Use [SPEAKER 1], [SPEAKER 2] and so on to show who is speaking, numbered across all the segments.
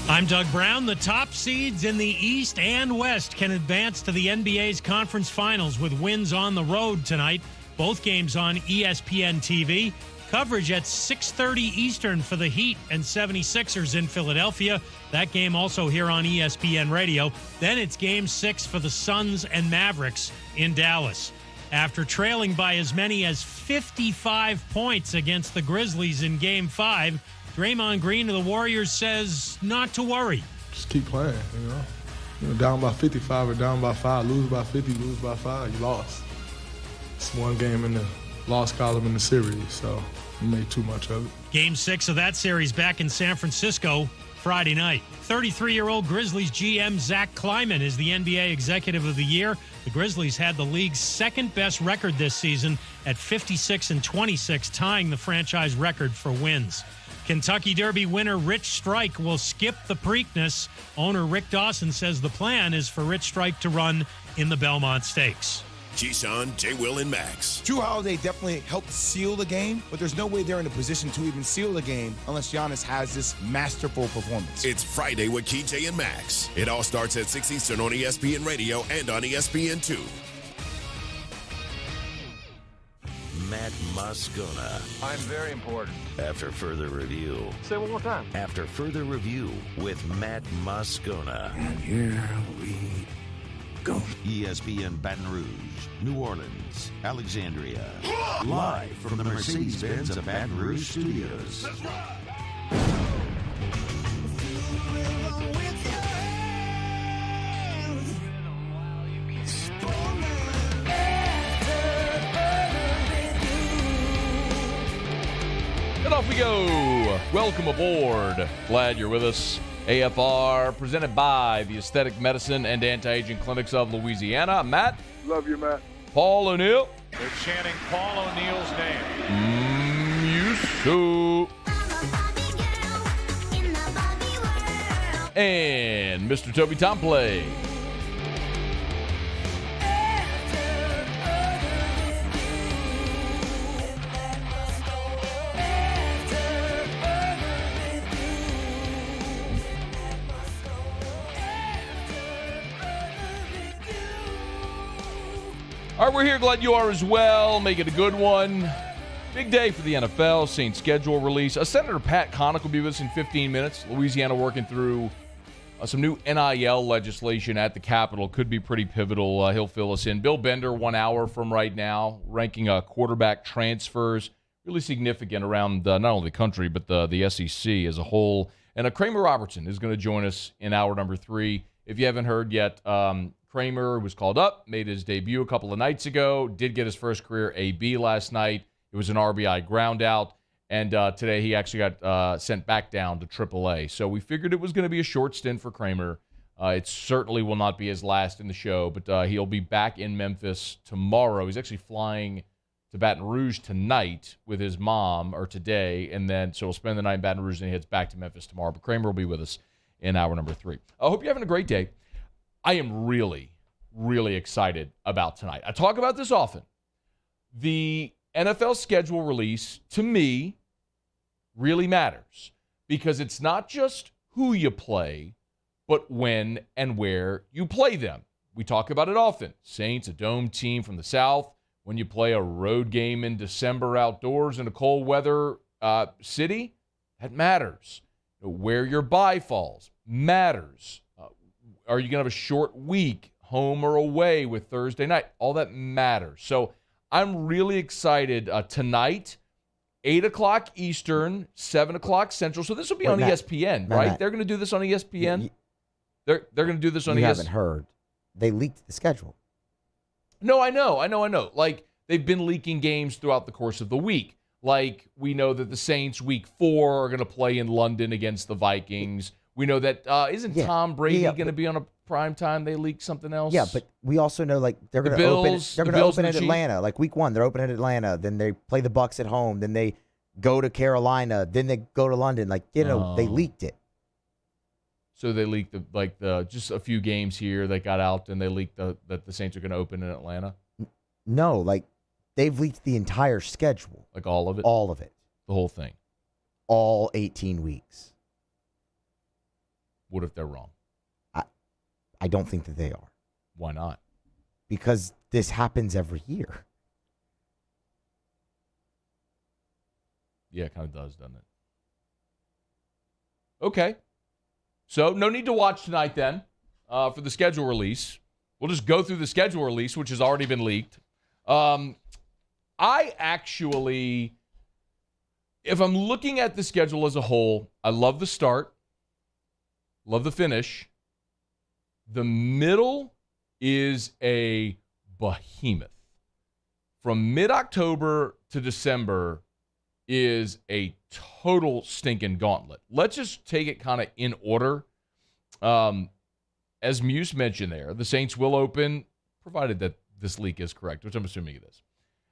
[SPEAKER 1] I'm Doug Brown. The top seeds in the East and West can advance to the NBA's conference finals with wins on the road tonight. Both games on ESPN TV. Coverage at 6:30 Eastern for the Heat and 76ers in Philadelphia. That game also here on ESPN Radio. Then it's Game 6 for the Suns and Mavericks in Dallas. After trailing by as many as 55 points against the Grizzlies in Game 5, Draymond Green of the Warriors says not to worry.
[SPEAKER 2] Just keep playing, you know, down by 55 or down by 5, lose by 50, lose by 5, you lost. It's one game in the loss column in the series, so you made too much of it.
[SPEAKER 1] Game 6 of that series back in San Francisco Friday night. 33-year-old Grizzlies GM Zach Kleiman is the NBA Executive of the Year. The Grizzlies had the league's second-best record this season at 56-26, tying the franchise record for wins. Kentucky Derby winner Rich Strike will skip the Preakness. Owner Rick Dawson says the plan is for Rich Strike to run in the Belmont Stakes.
[SPEAKER 3] Keyshawn, J. Will, and Max.
[SPEAKER 4] Drew Holiday definitely helped seal the game, but there's no way they're in a position to even seal the game unless Giannis has this masterful performance.
[SPEAKER 3] It's Friday with Key, J, and Max. It all starts at 6 Eastern on ESPN Radio and on ESPN2.
[SPEAKER 5] Matt Moscona.
[SPEAKER 6] I'm very important.
[SPEAKER 5] After further review.
[SPEAKER 6] Say it one more time.
[SPEAKER 5] After further review with Matt Moscona.
[SPEAKER 4] And here we go.
[SPEAKER 5] ESPN Baton Rouge, New Orleans, Alexandria. Live from the Mercedes-Benz of Baton Rouge studios.
[SPEAKER 3] That's right.
[SPEAKER 7] And off we go. Welcome aboard. Glad you're with us. AFR, presented by the Aesthetic Medicine and Anti-Aging Clinics of Louisiana. I'm Matt.
[SPEAKER 2] Love you, Matt.
[SPEAKER 7] Paul O'Neill.
[SPEAKER 6] They're chanting Paul O'Neill's name.
[SPEAKER 7] Yusu. And Mr. Toby Tomplay. All right, we're here. Glad you are as well. Make it a good one. Big day for the NFL. Seeing schedule release. Senator Pat Connick will be with us in 15 minutes. Louisiana working through some new NIL legislation at the Capitol. Could be pretty pivotal. He'll fill us in. Bill Bender, 1 hour from right now, ranking quarterback transfers. Really significant around not only the country, but the SEC as a whole. And Kramer Robertson is going to join us in hour number 3. If you haven't heard yet, Kramer was called up, made his debut a couple of nights ago, did get his first career AB last night. It was an RBI ground out, and today he actually got sent back down to AAA. So we figured it was going to be a short stint for Kramer. It certainly will not be his last in the show, but he'll be back in Memphis tomorrow. He's actually flying to Baton Rouge tonight with his mom, or today, and then so he'll spend the night in Baton Rouge and he heads back to Memphis tomorrow. But Kramer will be with us in hour number 3. I hope you're having a great day. I am really, really excited about tonight. I talk about this often. The NFL schedule release, to me, really matters because it's not just who you play, but when and where you play them. We talk about it often. Saints, a dome team from the South. When you play a road game in December outdoors in a cold weather city, that matters. Where your bye falls matters. Are you going to have a short week, home or away with Thursday night? All that matters. So I'm really excited tonight, 8 o'clock Eastern, 7 o'clock Central. So this will be on ESPN, right?
[SPEAKER 8] Matt.
[SPEAKER 7] They're going to do this on ESPN? They're going to do this on ESPN?
[SPEAKER 8] You haven't heard. They leaked the schedule.
[SPEAKER 7] No, I know. Like, they've been leaking games throughout the course of the week. Like, we know that the Saints, week 4, are going to play in London against the Vikings. We know that isn't Tom Brady going to be on a prime time? They leaked something else.
[SPEAKER 8] Yeah, but we also know like they're going to open. They're going to open at Atlanta. Like week 1, they're opening at Atlanta. Then they play the Bucks at home. Then they go to Carolina. Then they go to London. Like they leaked it.
[SPEAKER 7] So they leaked the just a few games here that got out, and they leaked that the Saints are going to open in Atlanta.
[SPEAKER 8] No, like they've leaked the entire schedule.
[SPEAKER 7] Like all of it.
[SPEAKER 8] All of it.
[SPEAKER 7] The whole thing.
[SPEAKER 8] All 18 weeks.
[SPEAKER 7] What if they're wrong?
[SPEAKER 8] I don't think that they are.
[SPEAKER 7] Why not?
[SPEAKER 8] Because this happens every year.
[SPEAKER 7] Yeah, it kind of does, doesn't it? Okay. So no need to watch tonight then for the schedule release. We'll just go through the schedule release, which has already been leaked. I actually, if I'm looking at the schedule as a whole, I love the start, love the finish. The middle is a behemoth. From mid-October to December is a total stinking gauntlet. Let's just take it kind of in order. As Muse mentioned there, the Saints will open, provided that this leak is correct, which I'm assuming it is.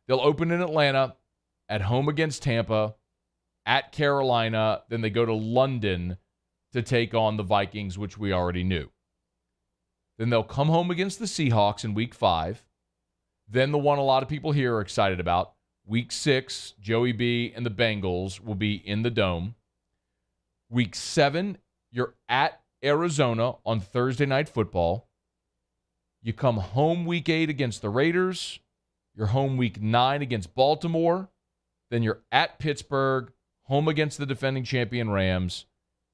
[SPEAKER 7] They'll open in Atlanta, at home against Tampa, at Carolina, then they go to London to take on the Vikings, which we already knew. Then they'll come home against the Seahawks in Week 5. Then the one a lot of people here are excited about, Week 6, Joey B and the Bengals will be in the Dome. Week 7, you're at Arizona on Thursday Night Football. You come home Week 8 against the Raiders. You're home Week 9 against Baltimore. Then you're at Pittsburgh, home against the defending champion Rams,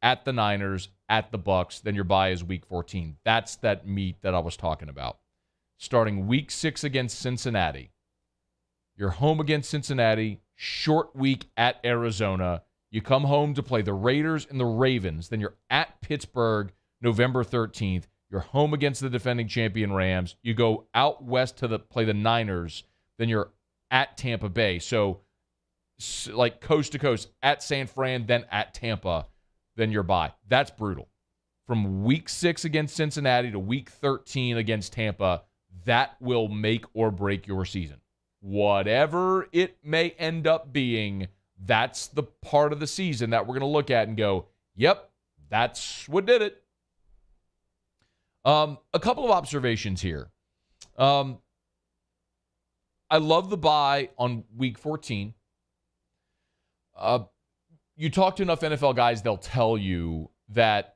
[SPEAKER 7] at the Niners, at the Bucks. Then your bye is Week 14. That's that meat that I was talking about. Starting Week 6 against Cincinnati. You're home against Cincinnati, short week at Arizona. You come home to play the Raiders and the Ravens. Then you're at Pittsburgh November 13th. You're home against the defending champion Rams. You go out west to play the Niners. Then you're at Tampa Bay. So like coast to coast, at San Fran, then at Tampa, then you're bye. That's brutal. From Week 6 against Cincinnati to Week 13 against Tampa, that will make or break your season. Whatever it may end up being, that's the part of the season that we're going to look at and go, yep, that's what did it. A couple of observations here. I love the bye on Week 14. You talk to enough NFL guys, they'll tell you that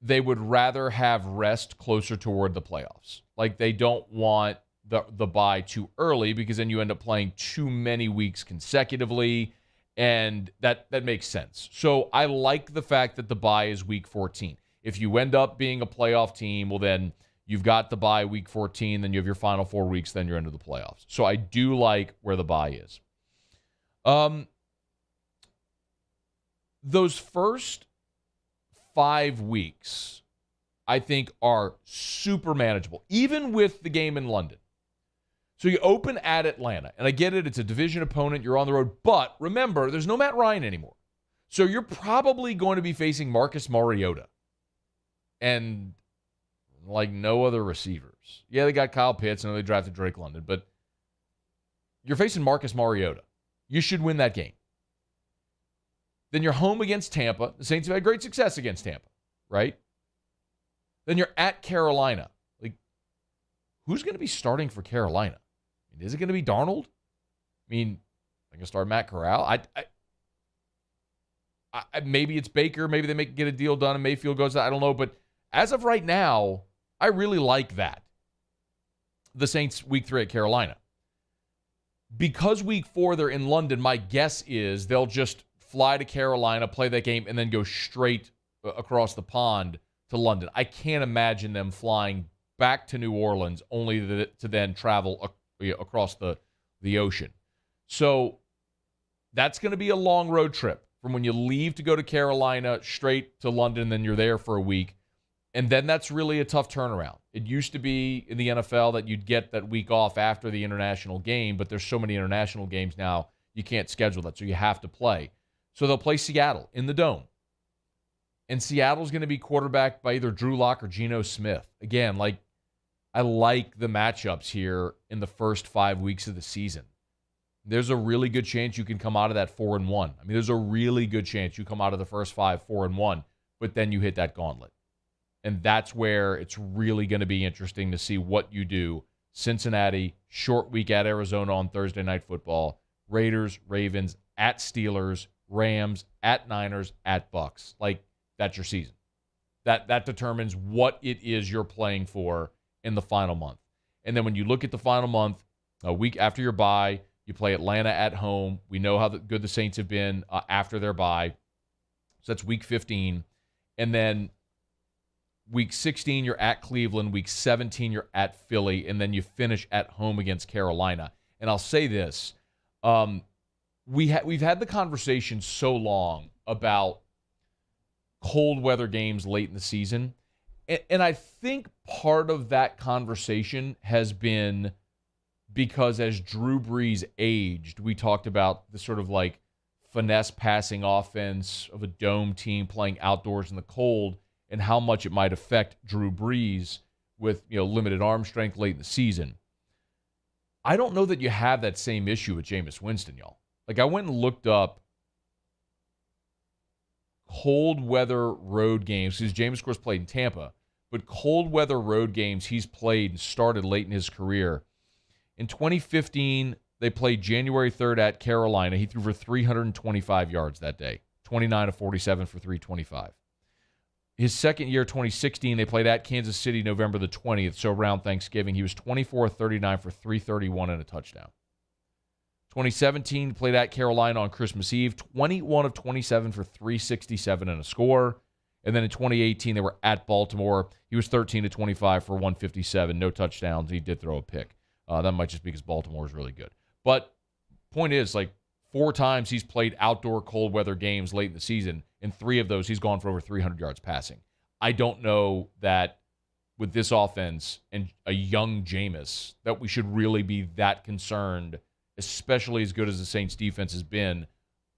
[SPEAKER 7] they would rather have rest closer toward the playoffs. Like they don't want the bye too early because then you end up playing too many weeks consecutively, and that makes sense. So I like the fact that the bye is Week 14. If you end up being a playoff team, well then you've got the bye Week 14, then you have your final 4 weeks, then you're into the playoffs. So I do like where the bye is. Those first 5 weeks, I think, are super manageable, even with the game in London. So you open at Atlanta, and I get it, it's a division opponent, you're on the road, but remember, there's no Matt Ryan anymore. So you're probably going to be facing Marcus Mariota and like no other receivers. Yeah, they got Kyle Pitts, and they drafted Drake London, but you're facing Marcus Mariota. You should win that game. Then you're home against Tampa. The Saints have had great success against Tampa, right? Then you're at Carolina. Like, who's going to be starting for Carolina? I mean, is it going to be Darnold? I mean, I can start Matt Corral. I maybe it's Baker. Maybe they get a deal done and Mayfield goes. I don't know. But as of right now, I really like that. The Saints Week 3 at Carolina. Because Week 4 they're in London, my guess is they'll just fly to Carolina, play that game, and then go straight across the pond to London. I can't imagine them flying back to New Orleans only to then travel across the ocean. So that's going to be a long road trip from when you leave to go to Carolina straight to London, then you're there for a week. And then that's really a tough turnaround. It used to be in the NFL that you'd get that week off after the international game, but there's so many international games now, you can't schedule that, so you have to play. So they'll play Seattle in the Dome. And Seattle's going to be quarterbacked by either Drew Lock or Geno Smith. Again, like, I like the matchups here in the first 5 weeks of the season. There's a really good chance you can come out of that 4-1. I mean, there's a really good chance you come out of the first 5 4-1, but then you hit that gauntlet. And that's where it's really going to be interesting to see what you do. Cincinnati, short week at Arizona on Thursday Night Football. Raiders, Ravens, at Steelers, Rams, at Niners, at Bucks. Like, that's your season. That determines what it is you're playing for in the final month. And then when you look at the final month, a week after your bye, you play Atlanta at home. We know how good the Saints have been after their bye. So that's week 15. And then week 16, you're at Cleveland. Week 17, you're at Philly. And then you finish at home against Carolina. And I'll say this. We've had the conversation so long about cold weather games late in the season. And I think part of that conversation has been because as Drew Brees aged, we talked about the sort of like finesse passing offense of a dome team playing outdoors in the cold and how much it might affect Drew Brees with, limited arm strength late in the season. I don't know that you have that same issue with Jameis Winston, y'all. Like, I went and looked up cold weather road games, because Jameis, of course, played in Tampa, but cold weather road games he's played and started late in his career. In 2015, they played January 3rd at Carolina. He threw for 325 yards that day, 29 of 47 for 325. His second year, 2016, they played at Kansas City November the 20th, so around Thanksgiving. He was 24 of 39 for 331 and a touchdown. 2017, played at Carolina on Christmas Eve, 21 of 27 for 367 and a score. And then in 2018, they were at Baltimore. He was 13 of 25 for 157, no touchdowns. He did throw a pick. That might just be because Baltimore is really good. But point is, like, 4 times he's played outdoor cold weather games late in the season. In 3 of those, he's gone for over 300 yards passing. I don't know that with this offense and a young Jameis that we should really be that concerned, especially as good as the Saints defense has been,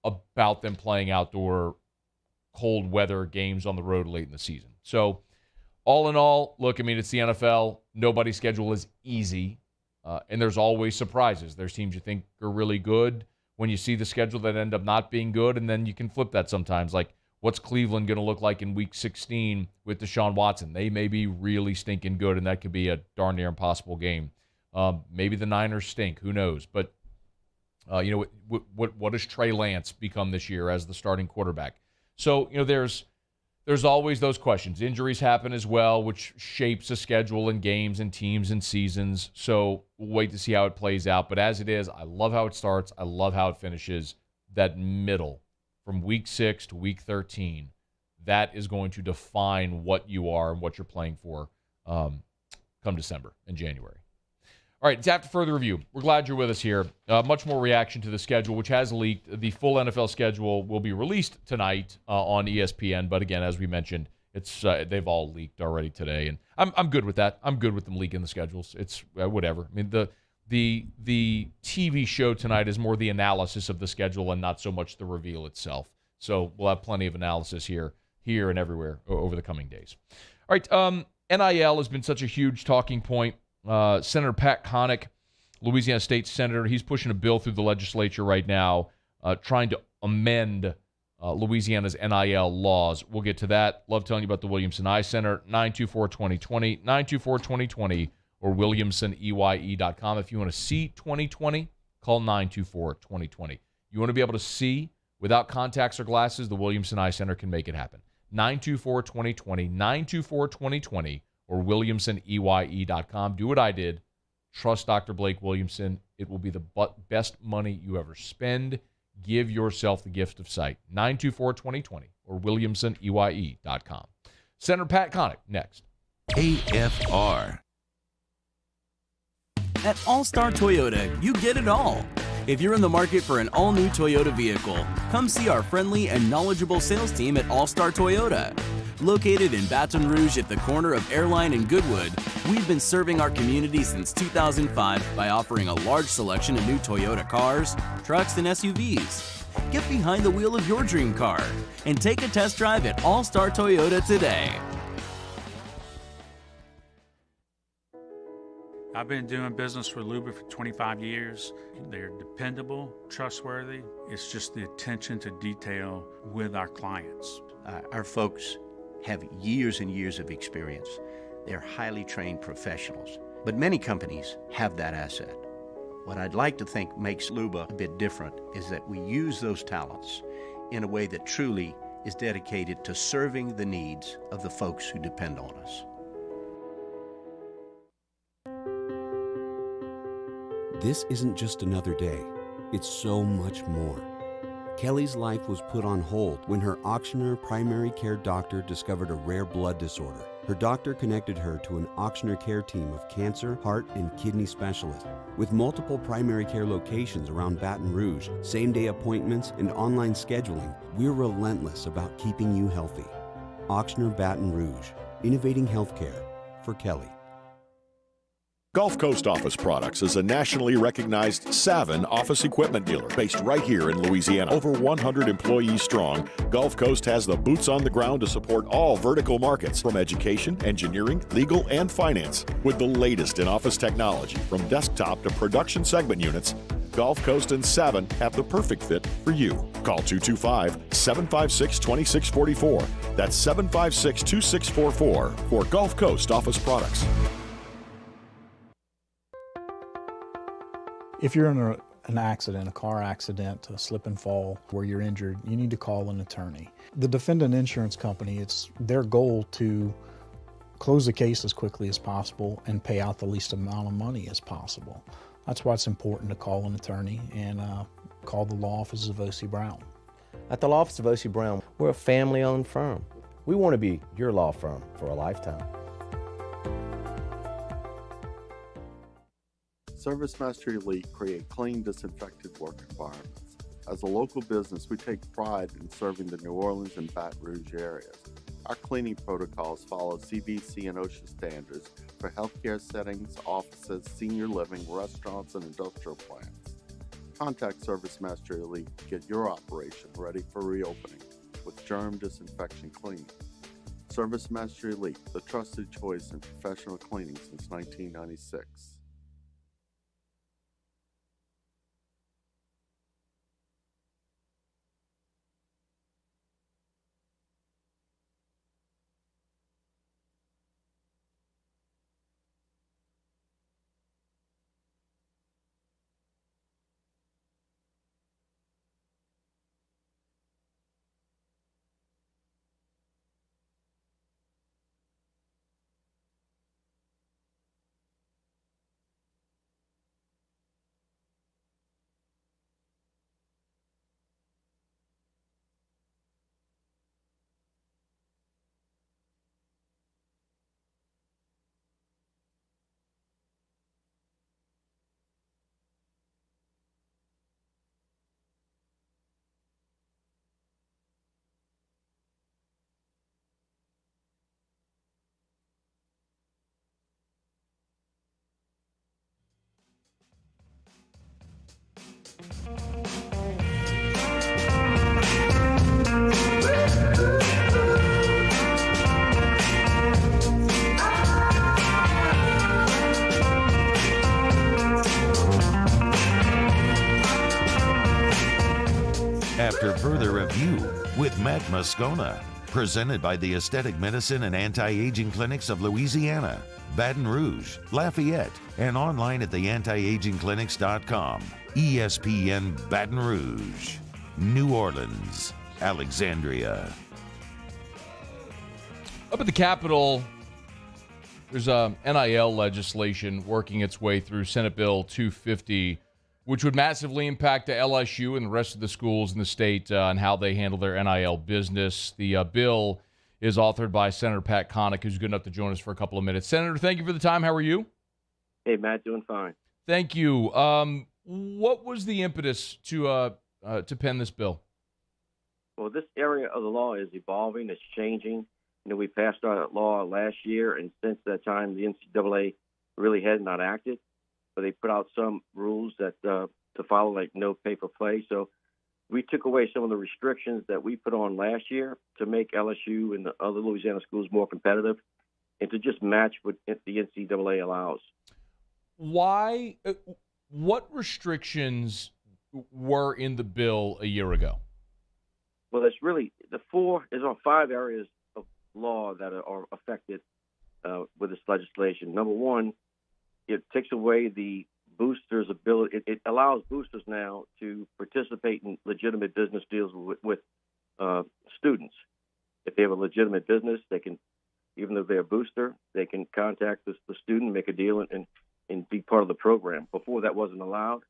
[SPEAKER 7] about them playing outdoor cold weather games on the road late in the season. So all in all, look, I mean, it's the NFL. Nobody's schedule is easy, and there's always surprises. There's teams you think are really good when you see the schedule that end up not being good, and then you can flip that sometimes. Like, what's Cleveland going to look like in Week 16 with Deshaun Watson? They may be really stinking good, and that could be a darn near impossible game. Maybe the Niners stink. Who knows? But what does Trey Lance become this year as the starting quarterback? So, there's always those questions. Injuries happen as well, which shapes a schedule and games and teams and seasons. So we'll wait to see how it plays out. But as it is, I love how it starts. I love how it finishes. That middle from week 6 to week 13, that is going to define what you are and what you're playing for come December and January. All right, it's after further review. We're glad you're with us here. Much more reaction to the schedule, which has leaked. The full NFL schedule will be released tonight on ESPN. But again, as we mentioned, it's they've all leaked already today, and I'm good with that. I'm good with them leaking the schedules. It's whatever. I mean, the TV show tonight is more the analysis of the schedule and not so much the reveal itself. So we'll have plenty of analysis here and everywhere over the coming days. All right, NIL has been such a huge talking point. Senator Pat Connick, Louisiana State Senator, he's pushing a bill through the legislature right now, trying to amend Louisiana's NIL laws. We'll get to that. Love telling you about the Williamson Eye Center, 924-2020, 924-2020, or WilliamsonEYE.com. If you want to see 2020, call 924-2020. You want to be able to see without contacts or glasses, the Williamson Eye Center can make it happen. 924-2020, 924-2020, or WilliamsonEYE.com. Do what I did. Trust Dr. Blake Williamson. It will be the best money you ever spend. Give yourself the gift of sight. 924-2020 or WilliamsonEYE.com. Senator Pat Connick, next.
[SPEAKER 5] AFR.
[SPEAKER 9] At All-Star Toyota, you get it all. If you're in the market for an all-new Toyota vehicle, come see our friendly and knowledgeable sales team at All-Star Toyota. Located in Baton Rouge at the corner of Airline and Goodwood, we've been serving our community since 2005 by offering a large selection of new Toyota cars, trucks, and SUVs. Get behind the wheel of your dream car and take a test drive at All-Star Toyota today.
[SPEAKER 10] I've been doing business with Luba for 25 years. They're dependable, trustworthy. It's just the attention to detail with our clients.
[SPEAKER 11] Our folks have years and years of experience. They're highly trained professionals, but many companies have that asset. What I'd like to think makes Luba a bit different is that we use those talents in a way that truly is dedicated to serving the needs of the folks who depend on us.
[SPEAKER 12] This isn't just another day. It's so much more. Kelly's life was put on hold when her auctioneer primary care doctor discovered a rare blood disorder. Her doctor connected her to an auctioneer care team of cancer, heart, and kidney specialists. With multiple primary care locations around Baton Rouge, same-day appointments, and online scheduling, we're relentless about keeping you healthy. Auctioneer Baton Rouge, innovating healthcare for Kelly.
[SPEAKER 13] Gulf Coast Office Products is a nationally recognized Savin office equipment dealer based right here in Louisiana. Over 100 employees strong, Gulf Coast has the boots on the ground to support all vertical markets, from education, engineering, legal, and finance. With the latest in office technology, from desktop to production segment units, Gulf Coast and Savin have the perfect fit for you. Call 225-756-2644. That's 756-2644 for Gulf Coast Office Products.
[SPEAKER 14] If you're in an accident, a car accident, a slip and fall where you're injured, you need to call an attorney. The defendant insurance company, it's their goal to close the case as quickly as possible and pay out the least amount of money as possible. That's why it's important to call an attorney and call the law offices of O.C. Brown.
[SPEAKER 15] At the law office of O.C. Brown, we're a family-owned firm. We want to be your law firm for a lifetime.
[SPEAKER 16] ServiceMaster Elite create clean, disinfected work environments. As a local business, we take pride in serving the New Orleans and Baton Rouge areas. Our cleaning protocols follow CDC and OSHA standards for healthcare settings, offices, senior living, restaurants, and industrial plants. Contact ServiceMaster Elite to get your operation ready for reopening with germ disinfection cleaning. ServiceMaster Elite, the trusted choice in professional cleaning since 1996.
[SPEAKER 5] After further review with Matt Moscona, presented by the Aesthetic Medicine and Anti-Aging Clinics of Louisiana, Baton Rouge, Lafayette, and online at theantiagingclinics.com. ESPN Baton Rouge, New Orleans, Alexandria.
[SPEAKER 7] Up at the Capitol, there's NIL legislation working its way through Senate Bill 250, which would massively impact the LSU and the rest of the schools in the state on how they handle their NIL business. The bill is authored by Senator Pat Connick, who's good enough to join us for a couple of minutes. Senator, thank you for the time. How are you?
[SPEAKER 17] Hey, Matt, doing fine.
[SPEAKER 7] Thank you. What was the impetus to pen this bill?
[SPEAKER 17] Well, this area of the law is evolving. It's changing. You know, we passed our law last year, and since that time, the NCAA really has not acted. But they put out some rules that to follow, like no pay-for-play. So we took away some of the restrictions that we put on last year to make LSU and the other Louisiana schools more competitive and to just match what the NCAA allows.
[SPEAKER 7] Why? What restrictions were in the bill a year ago?
[SPEAKER 17] Well, there's really there's 5 areas of law that are affected with this legislation. Number one, it takes away the boosters' ability. It allows boosters now to participate in legitimate business deals with students. If they have a legitimate business, they can, even though they're a booster, they can contact the student, make a deal, and be part of the program. Before that wasn't allowed.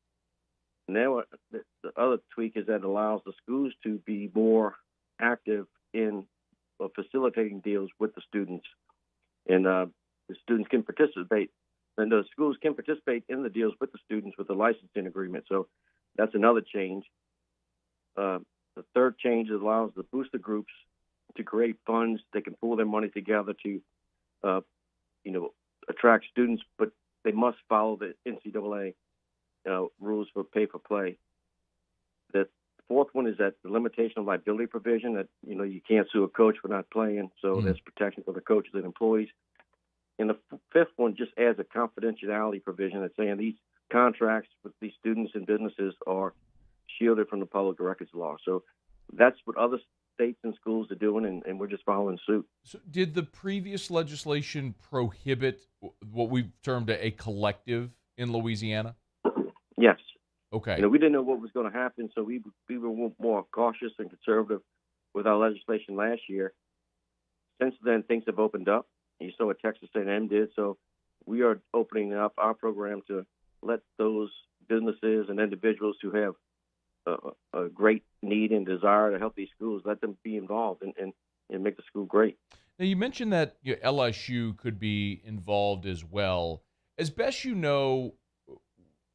[SPEAKER 17] Now the other tweak is that it allows the schools to be more active in facilitating deals with the students, and the students can participate, and the schools can participate in the deals with the students with the licensing agreement. So that's another change. The third change allows the booster groups to create funds. They can pool their money together to, attract students, but they must follow the NCAA rules for pay-for-play. The fourth one is that the limitation of liability provision, that, you can't sue a coach for not playing, so there's protection for the coaches and employees. And the fifth one just adds a confidentiality provision that's saying these contracts with these students and businesses are shielded from the public records law. So that's what other states and schools are doing, and we're just following suit.
[SPEAKER 7] So did the previous legislation prohibit what we've termed a collective in Louisiana?
[SPEAKER 17] Yes.
[SPEAKER 7] Okay.
[SPEAKER 17] We didn't know what was going to happen, so we were more cautious and conservative with our legislation last year. Since then, things have opened up. You saw what Texas A&M did, so we are opening up our program to let those businesses and individuals who have a great need and desire to help these schools, let them be involved and make the school great.
[SPEAKER 7] Now, you mentioned that LSU could be involved as well. As best you know,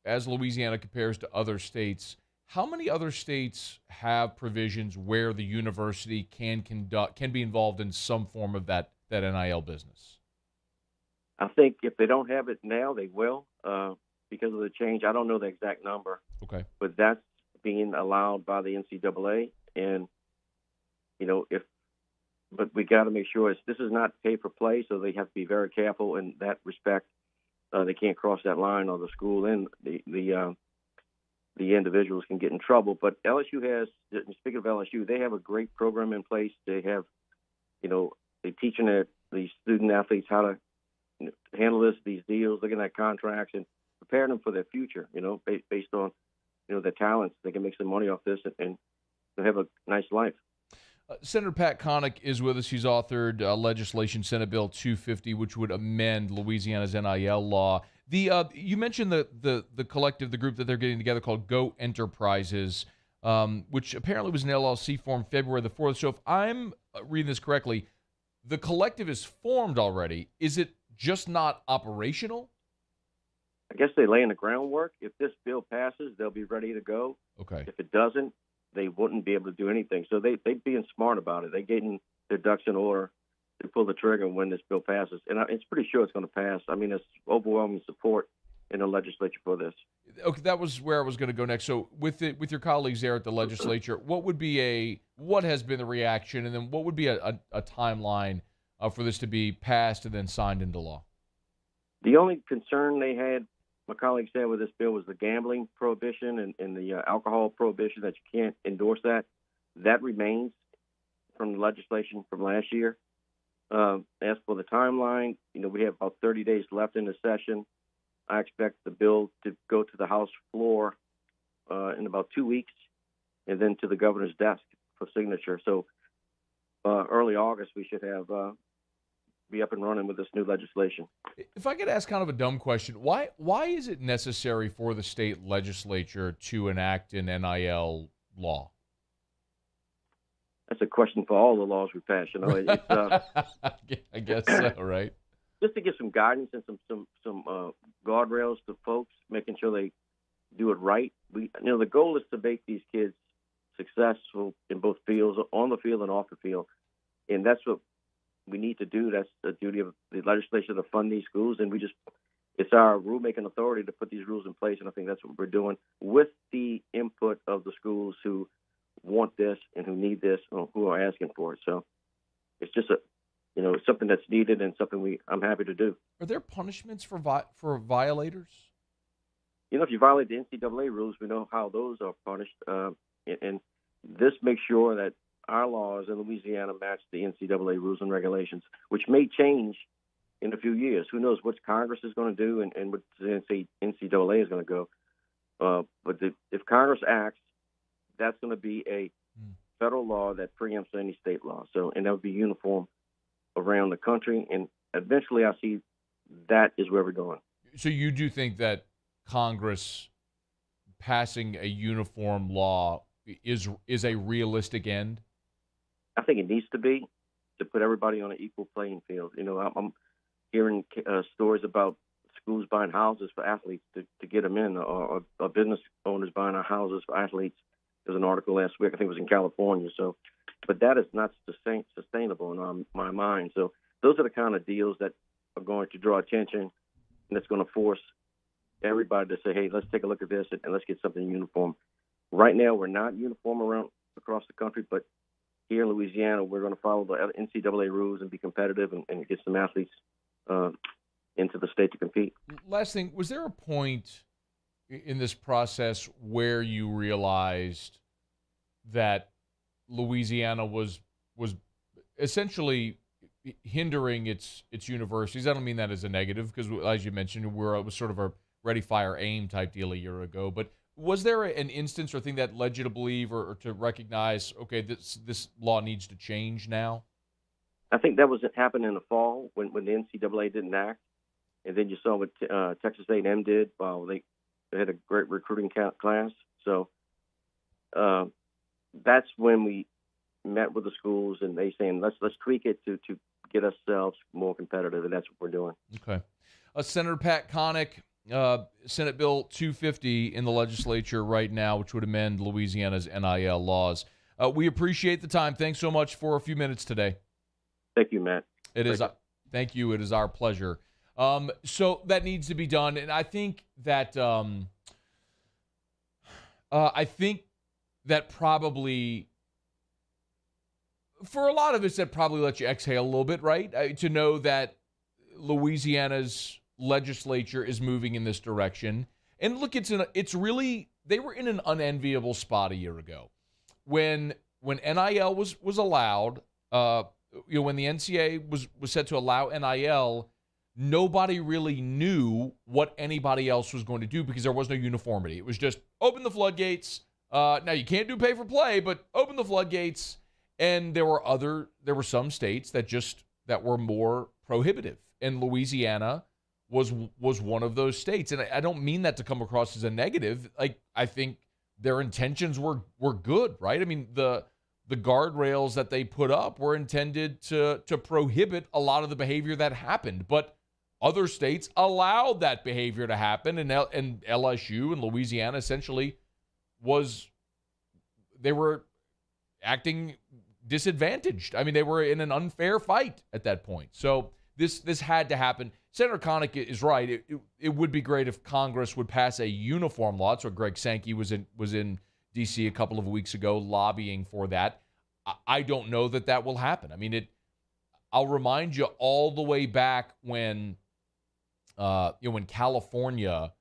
[SPEAKER 7] as Louisiana compares to other states, how many other states have provisions where the university can be involved in some form of that NIL business?
[SPEAKER 17] I think if they don't have it now, they will because of the change. I don't know the exact number.
[SPEAKER 7] Okay.
[SPEAKER 17] But that's being allowed by the NCAA, and but we got to make sure this is not pay for play, so they have to be very careful in that respect. They can't cross that line, or the school and the individuals can get in trouble. But LSU has, speaking of LSU, they have a great program in place. They have, they're teaching the student athletes how to handle these deals, looking at contracts, and preparing them for their future. Based on their talents, they can make some money off this and have a nice life.
[SPEAKER 7] Senator Pat Connick is with us. He's authored legislation, Senate Bill 250, which would amend Louisiana's NIL law. You mentioned the collective, the group that they're getting together called Go Enterprises, which apparently was an LLC formed February the 4th. So if I'm reading this correctly, the collective is formed already. Is it just not operational?
[SPEAKER 17] I guess they lay in the groundwork. If this bill passes, they'll be ready to go.
[SPEAKER 7] Okay.
[SPEAKER 17] If it doesn't, they wouldn't be able to do anything. So they're being smart about it. They're getting their ducks in order to pull the trigger when this bill passes. And it's pretty sure it's going to pass. I mean, there's overwhelming support in the legislature for this.
[SPEAKER 7] Okay, that was where I was going to go next. So with your colleagues there at the legislature, what has been the reaction, and then what would be a timeline for this to be passed and then signed into law?
[SPEAKER 17] The only concern they had, my colleagues said, with this bill was the gambling prohibition and the alcohol prohibition, that you can't endorse that. That remains from the legislation from last year. As for the timeline, we have about 30 days left in the session. I expect the bill to go to the House floor in about 2 weeks, and then to the governor's desk for signature. So early August, we should have be up and running with this new legislation.
[SPEAKER 7] If I could ask kind of a dumb question, why is it necessary for the state legislature to enact an NIL law?
[SPEAKER 17] That's a question for all the laws we pass. It's,
[SPEAKER 7] I guess so, right?
[SPEAKER 17] Just to give some guidance and some guardrails to folks, making sure they do it right. The goal is to make these kids successful in both fields, on the field and off the field, and that's what we need to do. That's the duty of the legislature, to fund these schools, and it's our rulemaking authority to put these rules in place, and I think that's what we're doing with the input of the schools who want this and who need this, or who are asking for it. So it's just it's something that's needed and something I'm happy to do.
[SPEAKER 7] Are there punishments for violators?
[SPEAKER 17] If you violate the NCAA rules, we know how those are punished, and this makes sure that our laws in Louisiana match the NCAA rules and regulations, which may change in a few years. Who knows what Congress is going to do and what the NCAA is going to go. But if Congress acts, that's going to be a federal law that preempts any state law. And that would be uniform around the country. And eventually, I see that is where we're going.
[SPEAKER 7] So you do think that Congress passing a uniform law is a realistic end?
[SPEAKER 17] I think it needs to be, to put everybody on an equal playing field. I'm hearing stories about schools buying houses for athletes to get them in, or business owners buying our houses for athletes. There's an article last week, I think it was in California. But that is not sustainable in my mind. So those are the kind of deals that are going to draw attention, and that's going to force everybody to say, hey, let's take a look at this and let's get something uniform. Right now, we're not uniform across the country, but here in Louisiana, we're going to follow the NCAA rules and be competitive and get some athletes into the state to compete.
[SPEAKER 7] Last thing, was there a point in this process where you realized that Louisiana was essentially hindering its universities? I don't mean that as a negative, because as you mentioned, it was sort of a ready, fire, aim type deal a year ago. But was there an instance or thing that led you to believe or to recognize, okay, this law needs to change now?
[SPEAKER 17] I think that was happening in the fall when the NCAA didn't act. And then you saw what Texas A&M did. Wow, they had a great recruiting class. So that's when we met with the schools, and they saying let's tweak it to get ourselves more competitive, and that's what we're doing.
[SPEAKER 7] Okay. Senator Pat Connick, Senate Bill 250 in the legislature right now, which would amend Louisiana's NIL laws. We appreciate the time. Thanks so much for a few minutes today.
[SPEAKER 17] Thank you, Matt.
[SPEAKER 7] Thank you. It is our pleasure. So that needs to be done, and I think that probably for a lot of us, that probably lets you exhale a little bit, right? To know that Louisiana's legislature is moving in this direction. And look, it's really, they were in an unenviable spot a year ago when NIL was allowed. When the NCAA was set to allow NIL, nobody really knew what anybody else was going to do because there was no uniformity. It was just open the floodgates. Now you can't do pay for play, but open the floodgates. And there were some states that were more prohibitive, and Louisiana was one of those states. And I don't mean that to come across as a negative. Like, I think their intentions were good, right? I mean, the guardrails that they put up were intended to prohibit a lot of the behavior that happened, but other states allowed that behavior to happen, and LSU and Louisiana essentially they were acting disadvantaged. I mean, they were in an unfair fight at that point. So this had to happen. Senator Connick is right. It would be great if Congress would pass a uniform law. That's what Greg Sankey was in D.C. a couple of weeks ago lobbying for that. I don't know that will happen. I mean, I'll remind you all the way back when California,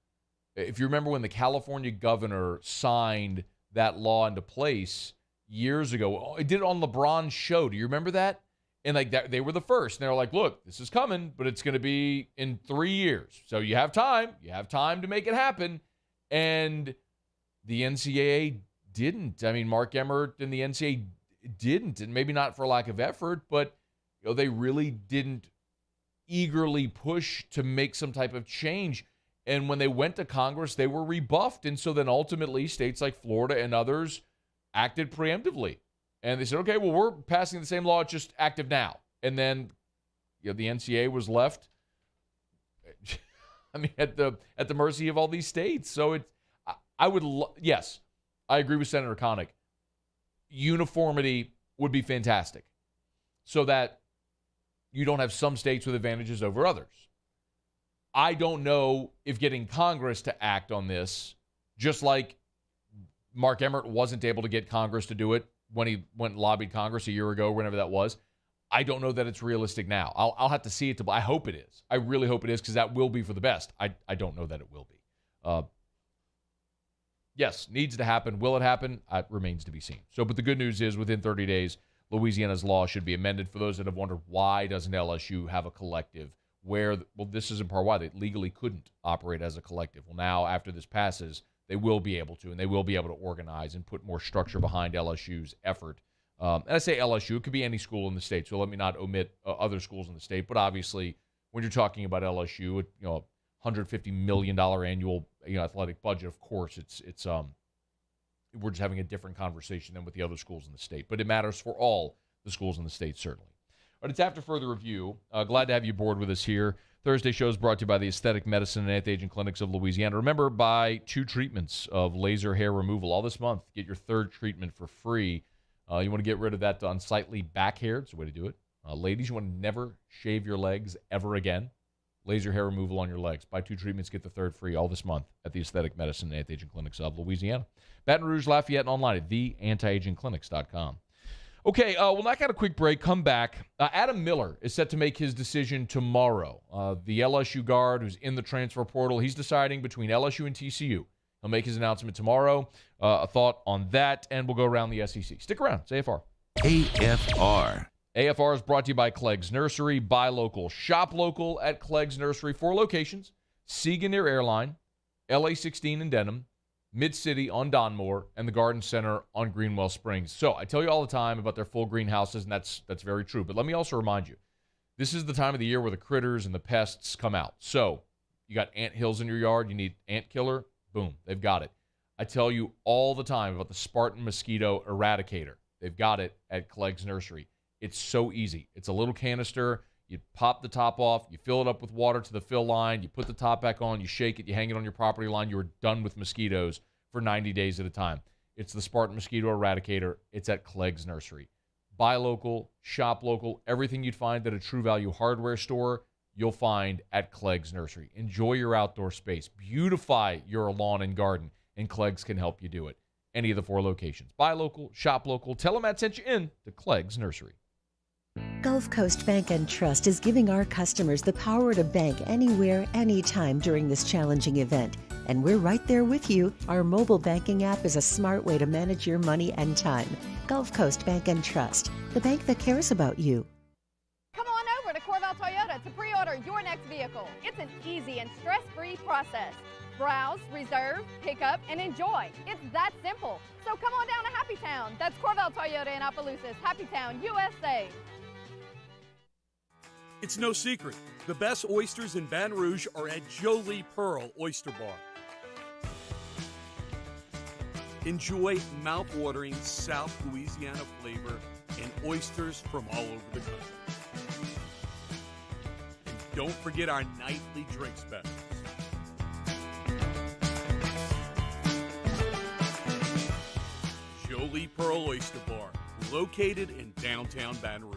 [SPEAKER 7] if you remember when the California governor signed that law into place years ago, it did it on LeBron's show. Do you remember that? And like that, they were the first. And they were like, look, this is coming, but it's going to be in 3 years. So you have time. You have time to make it happen. And the NCAA didn't. I mean, Mark Emmert and the NCAA didn't, and maybe not for lack of effort, but they really didn't eagerly push to make some type of change. And when they went to Congress, they were rebuffed. And so then ultimately states like Florida and others acted preemptively. And they said, okay, well, we're passing the same law, it's just active now. And then the NCAA was left, I mean, at the mercy of all these states. So yes, I agree with Senator Connick. Uniformity would be fantastic so that you don't have some states with advantages over others. I don't know if getting Congress to act on this, just like Mark Emmert wasn't able to get Congress to do it when he went and lobbied Congress a year ago, whenever that was. I don't know that it's realistic now. I'll have to see it. I hope it is. I really hope it is, because that will be for the best. I don't know that it will be. Yes, needs to happen. Will it happen? It remains to be seen. So, but the good news is within 30 days, Louisiana's law should be amended. For those that have wondered, why doesn't LSU have a collective this is in part why they legally couldn't operate as a collective. Well, now after this passes, they will be able to, and they will be able to organize and put more structure behind LSU's effort And I say LSU. It could be any school in the state, so let me not omit other schools in the state. But obviously, when you're talking about LSU, $150 million annual athletic budget, of course, it's we're just having a different conversation than with the other schools in the state. But it matters for all the schools in the state, certainly. But it's after further review. Glad to have you aboard with us here. Thursday show is brought to you by the Aesthetic Medicine and Anti-Aging Clinics of Louisiana. Remember, buy 2 treatments of laser hair removal all this month. Get your 3rd treatment for free. You want to get rid of that unsightly back hair. It's the way to do it. Ladies, you want to never shave your legs ever again. Laser hair removal on your legs. Buy 2 treatments, get the 3rd free all this month at the Aesthetic Medicine and Anti-Aging Clinics of Louisiana. Baton Rouge, Lafayette, and online at theantiagingclinics.com. Okay, we'll knock out a quick break, come back. Adam Miller is set to make his decision tomorrow. The LSU guard who's in the transfer portal, he's deciding between LSU and TCU. He'll make his announcement tomorrow. A thought on that, and we'll go around the SEC. Stick around. It's AFR.
[SPEAKER 5] AFR.
[SPEAKER 7] AFR is brought to you by Clegg's Nursery. Buy local, shop local at Clegg's Nursery. 4 locations: Siegen near Airline, LA 16 in Denham, Mid-City on Donmore, and the Garden Center on Greenwell Springs. So I tell you all the time about their full greenhouses, and that's very true. But let me also remind you, this is the time of the year where the critters and the pests come out. So you got ant hills in your yard, you need ant killer, boom, they've got it. I tell you all the time about the Spartan Mosquito Eradicator. They've got it at Clegg's Nursery. It's so easy. It's a little canister. You pop the top off. You fill it up with water to the fill line. You put the top back on. You shake it. You hang it on your property line. You're done with mosquitoes for 90 days at a time. It's the Spartan Mosquito Eradicator. It's at Clegg's Nursery. Buy local, shop local. Everything you'd find at a True Value hardware store, you'll find at Clegg's Nursery. Enjoy your outdoor space. Beautify your lawn and garden, and Clegg's can help you do it. Any of the 4 locations. Buy local, shop local. Tell them Matt sent you in to Clegg's Nursery.
[SPEAKER 18] Gulf Coast Bank and Trust is giving our customers the power to bank anywhere, anytime during this challenging event. And we're right there with you. Our mobile banking app is a smart way to manage your money and time. Gulf Coast Bank and Trust, the bank that cares about you.
[SPEAKER 19] Come on over to Corval Toyota to pre-order your next vehicle. It's an easy and stress-free process. Browse, reserve, pick up, and enjoy. It's that simple. So come on down to Happy Town. That's Corval Toyota in Opelousas, Happy Town, USA.
[SPEAKER 20] It's no secret. The best oysters in Baton Rouge are at Jolie Pearl Oyster Bar. Enjoy mouth-watering South Louisiana flavor and oysters from all over the country. And don't forget our nightly drink specials. Jolie Pearl Oyster Bar, located in downtown Baton Rouge.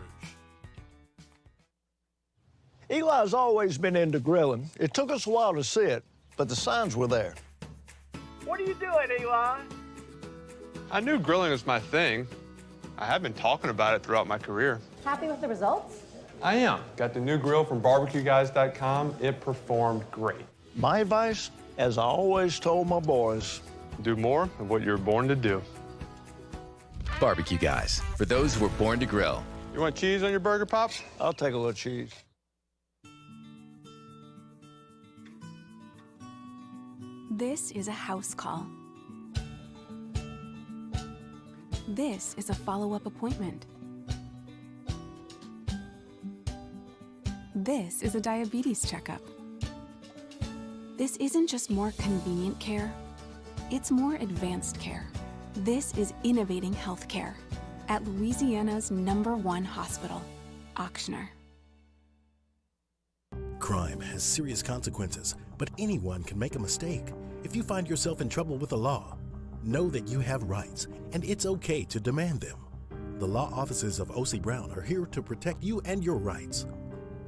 [SPEAKER 21] Eli's always been into grilling. It took us a while to see it, but the signs were there.
[SPEAKER 22] What are you doing, Eli?
[SPEAKER 23] I knew grilling was my thing. I have been talking about it throughout my career.
[SPEAKER 24] Happy with the results?
[SPEAKER 23] I am. Got the new grill from barbecueguys.com. It performed great.
[SPEAKER 21] My advice, as I always told my boys,
[SPEAKER 23] do more of what you're born to do.
[SPEAKER 25] Barbecue Guys, for those who were born to grill.
[SPEAKER 23] You want cheese on your burger, Pops?
[SPEAKER 21] I'll take a little cheese.
[SPEAKER 26] This is a house call. This is a follow-up appointment. This is a diabetes checkup. This isn't just more convenient care, it's more advanced care. This is innovating healthcare at Louisiana's #1 hospital, Ochsner.
[SPEAKER 27] Crime has serious consequences, but anyone can make a mistake. If you find yourself in trouble with the law, know that you have rights, and it's okay to demand them. The law offices of O.C. Brown are here to protect you and your rights.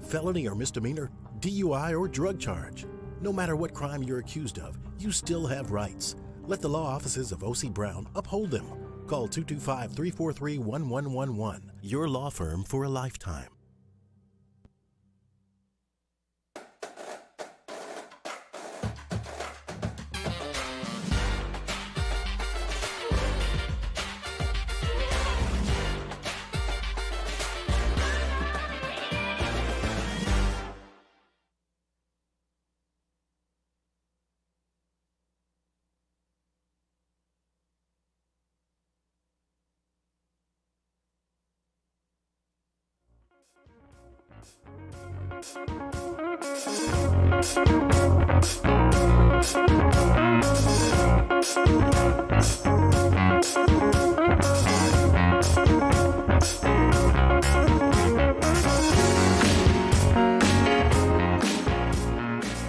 [SPEAKER 27] Felony or misdemeanor, DUI or drug charge. No matter what crime you're accused of, you still have rights. Let the law offices of O.C. Brown uphold them. Call 225-343-1111. Your law firm for a lifetime.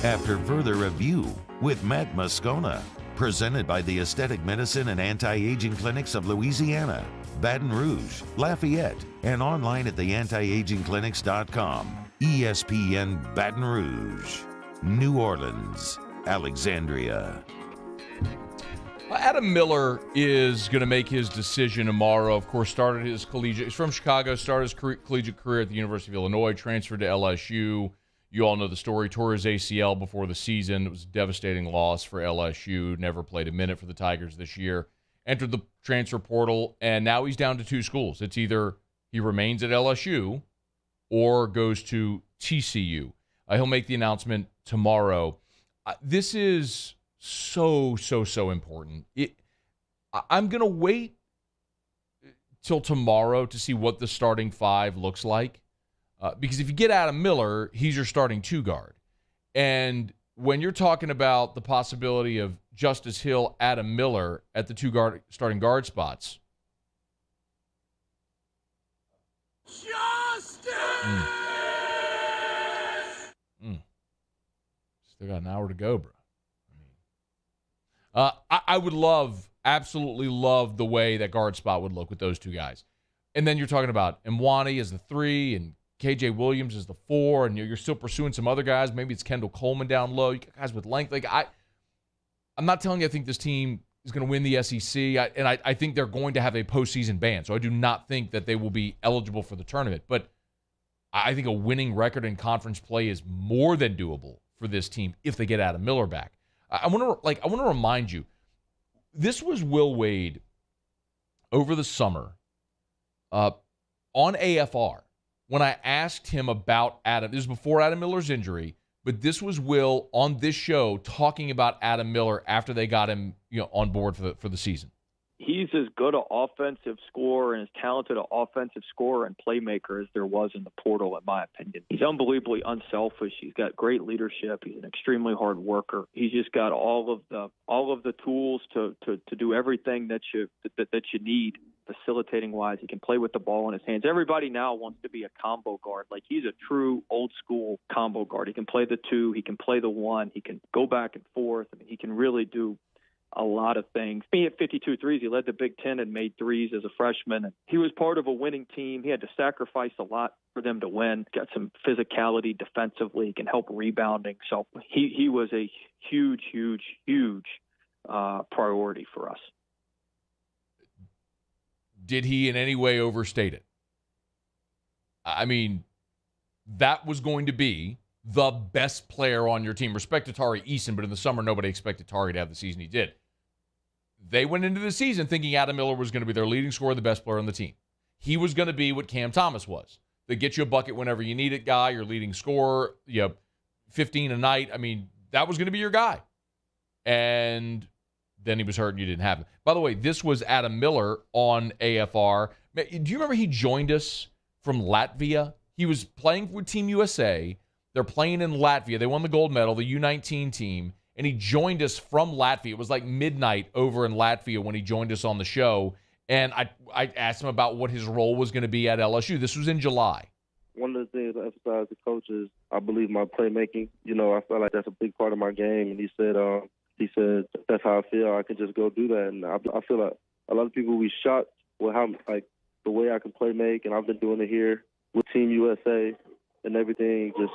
[SPEAKER 5] After further review with Matt Moscona, presented by the Aesthetic Medicine and Anti-Aging Clinics of Louisiana, Baton Rouge, Lafayette, and online at theantiagingclinics.com. ESPN Baton Rouge, New Orleans, Alexandria.
[SPEAKER 7] Adam Miller is going to make his decision tomorrow. Of course, he's from Chicago, started his collegiate career at the University of Illinois, transferred to LSU. You all know the story. Tore his ACL before the season. It was a devastating loss for LSU. Never played a minute for the Tigers this year. Entered the transfer portal, and now he's down to two schools. It's either he remains at LSU or goes to TCU. He'll make the announcement tomorrow. This is so important. I'm going to wait till tomorrow to see what the starting five looks like. Because if you get Adam Miller, he's your starting two guard. And when you're talking about the possibility of Justice Hill, Adam Miller at the starting guard spots.
[SPEAKER 22] Justice!
[SPEAKER 7] Still got an hour to go, bro. I would absolutely love the way that guard spot would look with those two guys. And then you're talking about Mwani as the 3 and KJ Williams is the 4, and you're still pursuing some other guys. Maybe it's Kendall Coleman down low. You got guys with length. I'm not telling you I think this team is going to win the SEC, I think they're going to have a postseason ban. So I do not think that they will be eligible for the tournament. But I think a winning record in conference play is more than doable for this team if they get Adam Miller back. I want to remind you, this was Will Wade over the summer on AFR. When I asked him about Adam, this was before Adam Miller's injury, but this was Will on this show talking about Adam Miller after they got him, on board for the season.
[SPEAKER 1] He's as good an offensive scorer and as talented an offensive scorer and playmaker as there was in the portal, in my opinion. He's unbelievably unselfish. He's got great leadership. He's an extremely hard worker. He's just got all of the tools to do everything that you need. Facilitating wise, he can play with the ball in his hands. Everybody now wants to be a combo guard. Like, he's a true old school combo guard. He can play the 2, he can play the 1, he can go back and forth. I mean, he can really do a lot of things. He hit 52 threes. He led the Big Ten and made threes as a freshman. And he was part of a winning team. He had to sacrifice a lot for them to win. Got some physicality defensively. He can help rebounding. So he was a huge priority for us.
[SPEAKER 7] Did he in any way overstate it? I mean, that was going to be the best player on your team. Respect to Tari Eason, but in the summer, nobody expected Tari to have the season he did. They went into the season thinking Adam Miller was going to be their leading scorer, the best player on the team. He was going to be what Cam Thomas was. They get you a bucket whenever you need it guy, your leading scorer, 15 a night. I mean, that was going to be your guy. And then he was hurt and you didn't have him. By the way, this was Adam Miller on AFR. Do you remember he joined us from Latvia? He was playing with Team USA. They're playing in Latvia. They won the gold medal, the U19 team, and he joined us from Latvia. It was like midnight over in Latvia when he joined us on the show, and I asked him about what his role was going to be at LSU. This was in July.
[SPEAKER 2] One of the things I emphasize to coach is I believe my playmaking. I feel like that's a big part of my game, and he said that's how I feel. I can just go do that, and I feel like a lot of people will be shocked with how the way I can play make, and I've been doing it here with Team USA and everything. Just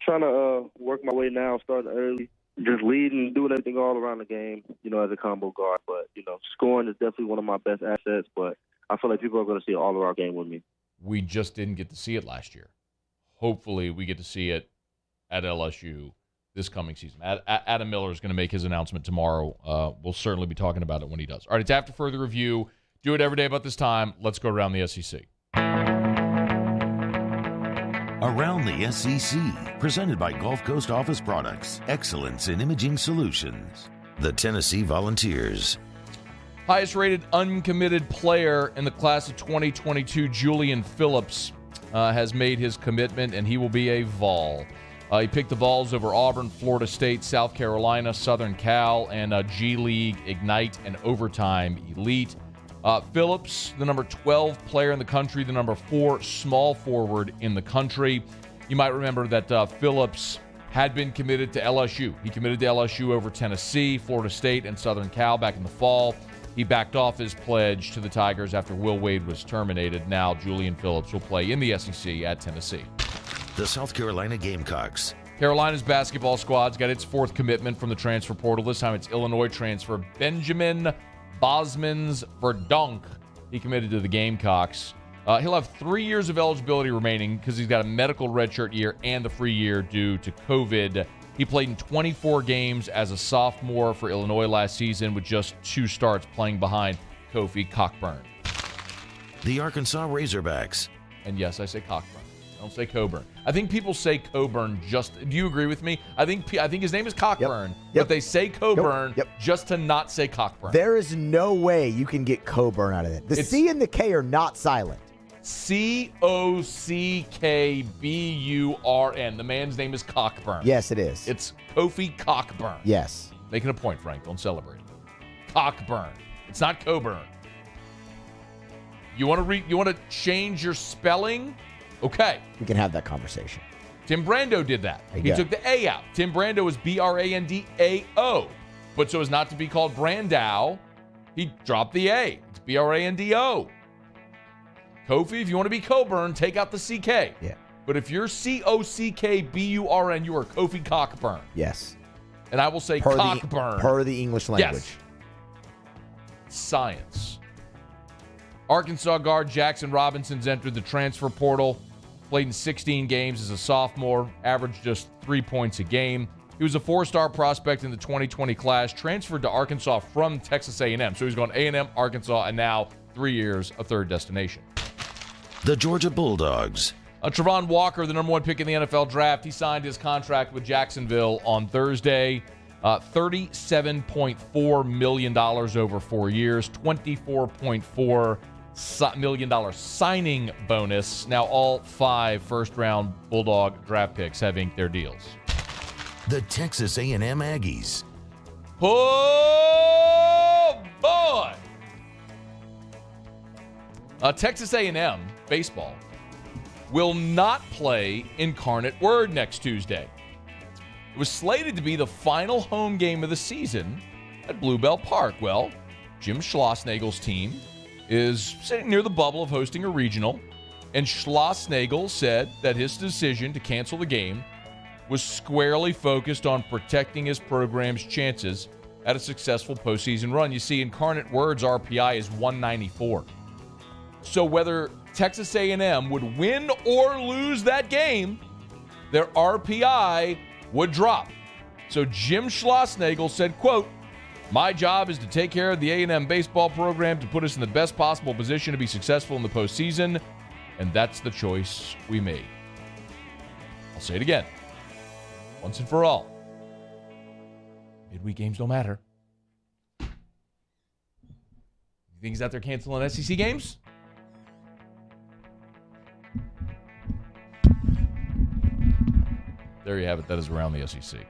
[SPEAKER 2] trying to work my way now, starting early, just leading, doing everything all around the game. As a combo guard, but scoring is definitely one of my best assets. But I feel like people are going to see all of our game with me.
[SPEAKER 7] We just didn't get to see it last year. Hopefully, we get to see it at LSU this coming season. Adam Miller is going to make his announcement tomorrow. We'll certainly be talking about it when he does. All right, it's After Further Review. Do it every day about this time. Let's go around the SEC.
[SPEAKER 5] Around the SEC, presented by Gulf Coast Office Products, excellence in imaging solutions. The Tennessee Volunteers.
[SPEAKER 7] Highest rated uncommitted player in the class of 2022, Julian Phillips. has made his commitment, and he will be a Vol. He picked the Vols over Auburn, Florida State, South Carolina, Southern Cal, and G League, Ignite, and Overtime Elite. Phillips, the number 12 player in the country, the number 4 small forward in the country. You might remember that Phillips had been committed to LSU. He committed to LSU over Tennessee, Florida State, and Southern Cal back in the fall. He backed off his pledge to the Tigers after Will Wade was terminated. Now Julian Phillips will play in the SEC at Tennessee.
[SPEAKER 5] The South Carolina Gamecocks.
[SPEAKER 7] Carolina's basketball squad's got its 4th commitment from the transfer portal. This time it's Illinois transfer Benjamin Bosmans-Verdonk. He committed to the Gamecocks. He'll have 3 years of eligibility remaining because he's got a medical redshirt year and the free year due to COVID. He played in 24 games as a sophomore for Illinois last season with just 2 starts playing behind Kofi Cockburn.
[SPEAKER 5] The Arkansas Razorbacks.
[SPEAKER 7] And yes, I say Cockburn. I don't say Coburn. I think people say Coburn just... Do you agree with me? I think his name is Cockburn, but they say Coburn just to not say Cockburn.
[SPEAKER 3] There is no way you can get Coburn out of it. The C and the K are not silent.
[SPEAKER 7] Cockburn. The man's name is Cockburn.
[SPEAKER 3] Yes, it is.
[SPEAKER 7] It's Kofi Cockburn.
[SPEAKER 3] Yes.
[SPEAKER 7] Making a point, Frank. Don't celebrate it. Cockburn. It's not Coburn. You want to change your spelling? Okay.
[SPEAKER 3] We can have that conversation.
[SPEAKER 7] Tim Brando did that. He took the A out. Tim Brando is Brandao. But so as not to be called Brandau, he dropped the A. It's Brando. Kofi, if you want to be Coburn, take out the CK.
[SPEAKER 3] Yeah.
[SPEAKER 7] But if you're Cockburn, you are Kofi Cockburn.
[SPEAKER 3] Yes.
[SPEAKER 7] And I will say Cockburn.
[SPEAKER 3] Per the English language.
[SPEAKER 7] Yes. Science. Arkansas guard Jackson Robinson's entered the transfer portal. Played in 16 games as a sophomore. Averaged just 3 points a game. He was a 4-star prospect in the 2020 class. Transferred to Arkansas from Texas A&M. So he's gone A&M, Arkansas, and now 3 years, a third destination.
[SPEAKER 5] The Georgia Bulldogs.
[SPEAKER 7] Travon Walker, the number 1 pick in the NFL draft. He signed his contract with Jacksonville on Thursday. $37.4 million over 4 years. $24.4 million signing bonus. Now all 5 first-round Bulldog draft picks have inked their deals.
[SPEAKER 5] The Texas A&M Aggies.
[SPEAKER 7] Oh, boy! Texas A&M baseball will not play Incarnate Word next Tuesday. It was slated to be the final home game of the season at Bluebell Park. Well, Jim Schlossnagel's team is sitting near the bubble of hosting a regional, and Schlossnagel said that his decision to cancel the game was squarely focused on protecting his program's chances at a successful postseason run. You see, Incarnate Word's RPI is 194. So whether Texas A&M would win or lose that game, their RPI would drop. So Jim Schlossnagel said, quote, "My job is to take care of the A&M baseball program to put us in the best possible position to be successful in the postseason, and that's the choice we made." I'll say it again, once and for all. Midweek games don't matter. You think he's out there canceling SEC games? There you have it. That is Around the SEC.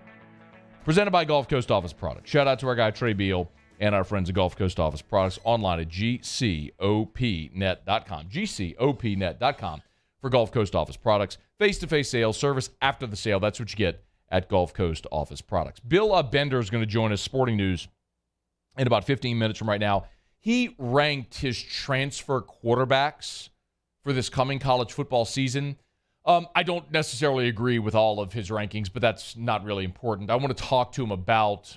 [SPEAKER 7] Presented by Gulf Coast Office Products. Shout out to our guy Trey Beal and our friends at Gulf Coast Office Products online at gcopnet.com. gcopnet.com for Gulf Coast Office Products. Face-to-face sales, service after the sale. That's what you get at Gulf Coast Office Products. Bill Bender is going to join us, Sporting News, in about 15 minutes from right now. He ranked his transfer quarterbacks for this coming college football season. I don't necessarily agree with all of his rankings, but that's not really important. I want to talk to him about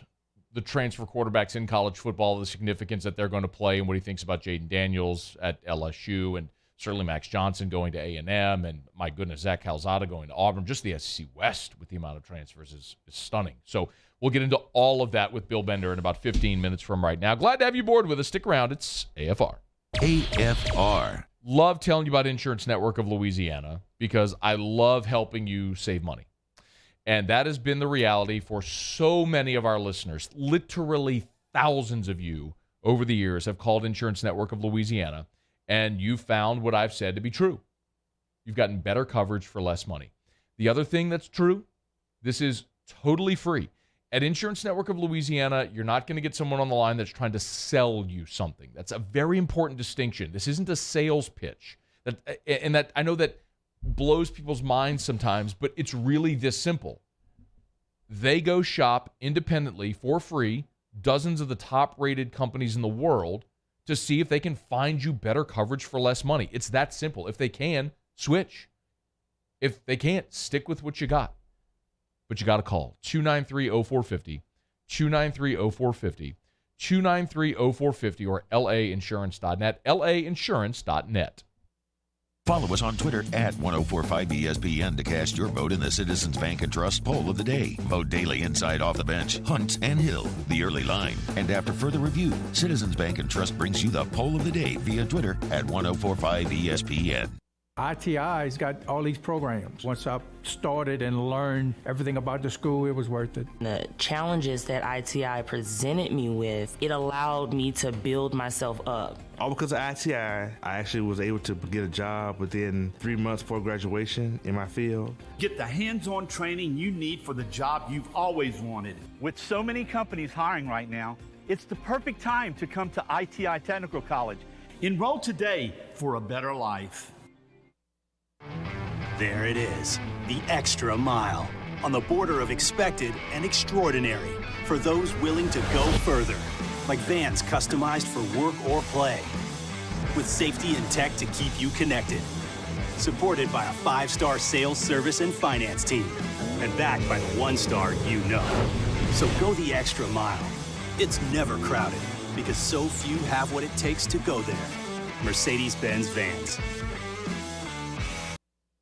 [SPEAKER 7] the transfer quarterbacks in college football, the significance that they're going to play, and what he thinks about Jaden Daniels at LSU, and certainly Max Johnson going to A&M, and my goodness, Zach Calzada going to Auburn. Just the SEC West with the amount of transfers is stunning. So we'll get into all of that with Bill Bender in about 15 minutes from right now. Glad to have you aboard with us. Stick around. It's AFR.
[SPEAKER 5] AFR.
[SPEAKER 7] Love telling you about Insurance Network of Louisiana because I love helping you save money. And that has been the reality for so many of our listeners. Literally thousands of you over the years have called Insurance Network of Louisiana, and you found what I've said to be true. you've gotten better coverage for less money. The other thing that's true, this is totally free. At Insurance Network of Louisiana, you're not going to get someone on the line that's trying to sell you something. That's a very important distinction. This isn't a sales pitch. That I know that blows people's minds sometimes, but it's really this simple. They go shop independently for free, dozens of the top-rated companies in the world, to see if they can find you better coverage for less money. It's that simple. If they can, switch. If they can't, stick with what you got. But you got to call 293-0450, 293-0450, 293-0450, or lainsurance.net, lainsurance.net.
[SPEAKER 5] Follow us on Twitter at 1045ESPN to cast your vote in the Citizens Bank and Trust poll of the day. Vote daily inside Off the Bench, Hunt, and Hill, the early line. And after further review, Citizens Bank and Trust brings you the poll of the day via Twitter at 1045ESPN.
[SPEAKER 4] ITI's got all these programs. Once I started and learned everything about the school, it was worth it.
[SPEAKER 6] The challenges that ITI presented me with, it allowed me to build myself up.
[SPEAKER 8] All because of ITI, I actually was able to get a job within 3 months before graduation in my field.
[SPEAKER 9] Get the hands-on training you need for the job you've always wanted. With so many companies hiring right now, it's the perfect time to come to ITI Technical College. Enroll today for a better life.
[SPEAKER 10] There it is, the extra mile, on the border of expected and extraordinary, for those willing to go further, like vans customized for work or play, with safety and tech to keep you connected, supported by a 5-star sales, service, and finance team, and backed by the 1-star you know. So go the extra mile. It's never crowded, because so few have what it takes to go there. Mercedes-Benz Vans.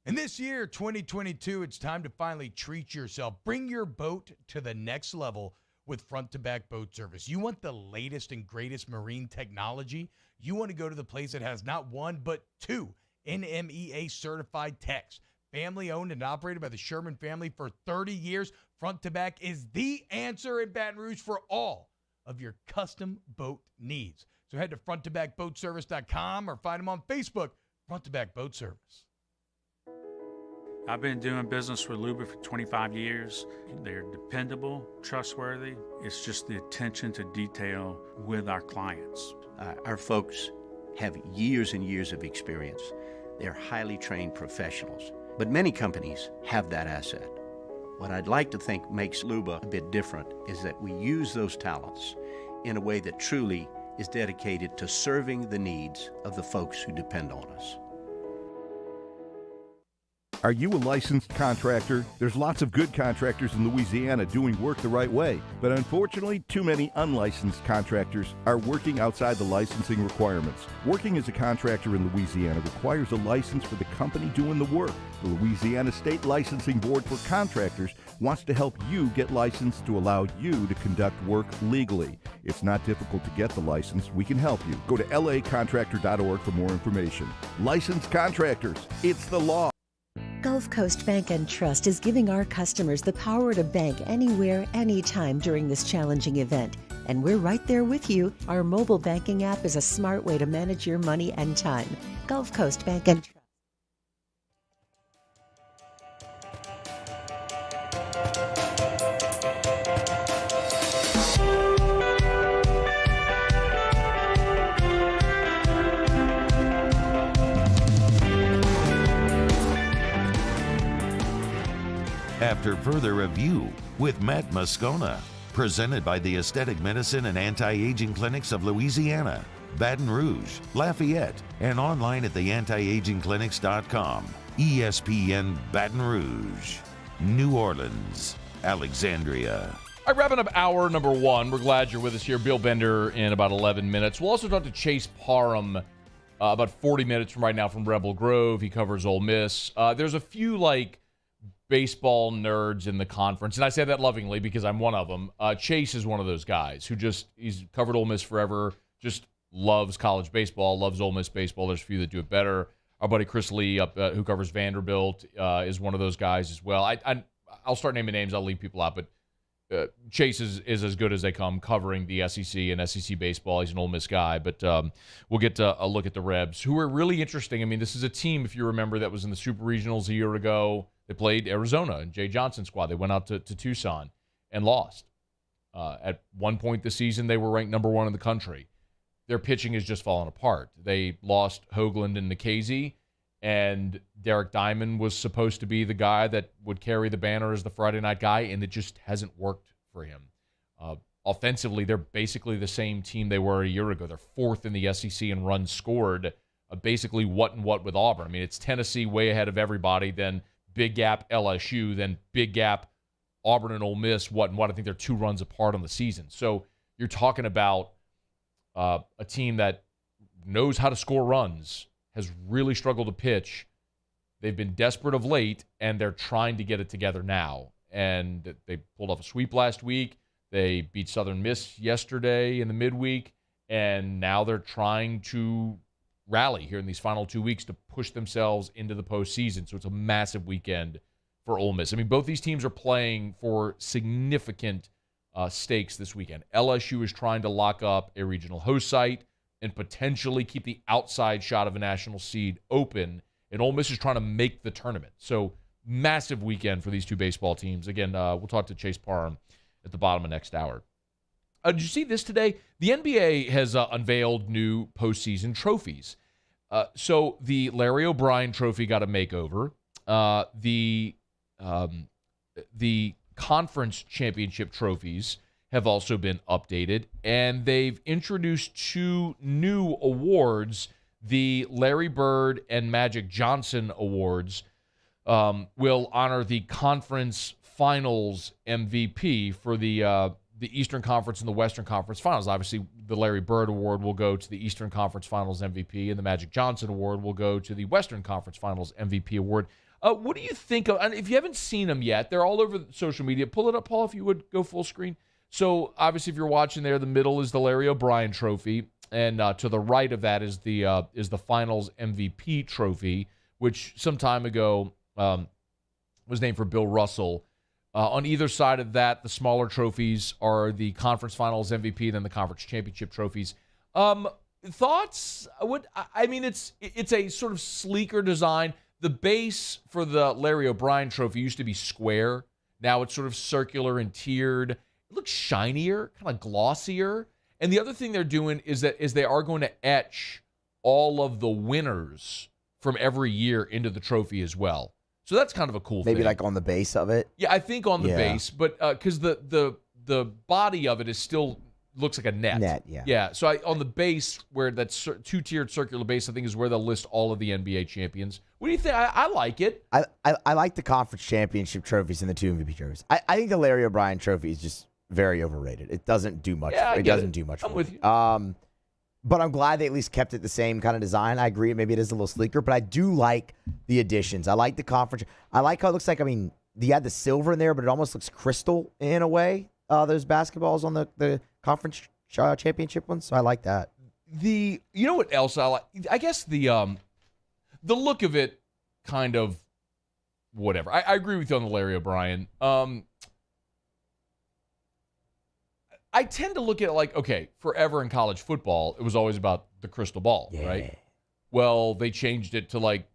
[SPEAKER 11] And this year, 2022, it's time to finally treat yourself. Bring your boat to the next level with front-to-back boat service. You want the latest and greatest marine technology? You want to go to the place that has not one, but 2 NMEA-certified techs. Family-owned and operated by the Sherman family for 30 years, front-to-back is the answer in Baton Rouge for all of your custom boat needs. So head to fronttobackboatservice.com or find them on Facebook, Front to Back Boat Service.
[SPEAKER 24] I've been doing business with Luba for 25 years. They're dependable, trustworthy. It's just the attention to detail with our clients.
[SPEAKER 28] Our folks have years and years of experience. They're highly trained professionals, but many companies have that asset. What I'd like to think makes Luba a bit different is that we use those talents in a way that truly is dedicated to serving the needs of the folks who depend on us.
[SPEAKER 29] Are you a licensed contractor? There's lots of good contractors in Louisiana doing work the right way, but unfortunately, too many unlicensed contractors are working outside the licensing requirements. Working as a contractor in Louisiana requires a license for the company doing the work. The Louisiana State Licensing Board for Contractors wants to help you get licensed to allow you to conduct work legally. It's not difficult to get the license. We can help you. Go to lacontractor.org for more information. Licensed contractors, it's the law.
[SPEAKER 18] Gulf Coast Bank and Trust is giving our customers the power to bank anywhere, anytime during this challenging event. And we're right there with you. Our mobile banking app is a smart way to manage your money and time. Gulf Coast Bank and Trust.
[SPEAKER 5] After further review with Matt Moscona, presented by the Aesthetic Medicine and Anti-Aging Clinics of Louisiana, Baton Rouge, Lafayette, and online at theantiagingclinics.com. ESPN Baton Rouge, New Orleans, Alexandria.
[SPEAKER 7] All right, wrapping up hour number 1. We're glad you're with us here. Bill Bender in about 11 minutes. We'll also talk to Chase Parham about 40 minutes from right now from Rebel Grove. He covers Ole Miss. There's a few, baseball nerds in the conference, and I say that lovingly because I'm one of them. Chase is one of those guys who he's covered Ole Miss forever, just loves college baseball, loves Ole Miss baseball. There's a few that do it better. Our buddy Chris Lee, who covers Vanderbilt, is one of those guys as well. I'll start naming names. I'll leave people out, but Chase is as good as they come covering the SEC and SEC baseball. He's an Ole Miss guy, but we'll get to a look at the Rebs, who are really interesting. I mean, this is a team, if you remember, that was in the Super Regionals a year ago. They played Arizona and Jay Johnson's squad. They went out to Tucson and lost. At one point this season, they were ranked number 1 in the country. Their pitching has just fallen apart. They lost Hoagland and Nikhazy, and Derek Diamond was supposed to be the guy that would carry the banner as the Friday night guy, and it just hasn't worked for him. Offensively, they're basically the same team they were a year ago. They're 4th in the SEC in runs scored, basically what and what with Auburn. I mean, it's Tennessee way ahead of everybody, then big gap LSU, then big gap Auburn and Ole Miss, what and what. I think they're 2 runs apart on the season. So you're talking about a team that knows how to score runs, has really struggled to pitch. They've been desperate of late, and they're trying to get it together now. And they pulled off a sweep last week. They beat Southern Miss yesterday in the midweek, and now they're trying to rally here in these final 2 weeks to push themselves into the postseason. So it's a massive weekend for Ole Miss. I mean, both these teams are playing for significant stakes this weekend. LSU is trying to lock up a regional host site and potentially keep the outside shot of a national seed open, and Ole Miss is trying to make the tournament. So massive weekend for these two baseball teams. Again, we'll talk to Chase Parham at the bottom of next hour. Did you see this today? The NBA has unveiled new postseason trophies. So the Larry O'Brien Trophy got a makeover. The conference championship trophies have also been updated, and they've introduced 2 new awards. The Larry Bird and Magic Johnson awards will honor the conference finals MVP for the Eastern Conference and the Western Conference Finals. Obviously, the Larry Bird Award will go to the Eastern Conference Finals MVP, and the Magic Johnson Award will go to the Western Conference Finals MVP award. What do you think of, and if you haven't seen them yet, they're all over social media. Pull it up, Paul, if you would go full screen. So, obviously, if you're watching there, the middle is the Larry O'Brien Trophy, and to the right of that is the Finals MVP Trophy, which some time ago was named for Bill Russell. On either side of that, the smaller trophies are the Conference Finals MVP, then the Conference Championship trophies. Thoughts? It's a sort of sleeker design. The base for the Larry O'Brien Trophy used to be square. Now it's sort of circular and tiered. It looks shinier, kind of glossier. And the other thing they're doing is they are going to etch all of the winners from every year into the trophy as well. So that's kind of a cool thing.
[SPEAKER 3] Maybe like on the base of it?
[SPEAKER 7] Yeah, I think on the base, but because the body of it is still looks like a net. Yeah, so on the base, where that's 2-tiered circular base, I think is where they'll list all of the NBA champions. What do you think? I like it.
[SPEAKER 3] I like the conference championship trophies and the 2 MVP trophies. I think the Larry O'Brien Trophy is just very overrated. It doesn't do much.
[SPEAKER 7] Yeah,
[SPEAKER 3] it doesn't do much.
[SPEAKER 7] I'm with you.
[SPEAKER 3] But I'm glad they at least kept it the same kind of design. I agree, maybe it is a little sleeker, but I do like the additions. I like the conference. I like how it looks like, you had the silver in there, but it almost looks crystal in a way, those basketballs on the conference championship ones. So I like that.
[SPEAKER 7] You know what else I like? I guess the look of it kind of whatever. I agree with you on the Larry O'Brien. I tend to look at it like, okay, forever in college football, it was always about the crystal ball, right? Well, they changed it to like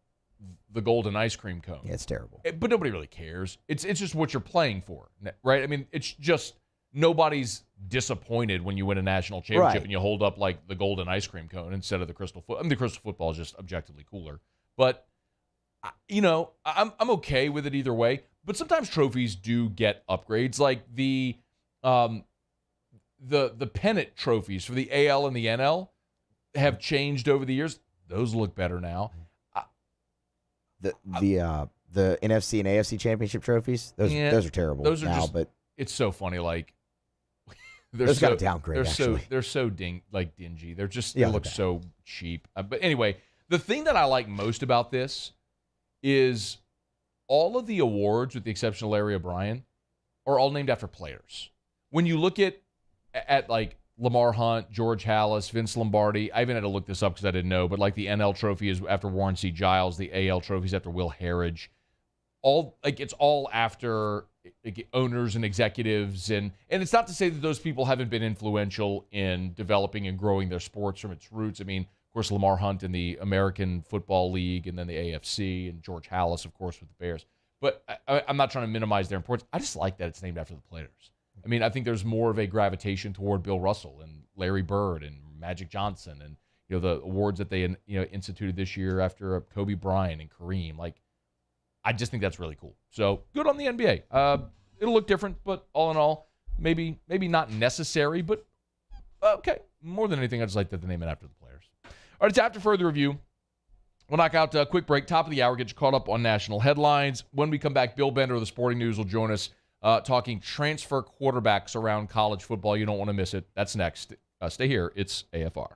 [SPEAKER 7] the golden ice cream cone.
[SPEAKER 3] Yeah, it's terrible.
[SPEAKER 7] But nobody really cares. It's just what you're playing for, right? I mean, it's just nobody's disappointed when you win a national championship and you hold up like the golden ice cream cone instead of the crystal football. The crystal football is just objectively cooler. But, I'm okay with it either way. But sometimes trophies do get upgrades, like the pennant trophies for the AL and the NL have changed over the years. Those look better now.
[SPEAKER 3] The NFC and AFC championship trophies, those are terrible.
[SPEAKER 7] Those are
[SPEAKER 3] now,
[SPEAKER 7] just,
[SPEAKER 3] but
[SPEAKER 7] it's so funny. Like
[SPEAKER 3] those got a downgrade.
[SPEAKER 7] They're so dingy. They're just they look so cheap. But anyway, the thing that I like most about this is all of the awards, with the exception of Larry O'Brien, are all named after players. When you look at like Lamar Hunt, George Halas, Vince Lombardi. I even had to look this up because I didn't know, but like the NL trophy is after Warren C. Giles, the AL trophy is after Will Harridge. It's all after owners and executives. And it's not to say that those people haven't been influential in developing and growing their sports from its roots. I mean, of course, Lamar Hunt in the American Football League and then the AFC, and George Halas, of course, with the Bears. But I'm not trying to minimize their importance. I just like that it's named after the players. I mean, I think there's more of a gravitation toward Bill Russell and Larry Bird and Magic Johnson and, the awards that they, instituted this year after Kobe Bryant and Kareem. Like, I just think that's really cool. So good on the NBA. It'll look different, but all in all, maybe not necessary, but okay. More than anything, I just like that they name it after the players. All right, it's after further review. We'll knock out a quick break. Top of the hour, get you caught up on national headlines. When we come back, Bill Bender of the Sporting News will join us talking transfer quarterbacks around college football. You don't want to miss it. That's next. Stay here. It's AFR.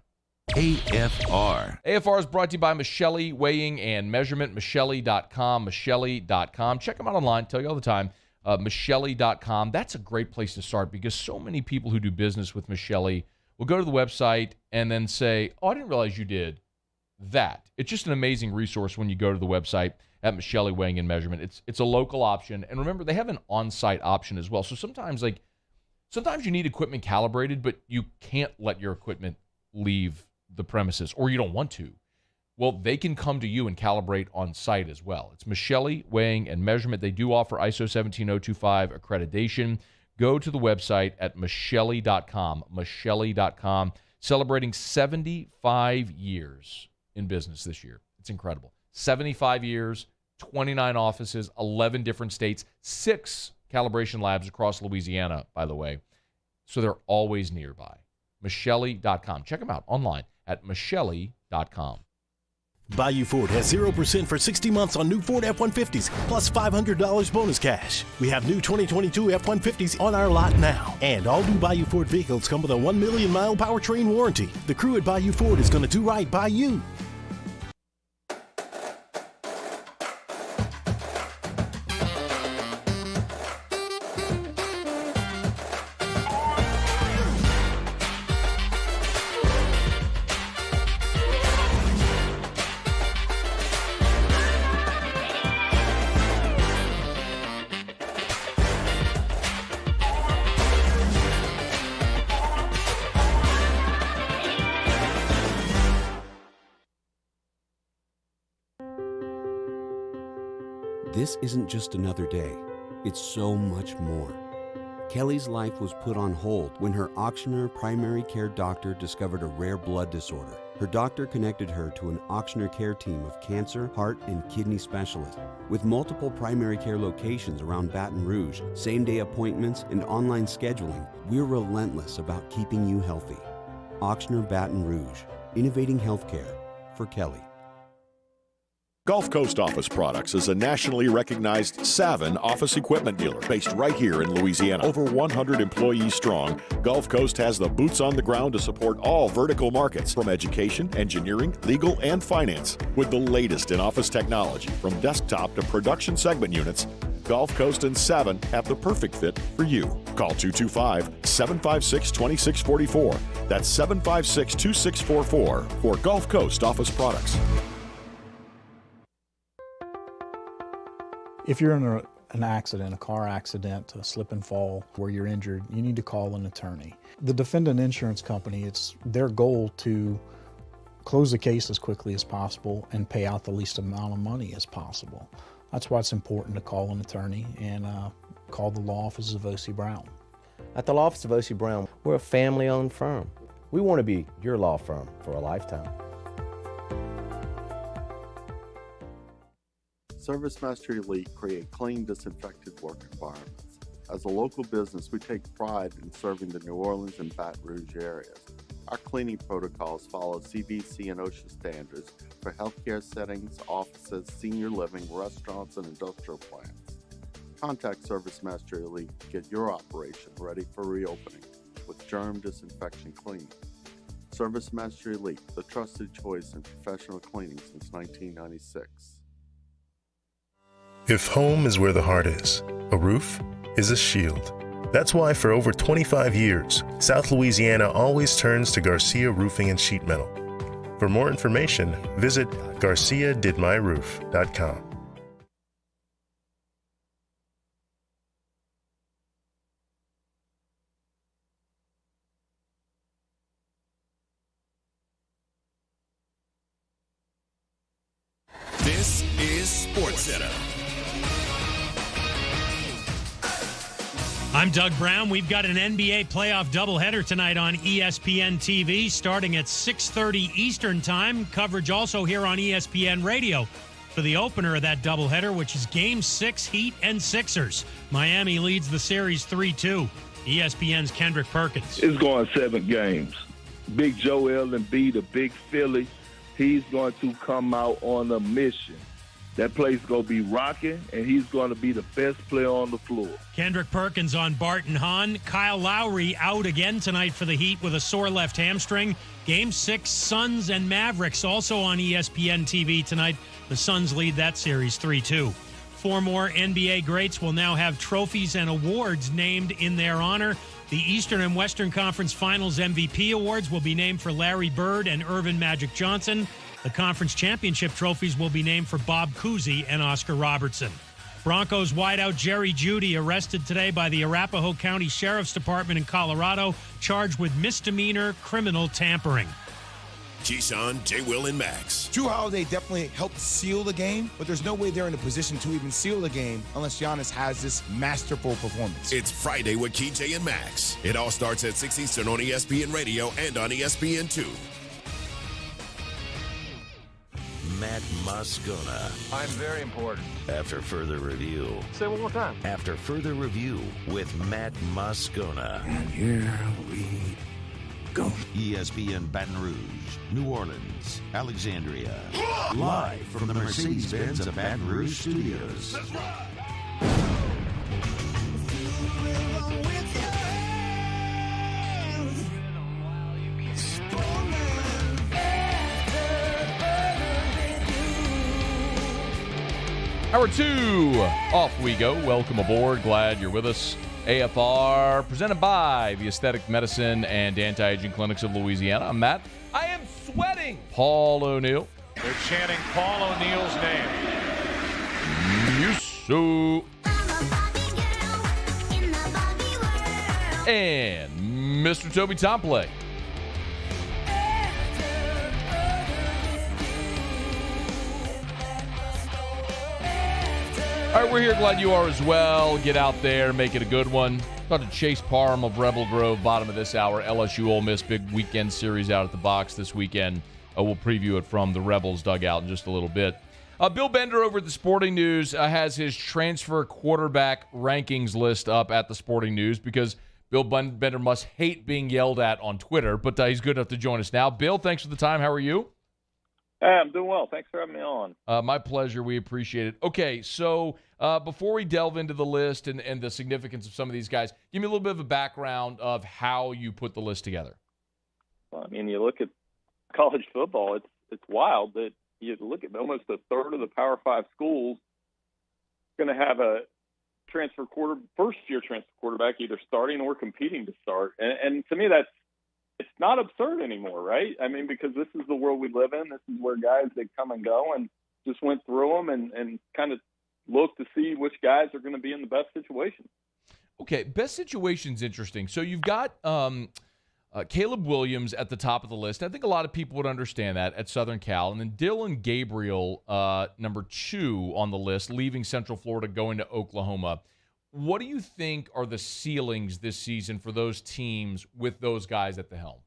[SPEAKER 5] AFR.
[SPEAKER 7] AFR is brought to you by Michelli Weighing and Measurement, Michelli.com, Michelli.com. Check them out online. Tell you all the time, Michelli.com. That's a great place to start because so many people who do business with Michelli will go to the website and then say, oh, I didn't realize you did that. It's just an amazing resource when you go to the website at Michelli Weighing and Measurement. It's a local option. And remember, they have an on-site option as well. So sometimes you need equipment calibrated, but you can't let your equipment leave the premises, or you don't want to. Well, they can come to you and calibrate on site as well. It's Michelli Weighing and Measurement. They do offer ISO 17025 accreditation. Go to the website at Michelli.com, Michelli.com, celebrating 75 years in business this year. It's incredible. 75 years, 29 offices, 11 different states, 6 calibration labs across Louisiana, by the way. So they're always nearby. Michelli.com. Check them out online at Michelli.com.
[SPEAKER 27] Bayou Ford has 0% for 60 months on new Ford F-150s, plus $500 bonus cash. We have new 2022 F-150s on our lot now. And all new Bayou Ford vehicles come with a 1 million mile powertrain warranty. The crew at Bayou Ford is going to do right by you.
[SPEAKER 12] This isn't just another day, it's so much more. Kelly's life was put on hold when her auctioneer primary care doctor discovered a rare blood disorder. Her doctor connected her to an auctioneer care team of cancer, heart, and kidney specialists. With multiple primary care locations around Baton Rouge, same-day appointments, and online scheduling, we're relentless about keeping you healthy. Auctioneer Baton Rouge, innovating healthcare for Kelly.
[SPEAKER 13] Gulf Coast Office Products is a nationally recognized Savin office equipment dealer based right here in Louisiana. Over 100 employees strong, Gulf Coast has the boots on the ground to support all vertical markets from education, engineering, legal, and finance. With the latest in office technology, from desktop to production segment units, Gulf Coast and Savin have the perfect fit for you. Call 225-756-2644. That's 756-2644 for Gulf Coast Office Products.
[SPEAKER 14] If you're in an accident, a car accident, a slip and fall where you're injured, you need to call an attorney. The defendant insurance company, it's their goal to close the case as quickly as possible and pay out the least amount of money as possible. That's why it's important to call an attorney and call the law offices of O.C. Brown.
[SPEAKER 15] At the law office of O.C. Brown, we're a family-owned firm. We want to be your law firm for a lifetime.
[SPEAKER 16] ServiceMaster Elite create clean, disinfected work environments. As a local business, we take pride in serving the New Orleans and Baton Rouge areas. Our cleaning protocols follow CDC and OSHA standards for healthcare settings, offices, senior living, restaurants, and industrial plants. Contact ServiceMaster Elite to get your operation ready for reopening with germ disinfection cleaning. ServiceMaster Elite, the trusted choice in professional cleaning since 1996.
[SPEAKER 17] If home is where the heart is, a roof is a shield. That's why for over 25 years, South Louisiana always turns to Garcia Roofing and Sheet Metal. For more information, visit GarciaDidMyRoof.com.
[SPEAKER 1] This is SportsCenter.
[SPEAKER 2] I'm Doug Brown. We've got an NBA playoff doubleheader tonight on ESPN TV starting at 6:30 Eastern Time. Coverage also here on ESPN Radio for the opener of that doubleheader, which is Game 6, Heat and Sixers. Miami leads the series 3-2. ESPN's Kendrick Perkins.
[SPEAKER 19] It's going 7 games. Big Joel Embiid, a big Philly. He's going to come out on a mission. That place going to be rocking, and he's going to be the best player on the floor.
[SPEAKER 2] Kendrick Perkins on Barton Hahn. Kyle Lowry out again tonight for the Heat with a sore left hamstring. Game 6, Suns and Mavericks also on ESPN TV tonight. The Suns lead that series 3-2. 4 more NBA greats will now have trophies and awards named in their honor. The Eastern and Western Conference Finals MVP awards will be named for Larry Bird and Earvin Magic Johnson. The conference championship trophies will be named for Bob Cousy and Oscar Robertson. Broncos wideout Jerry Jeudy arrested today by the Arapahoe County Sheriff's Department in Colorado, charged with misdemeanor criminal tampering.
[SPEAKER 1] Keyshawn, J. Will, and Max.
[SPEAKER 20] Drew Holiday definitely helped seal the game, but there's no way they're in a position to even seal the game unless Giannis has this masterful performance.
[SPEAKER 1] It's Friday with KJ and Max. It all starts at 6 Eastern on ESPN Radio and on ESPN2.
[SPEAKER 5] Matt Moscona.
[SPEAKER 21] I'm very important.
[SPEAKER 5] After further review.
[SPEAKER 21] Say it one more time.
[SPEAKER 5] After further review with Matt Moscona.
[SPEAKER 21] And here we go.
[SPEAKER 5] ESPN Baton Rouge, New Orleans, Alexandria. Live from the Mercedes-Benz of Baton Rouge studios.
[SPEAKER 21] That's right.
[SPEAKER 7] Hour 2, off we go. Welcome aboard. Glad you're with us. AFR, presented by the Aesthetic Medicine and Anti-Aging Clinics of Louisiana. I'm Matt. I am sweating. Paul O'Neill.
[SPEAKER 21] They're chanting Paul O'Neill's name.
[SPEAKER 7] Yusu. And Mr. Toby Tomplay. All right, we're here. Glad you are as well. Get out there, make it a good one. Talked to Chase Parham of Rebel Grove, bottom of this hour. LSU Ole Miss, big weekend series out at the box this weekend. We'll preview it from the Rebels dugout in just a little bit. Bill Bender over at the Sporting News has his transfer quarterback rankings list up at the Sporting News because Bill Bender must hate being yelled at on Twitter, but he's good enough to join us now. Bill, thanks for the time. How are you?
[SPEAKER 22] Hey, I'm doing well. Thanks for having me on.
[SPEAKER 7] My pleasure. We appreciate it. Okay, so before we delve into the list and the significance of some of these guys, give me a little bit of a background of how you put the list together.
[SPEAKER 22] Well, I mean, you look at college football, it's wild that you look at almost a third of the Power 5 schools going to have a first-year transfer quarterback either starting or competing to start. And to me, it's not absurd anymore, right? I mean, because this is the world we live in. This is where guys, they come and go, and just went through them and kind of look to see which guys are going to be in the best situation.
[SPEAKER 7] Okay, best situation's interesting. So you've got Caleb Williams at the top of the list. I think a lot of people would understand that at Southern Cal. And then Dylan Gabriel, number 2 on the list, leaving Central Florida, going to Oklahoma. What do you think are the ceilings this season for those teams with those guys at the helm?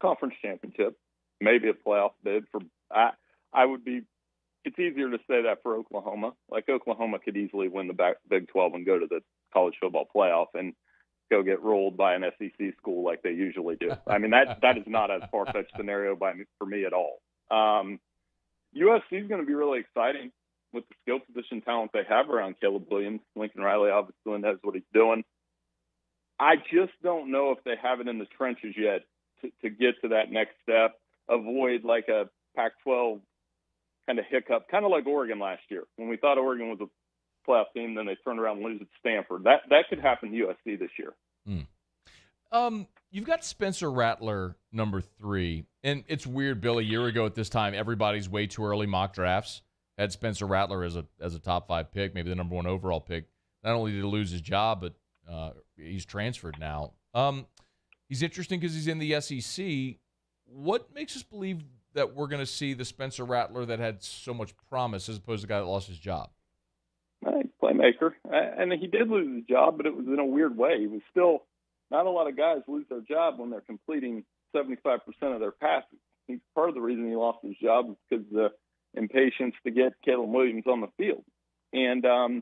[SPEAKER 22] Conference championship, maybe a playoff bid. It's easier to say that for Oklahoma. Like, Oklahoma could easily win the Big 12 and go to the college football playoff and go get rolled by an SEC school like they usually do. I mean, that is not a far-fetched scenario for me at all. USC is going to be really exciting with the skill position talent they have around Caleb Williams. Lincoln Riley obviously knows what he's doing. I just don't know if they have it in the trenches yet to get to that next step, avoid like a Pac-12 kind of hiccup, kind of like Oregon last year. When we thought Oregon was a playoff team, then they turned around and lose at Stanford. That could happen to USC this year.
[SPEAKER 7] You've got Spencer Rattler, number 3. And it's weird, Bill, a year ago at this time, everybody's way too early mock drafts had Spencer Rattler as a top 5 pick, maybe the number 1 overall pick. Not only did he lose his job, but he's transferred now. He's interesting because he's in the SEC. What makes us believe that we're going to see the Spencer Rattler that had so much promise as opposed to the guy that lost his job?
[SPEAKER 22] Playmaker. And he did lose his job, but it was in a weird way. He was still – not a lot of guys lose their job when they're completing 75% of their passes. He's part of the reason he lost his job is because of the impatience to get Caleb Williams on the field. And I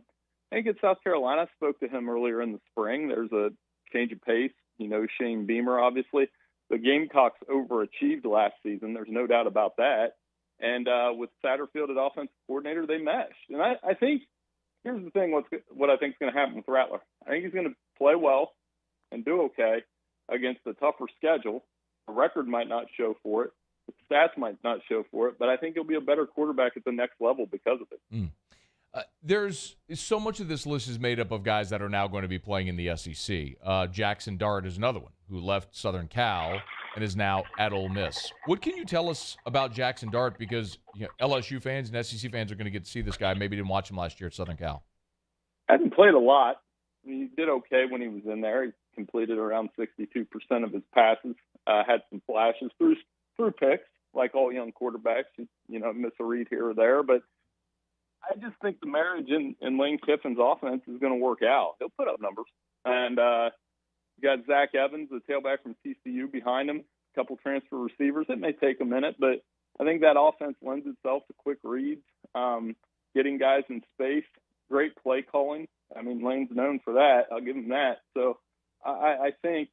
[SPEAKER 22] think at South Carolina, I spoke to him earlier in the spring. There's a change of pace. You know, Shane Beamer, obviously. The Gamecocks overachieved last season. There's no doubt about that. And with Satterfield at offensive coordinator, they meshed. And I think here's the thing, what I think is going to happen with Rattler. I think he's going to play well and do okay against a tougher schedule. The record might not show for it. The stats might not show for it. But I think he'll be a better quarterback at the next level because of it.
[SPEAKER 7] There's so much of this list is made up of guys that are now going to be playing in the SEC. Jackson Dart is another one who left Southern Cal and is now at Ole Miss. What can you tell us about Jackson Dart? Because LSU fans and SEC fans are going to get to see this guy. Maybe didn't watch him last year at Southern Cal.
[SPEAKER 22] Hasn't played a lot. I mean, he did okay when he was in there. He completed around 62% of his passes. Had some flashes through picks, like all young quarterbacks. Miss a read here or there, but I just think the marriage in Lane Kiffin's offense is going to work out. He'll put up numbers. And you got Zach Evans, the tailback from TCU, behind him, a couple transfer receivers. It may take a minute, but I think that offense lends itself to quick reads, getting guys in space, great play calling. I mean, Lane's known for that. I'll give him that. So I think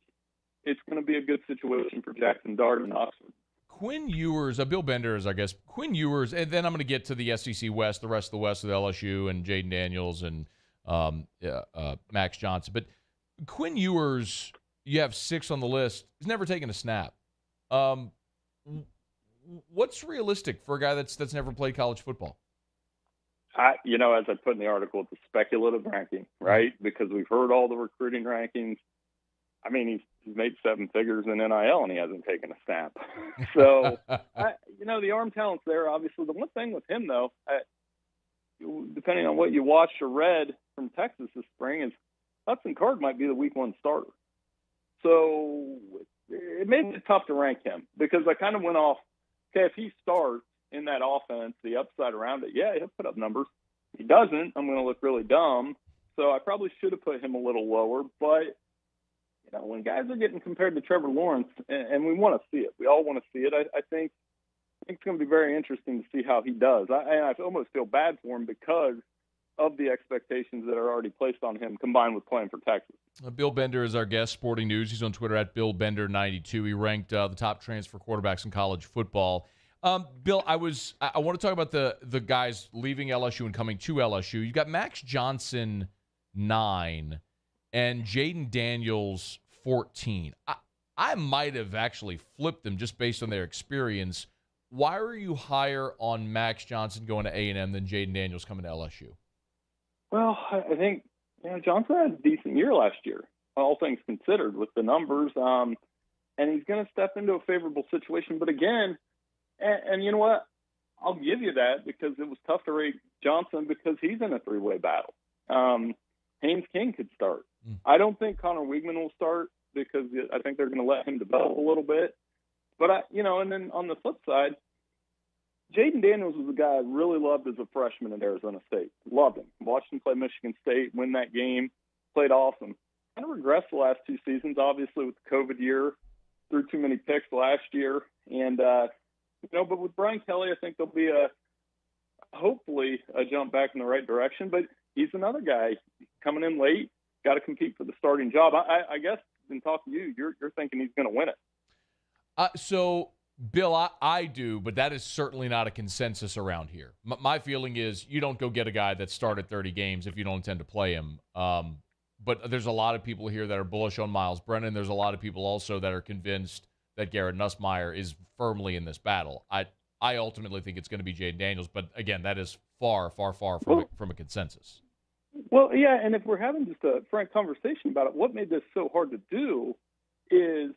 [SPEAKER 22] it's going to be a good situation for Jackson Dart in Oxford.
[SPEAKER 7] Quinn Ewers, Bill Bender is our guest. Quinn Ewers, and then I'm going to get to the SEC West, the rest of the West with LSU and Jaden Daniels and Max Johnson. But Quinn Ewers, you have 6 on the list. He's never taken a snap. What's realistic for a guy that's never played college football?
[SPEAKER 22] As I put in the article, it's a speculative ranking, right? Because we've heard all the recruiting rankings. I mean, he's made 7 figures in NIL and he hasn't taken a snap. So, the arm talent's there, obviously. The one thing with him, though, depending on what you watched or read from Texas this spring, is Hudson Card might be the week 1 starter. So it made it tough to rank him because I kind of went off, okay, if he starts in that offense, the upside around it, yeah, he'll put up numbers. If he doesn't, I'm going to look really dumb. So I probably should have put him a little lower, but when guys are getting compared to Trevor Lawrence, and we want to see it, we all want to see it, I think it's going to be very interesting to see how he does. I almost feel bad for him because of the expectations that are already placed on him combined with playing for Texas.
[SPEAKER 7] Bill Bender is our guest, Sporting News. He's on Twitter at BillBender92. He ranked the top transfer quarterbacks in college football. Bill, I want to talk about the guys leaving LSU and coming to LSU. You got Max Johnson, 9. And Jaden Daniels, 14. I might have actually flipped them just based on their experience. Why are you higher on Max Johnson going to A&M than Jaden Daniels coming to LSU?
[SPEAKER 22] Well, I think Johnson had a decent year last year, all things considered, with the numbers. And he's going to step into a favorable situation. But again, and you know what? I'll give you that because it was tough to rate Johnson because he's in a 3-way battle. Haynes King could start. I don't think Connor Weigman will start because I think they're going to let him develop a little bit. But, and then on the flip side, Jaden Daniels was a guy I really loved as a freshman at Arizona State. Loved him. Watched him play Michigan State, win that game, played awesome. Kind of regressed the last 2 seasons, obviously with the COVID year, threw too many picks last year. And, but with Brian Kelly, I think there'll be hopefully a jump back in the right direction. But he's another guy coming in late. Got to compete for the starting job. I guess in talking to you, you're thinking he's going to win it.
[SPEAKER 7] So, Bill, I do, but that is certainly not a consensus around here. My feeling is you don't go get a guy that started 30 games if you don't intend to play him. But there's a lot of people here that are bullish on Miles Brennan. There's a lot of people also that are convinced that Garrett Nussmeier is firmly in this battle. I ultimately think it's going to be Jaden Daniels, but again, that is far, far, far from a consensus.
[SPEAKER 22] Well, yeah, and if we're having just a frank conversation about it, what made this so hard to do is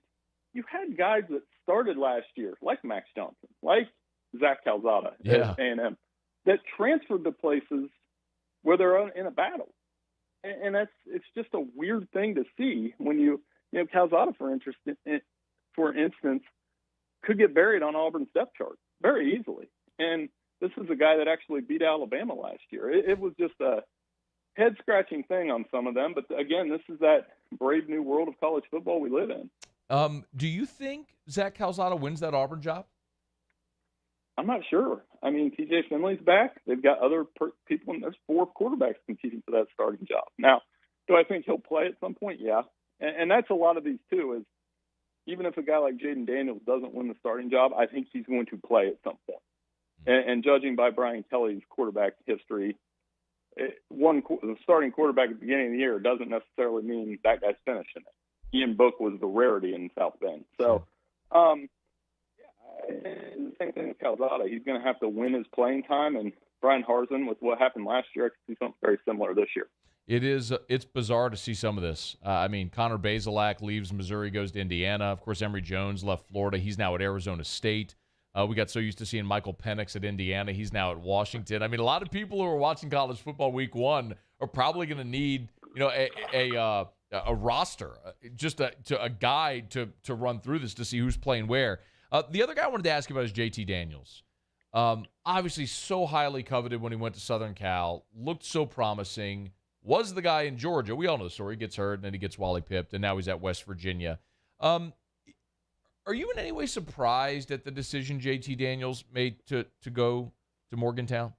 [SPEAKER 22] you had guys that started last year, like Max Johnson, like Zach Calzada at A&M, that transferred to places where they're in a battle. And it's just a weird thing to see when Calzada, for instance, could get buried on Auburn's depth chart very easily. And this is a guy that actually beat Alabama last year. It was just a head-scratching thing on some of them. But, again, this is that brave new world of college football we live in.
[SPEAKER 7] Do you think Zach Calzada wins that Auburn job?
[SPEAKER 22] I'm not sure. I mean, TJ Finley's back. They've got other people, and there's 4 quarterbacks competing for that starting job. Now, do I think he'll play at some point? Yeah. And that's a lot of these, too, is even if a guy like Jaden Daniels doesn't win the starting job, I think he's going to play at some point. And judging by Brian Kelly's quarterback history, the starting quarterback at the beginning of the year doesn't necessarily mean that guy's finishing it. Ian Book was the rarity in South Bend. So, the same thing with Calzada. He's going to have to win his playing time. And Brian Harsin, with what happened last year, I could see something very similar this year.
[SPEAKER 7] It's bizarre to see some of this. I mean, Connor Bazelak leaves Missouri, goes to Indiana. Of course, Emory Jones left Florida. He's now at Arizona State. We got so used to seeing Michael Penix at Indiana. He's now at Washington. I mean, a lot of people who are watching college football week 1 are probably going to need, a roster, just a guide to run through this to see who's playing where. The other guy I wanted to ask you about is JT Daniels. Obviously, so highly coveted when he went to Southern Cal. Looked so promising. Was the guy in Georgia. We all know the story. He gets hurt, and then he gets Wally pipped, and now he's at West Virginia. Are you in any way surprised at the decision JT Daniels made to go to Morgantown?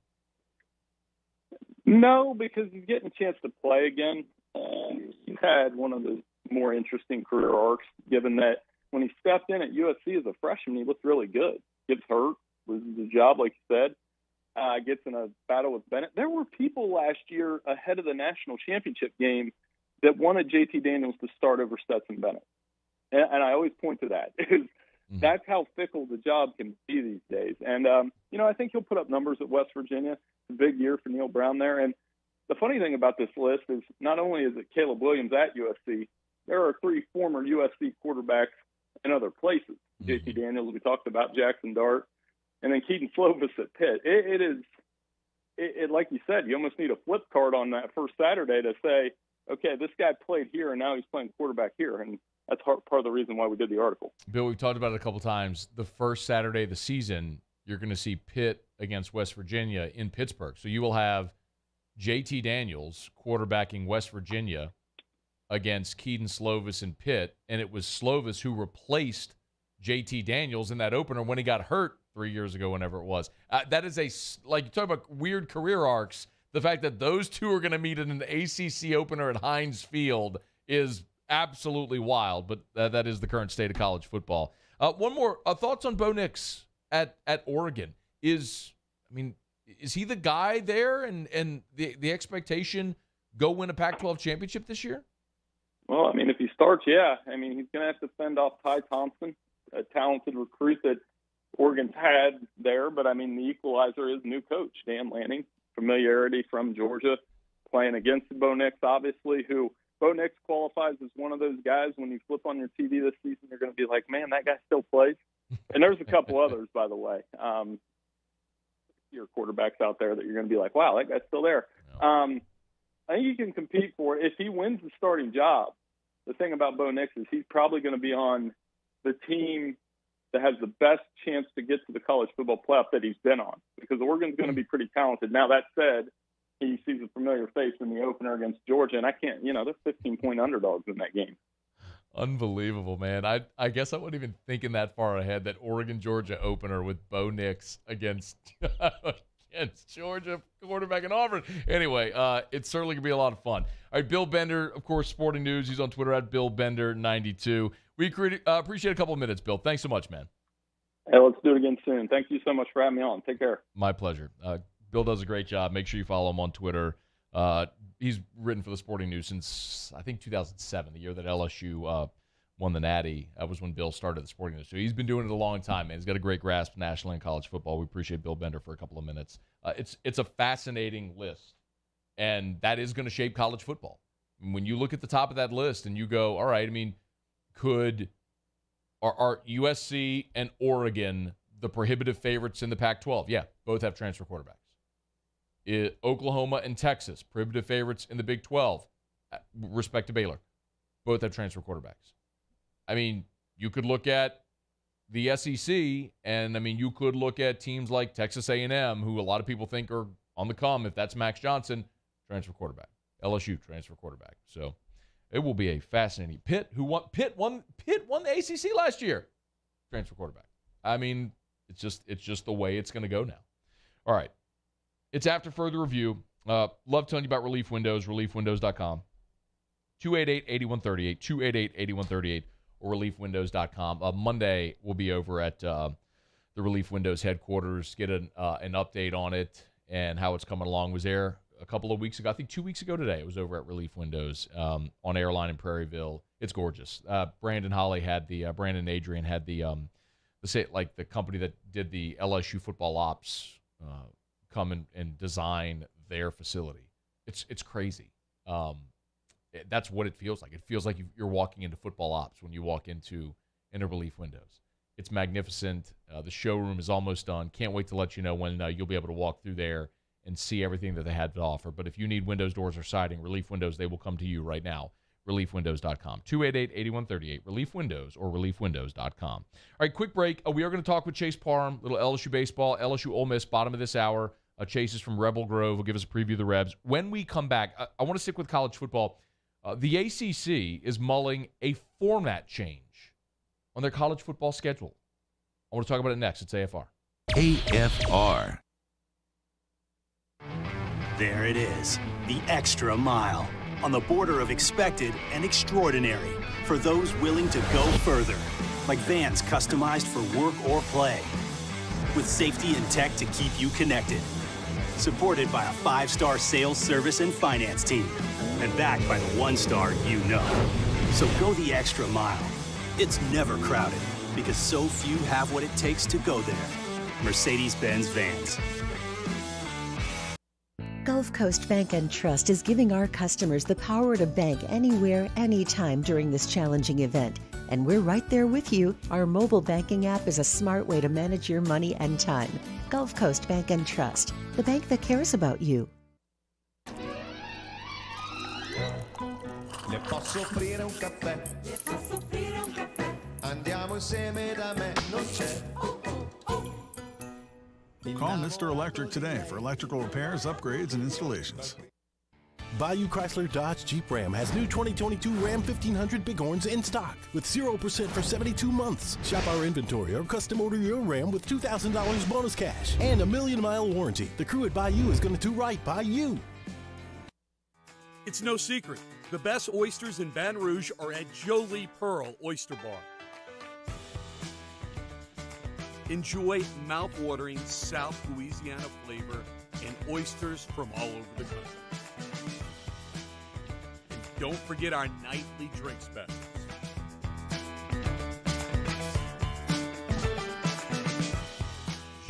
[SPEAKER 22] No, because he's getting a chance to play again. He's had one of the more interesting career arcs, given that when he stepped in at USC as a freshman, he looked really good. Gets hurt, loses his job, like you said. Gets in a battle with Bennett. There were people last year ahead of the national championship game that wanted JT Daniels to start over Stetson Bennett. And I always point to that. That's how fickle the job can be these days. And, I think he'll put up numbers at West Virginia. It's a big year for Neil Brown there. And the funny thing about this list is not only is it Caleb Williams at USC, there are 3 former USC quarterbacks in other places. JT Daniels, we talked about, Jackson Dart, and then Keaton Slovis at Pitt. It is, like you said, you almost need a flip card on that first Saturday to say, okay, this guy played here and now he's playing quarterback here. And that's part of the reason why we did the article.
[SPEAKER 7] Bill, we've talked about it a couple times. The first Saturday of the season, you're going to see Pitt against West Virginia in Pittsburgh. So you will have JT Daniels quarterbacking West Virginia against Keaton Slovis in Pitt, and it was Slovis who replaced JT Daniels in that opener when he got hurt 3 years ago, whenever it was. That is you talk about weird career arcs. The fact that those two are going to meet in an ACC opener at Heinz Field is absolutely wild, but that is the current state of college football. One more. Thoughts on Bo Nix at Oregon? Is he the guy there, and the expectation go win a Pac-12 championship this year?
[SPEAKER 22] Well, if he starts, yeah. He's going to have to fend off Ty Thompson, a talented recruit that Oregon's had there. But, the equalizer is new coach, Dan Lanning, familiarity from Georgia, playing against Bo Nix, obviously, who Bo Nix qualifies as one of those guys when you flip on your TV this season, you're going to be like, man, that guy still plays. And there's a couple others, by the way. Your quarterbacks out there that you're going to be like, wow, that guy's still there. I think he can compete for it. If he wins the starting job, the thing about Bo Nix is he's probably going to be on the team that has the best chance to get to the college football playoff that he's been on, because Oregon's going to be pretty talented. Now, that said, he sees a familiar face in the opener against Georgia, and I can't, they're 15-point underdogs in that game.
[SPEAKER 7] Unbelievable, man. I guess I wasn't even thinking that far ahead, that Oregon-Georgia opener with Bo Nix against Georgia quarterback in Auburn. Anyway, it's certainly going to be a lot of fun. All right, Bill Bender, of course, Sporting News. He's on Twitter at BillBender92. We appreciate a couple of minutes, Bill. Thanks so much, man.
[SPEAKER 22] Hey, let's do it again soon. Thank you so much for having me on. Take care.
[SPEAKER 7] My pleasure. Bill does a great job. Make sure you follow him on Twitter. He's written for the Sporting News since, I think, 2007, the year that LSU won the Natty. That was when Bill started the Sporting News. So he's been doing it a long time, man. He's got a great grasp nationally in college football. We appreciate Bill Bender for a couple of minutes. It's a fascinating list, and that is going to shape college football. When you look at the top of that list and you go, all right, are USC and Oregon the prohibitive favorites in the Pac-12? Yeah, both have transfer quarterbacks. Oklahoma and Texas, prohibitive favorites in the Big 12, respect to Baylor. Both have transfer quarterbacks. You could look at the SEC, and I mean, you could look at teams like Texas A&M, who a lot of people think are on the come. If that's Max Johnson, transfer quarterback. LSU transfer quarterback. So it will be a fascinating. Pitt won the ACC last year. Transfer quarterback. I mean, it's just the way it's going to go now. All right, it's after further review. Love telling you about Relief Windows. ReliefWindows.com. 288-8138. 288-8138. Or ReliefWindows.com. Monday, we'll be over at the Relief Windows headquarters, get an update on it and how it's coming along. Was there a couple of weeks ago, I think 2 weeks ago today. It was over at Relief Windows on Airline in Prairieville. It's gorgeous. Brandon and Adrian had the company that did the LSU football ops come and design their facility. It's crazy. That's what it feels like. It feels like you're walking into football ops when you walk into Relief Windows. It's magnificent. The showroom is almost done. Can't wait to let you know when you'll be able to walk through there and see everything that they had to offer. But if you need windows, doors, or siding, Relief Windows, they will come to you right now. ReliefWindows.com. 288-8138. Relief Windows or ReliefWindows.com. All right, quick break. We are going to talk with Chase Parham, little LSU baseball, LSU Ole Miss, bottom of this hour. Chase is from Rebel Grove. Will give us a preview of the Rebs. When we come back, I want to stick with college football. The ACC is mulling a format change on their college football schedule. I want to talk about it next. It's AFR.
[SPEAKER 5] AFR.
[SPEAKER 4] There it is, the extra mile, on the border of expected and extraordinary for those willing to go further, like vans customized for work or play, with safety and tech to keep you connected, supported by a 5-star sales, service, and finance team, and backed by the 1-star you know. So go the extra mile. It's never crowded, because so few have what it takes to go there. Mercedes-Benz Vans.
[SPEAKER 18] Gulf Coast Bank and Trust is giving our customers the power to bank anywhere, anytime during this challenging event. And we're right there with you. Our mobile banking app is a smart way to manage your money and time. Gulf Coast Bank and Trust, the bank that cares about you.
[SPEAKER 6] Le posso offrire un caffè? Le posso offrire un caffè? Andiamo insieme da me, non c'è.
[SPEAKER 8] Call Mr. Electric today for electrical repairs, upgrades, and installations.
[SPEAKER 27] Bayou Chrysler Dodge Jeep Ram has new 2022 Ram 1500 Bighorns in stock with 0% for 72 months. Shop our inventory or custom order your Ram with $2,000 bonus cash and a 1,000,000-mile warranty. The crew at Bayou is going to do right by you.
[SPEAKER 9] It's no secret. The best oysters in Baton Rouge are at Jolie Pearl Oyster Bar. Enjoy mouth-watering South Louisiana flavor and oysters from all over the country. And don't forget our nightly drink specials.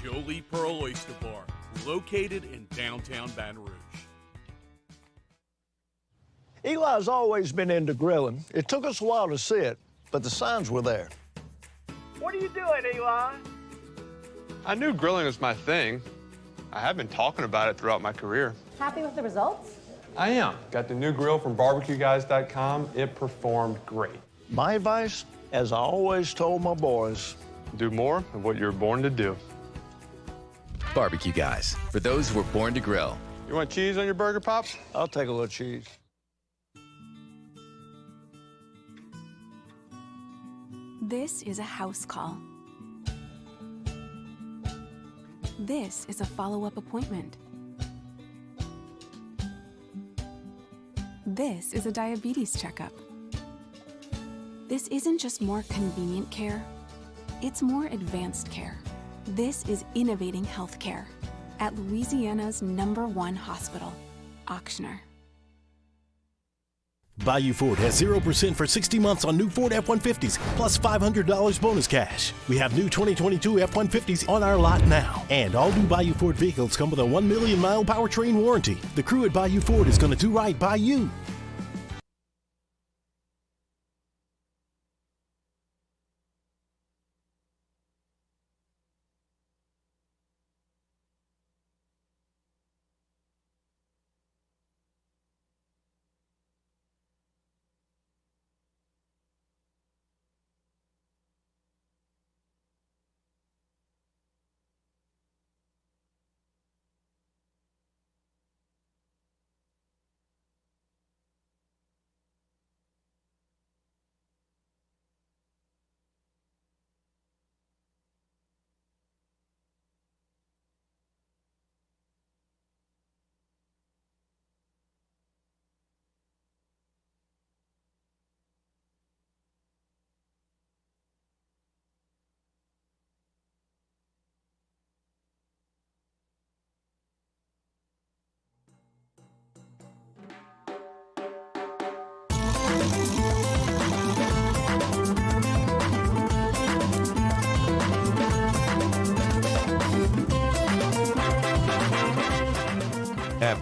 [SPEAKER 9] Jolie Pearl Oyster Bar, located in downtown Baton Rouge.
[SPEAKER 10] Eli's always been into grilling. It took us a while to see it, but the signs were there.
[SPEAKER 11] What are you doing, Eli?
[SPEAKER 23] I knew grilling was my thing. I have been talking about it throughout my career.
[SPEAKER 25] Happy with the results?
[SPEAKER 23] I am. Got the new grill from barbecueguys.com. It performed great.
[SPEAKER 10] My advice, as I always told my boys,
[SPEAKER 23] do more of what you were born to do.
[SPEAKER 26] Barbecue Guys, for those who were born to grill.
[SPEAKER 23] You want cheese on your burger, Pops?
[SPEAKER 10] I'll take a little cheese.
[SPEAKER 30] This is a house call. This is a follow-up appointment. This is a diabetes checkup. This isn't just more convenient care, it's more advanced care. This is innovating healthcare at Louisiana's #1 hospital, Auctioner.
[SPEAKER 27] Bayou Ford has 0% for 60 months on new Ford F-150s, plus $500 bonus cash. We have new 2022 F-150s on our lot now. And all new Bayou Ford vehicles come with a 1,000,000-mile powertrain warranty. The crew at Bayou Ford is going to do right by you.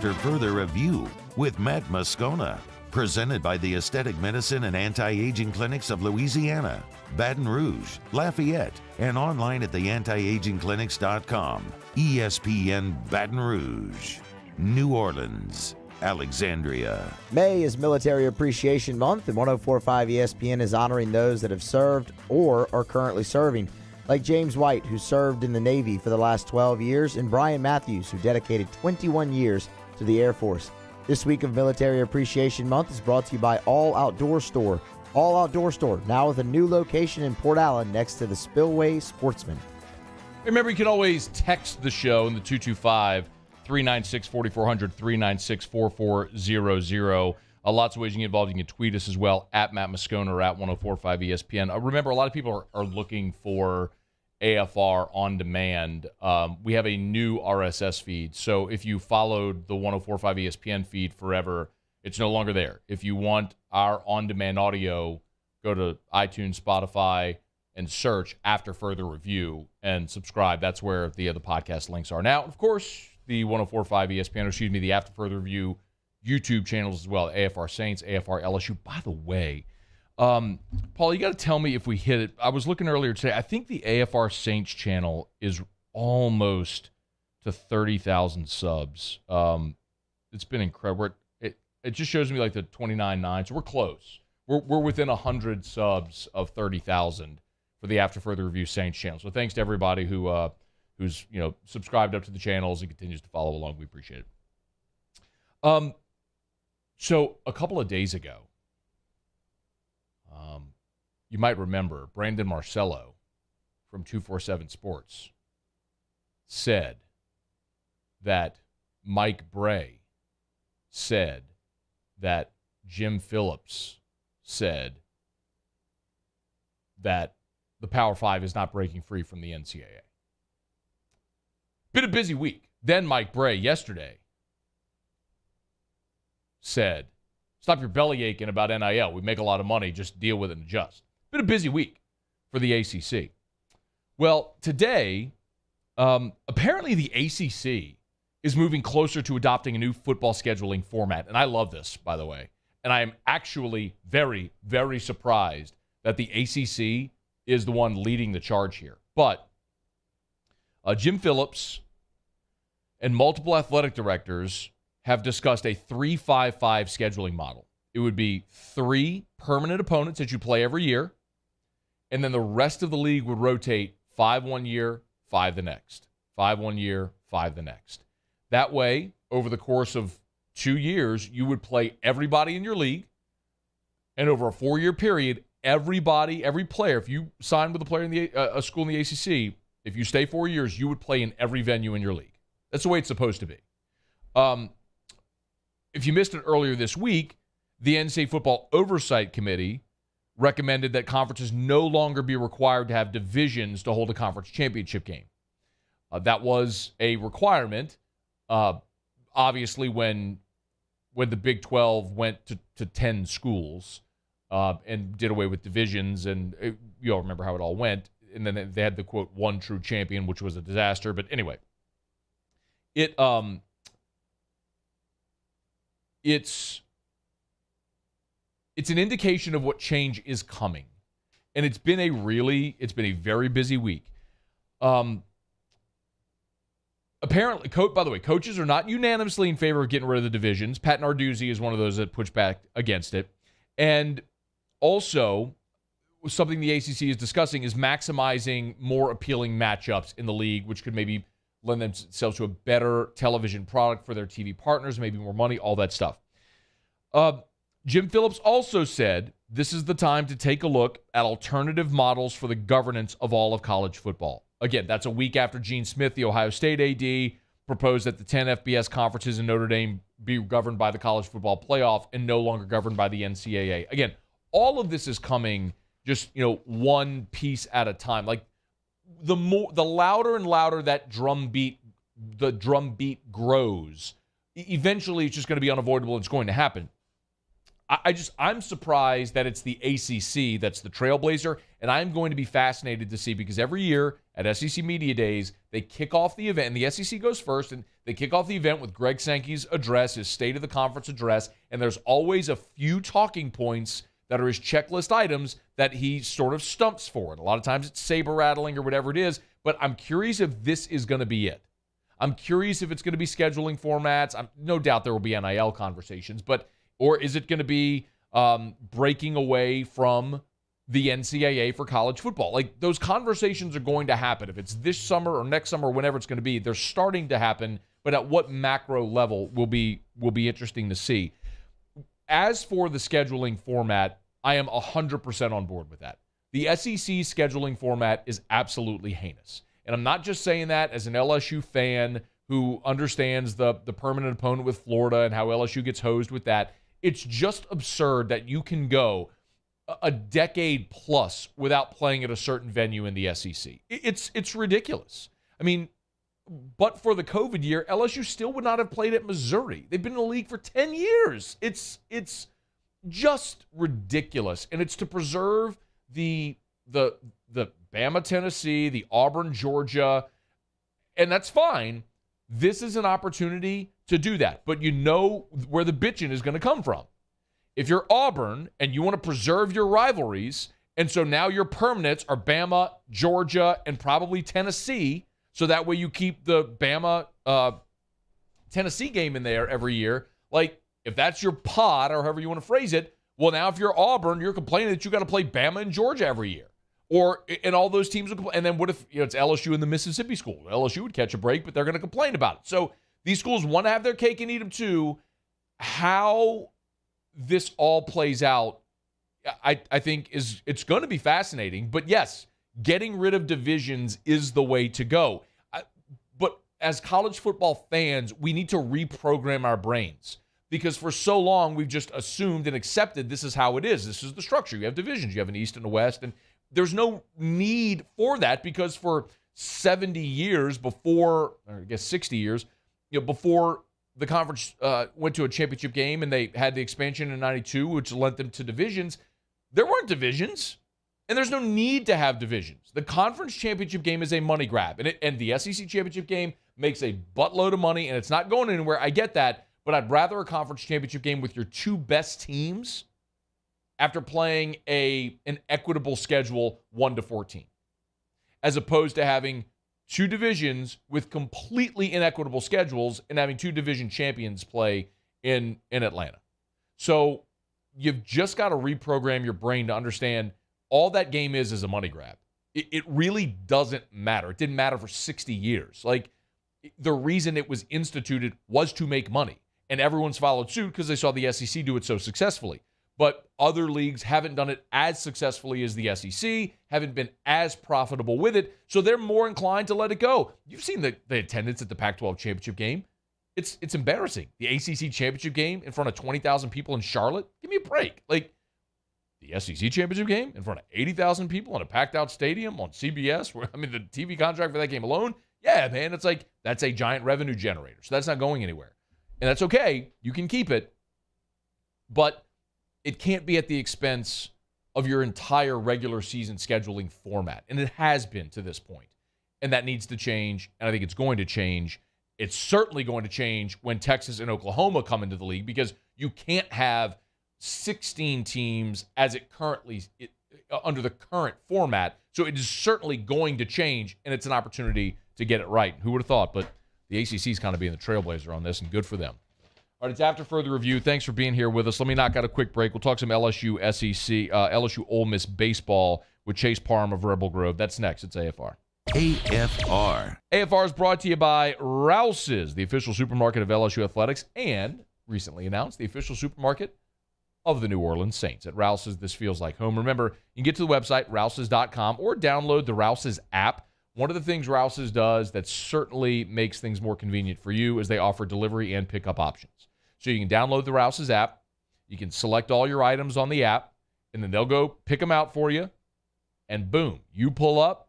[SPEAKER 5] after further review with Matt Moscona. Presented by the Aesthetic Medicine and Anti-Aging Clinics of Louisiana, Baton Rouge, Lafayette, and online at theantiagingclinics.com. ESPN Baton Rouge, New Orleans, Alexandria.
[SPEAKER 3] May is Military Appreciation Month, and 104.5 ESPN is honoring those that have served or are currently serving, like James White, who served in the Navy for the last 12 years, and Brian Matthews, who dedicated 21 years to the Air Force. This week of Military Appreciation Month is brought to you by All Outdoor Store. All Outdoor Store, now with a new location in Port Allen next to the Spillway Sportsman.
[SPEAKER 7] Remember, you can always text the show in the 225-396-4400, 396-4400. Lots of ways you can get involved. You can tweet us as well, at Matt Moscona or at 104.5 ESPN. Remember, a lot of people are looking for AFR on demand. We have a new RSS feed. So if you followed the 104.5 ESPN feed forever, it's no longer there. If you want our on-demand audio, go to iTunes, Spotify, and search After Further Review and subscribe. That's where the podcast links are. Now, of course, the 104.5 ESPN, the After Further Review YouTube channels as well, AFR Saints, AFR LSU. By the way, Paul, you got to tell me if we hit it. I was looking earlier today. I think the AFR Saints channel is almost to 30,000 subs. It's been incredible. It just shows me like the 29.9, so we're close. We're within 100 subs of 30,000 for the After Further Review Saints channel. So thanks to everybody who's subscribed up to the channels and continues to follow along. We appreciate it. So a couple of days ago, you might remember Brandon Marcello from 247 Sports said that Mike Bray said that Jim Phillips said that the Power Five is not breaking free from the NCAA. Been a busy week. Then Mike Bray yesterday said, stop your belly aching about NIL. We make a lot of money. Just deal with it and adjust. Been a busy week for the ACC. Well, today, apparently the ACC is moving closer to adopting a new football scheduling format. And I love this, by the way. And I am actually very, very surprised that the ACC is the one leading the charge here. But Jim Phillips and multiple athletic directors have discussed a 3-5-5 scheduling model. It would be 3 permanent opponents that you play every year, and then the rest of the league would rotate 5 one year, 5 the next. 5 one year, 5 the next. That way, over the course of 2 years, you would play everybody in your league, and over a 4-year period, every player, if you sign with a player in a school in the ACC, if you stay 4 years, you would play in every venue in your league. That's the way it's supposed to be. If you missed it earlier this week, the NCAA Football Oversight Committee recommended that conferences no longer be required to have divisions to hold a conference championship game. That was a requirement, obviously, when the Big 12 went to 10 schools and did away with divisions, and you all remember how it all went. And then they had the, quote, one true champion, which was a disaster. But anyway, it's an indication of what change is coming. And it's been a very busy week. Apparently, by the way, coaches are not unanimously in favor of getting rid of the divisions. Pat Narduzzi is one of those that pushed back against it. And also, something the ACC is discussing is maximizing more appealing matchups in the league, which could maybe lend themselves to a better television product for their TV partners, maybe more money, all that stuff. Jim Phillips also said this is the time to take a look at alternative models for the governance of all of college football. Again, that's a week after Gene Smith, the Ohio State AD, proposed that the 10 FBS conferences in Notre Dame be governed by the college football playoff and no longer governed by the NCAA. Again, all of this is coming just, one piece at a time. Like the louder and louder that drumbeat grows, eventually it's just going to be unavoidable. It's going to happen. I'm surprised that it's the ACC that's the trailblazer, and I'm going to be fascinated to see, because every year at SEC Media Days, they kick off the event, and the SEC goes first, and they kick off the event with Greg Sankey's address, his State of the Conference address, and there's always a few talking points that are his checklist items that he sort of stumps for. And a lot of times it's saber rattling or whatever it is, but I'm curious if this is going to be it. I'm curious if it's going to be scheduling formats. No doubt there will be NIL conversations, or is it going to be breaking away from the NCAA for college football? Like, those conversations are going to happen. If it's this summer or next summer or whenever it's going to be, they're starting to happen, but at what macro level will be interesting to see. As for the scheduling format, I am 100% on board with that. The SEC scheduling format is absolutely heinous. And I'm not just saying that as an LSU fan who understands the permanent opponent with Florida and how LSU gets hosed with that. It's just absurd that you can go a decade plus without playing at a certain venue in the SEC. It's ridiculous. I mean, but for the COVID year, LSU still would not have played at Missouri. They've been in the league for 10 years. It's just ridiculous. And it's to preserve the Bama, Tennessee, the Auburn, Georgia, and that's fine. This is an opportunity to do that. But you know where the bitching is going to come from. If you're Auburn and you want to preserve your rivalries, and so now your permanents are Bama, Georgia, and probably Tennessee, so that way you keep the Bama Tennessee game in there every year. Like, if that's your pod, or however you want to phrase it, well, now if you're Auburn, you're complaining that you got to play Bama and Georgia every year. And all those teams would complain. And then what if it's LSU and the Mississippi school? LSU would catch a break, but they're going to complain about it. So these schools want to have their cake and eat them too. How this all plays out, I think it's going to be fascinating. But yes, getting rid of divisions is the way to go. But as college football fans, we need to reprogram our brains, because for so long we've just assumed and accepted this is how it is. This is the structure. You have divisions. You have an East and a West, and there's no need for that, because for 70 years before, or I guess 60 years, before the conference went to a championship game and they had the expansion in 92, which lent them to divisions, there weren't divisions, and there's no need to have divisions. The conference championship game is a money grab, and the SEC championship game makes a buttload of money, and it's not going anywhere. I get that, but I'd rather a conference championship game with your two best teams after playing an equitable schedule 1-14, as opposed to having two divisions with completely inequitable schedules and having two division champions play in Atlanta. So you've just got to reprogram your brain to understand all that game is a money grab. It really doesn't matter. It didn't matter for 60 years. Like, the reason it was instituted was to make money, and everyone's followed suit because they saw the SEC do it so successfully. But other leagues haven't done it as successfully as the SEC, haven't been as profitable with it, so they're more inclined to let it go. You've seen the attendance at the Pac-12 championship game. It's embarrassing. The ACC championship game in front of 20,000 people in Charlotte. Give me a break. Like, the SEC championship game in front of 80,000 people in a packed-out stadium on CBS, where, I mean, the TV contract for that game alone, yeah, man, it's like, that's a giant revenue generator. So that's not going anywhere. And that's okay. You can keep it. But it can't be at the expense of your entire regular season scheduling format. And it has been to this point. And that needs to change. And I think it's going to change. It's certainly going to change when Texas and Oklahoma come into the league, because you can't have 16 teams as it currently under the current format. So it is certainly going to change, and it's an opportunity to get it right. Who would have thought? But the ACC is kind of being the trailblazer on this, and good for them. All right, it's after further review. Thanks for being here with us. Let me knock out a quick break. We'll talk some LSU LSU Ole Miss baseball with Chase Parham of Rebel Grove. That's next. It's AFR.
[SPEAKER 5] AFR.
[SPEAKER 7] AFR is brought to you by Rouse's, the official supermarket of LSU Athletics, and recently announced the official supermarket of the New Orleans Saints. At Rouse's, this feels like home. Remember, you can get to the website, rouses.com, or download the Rouse's app. One of the things Rouse's does that certainly makes things more convenient for you is they offer delivery and pickup options. So you can download the Rouse's app, you can select all your items on the app, and then they'll go pick them out for you, and boom, you pull up,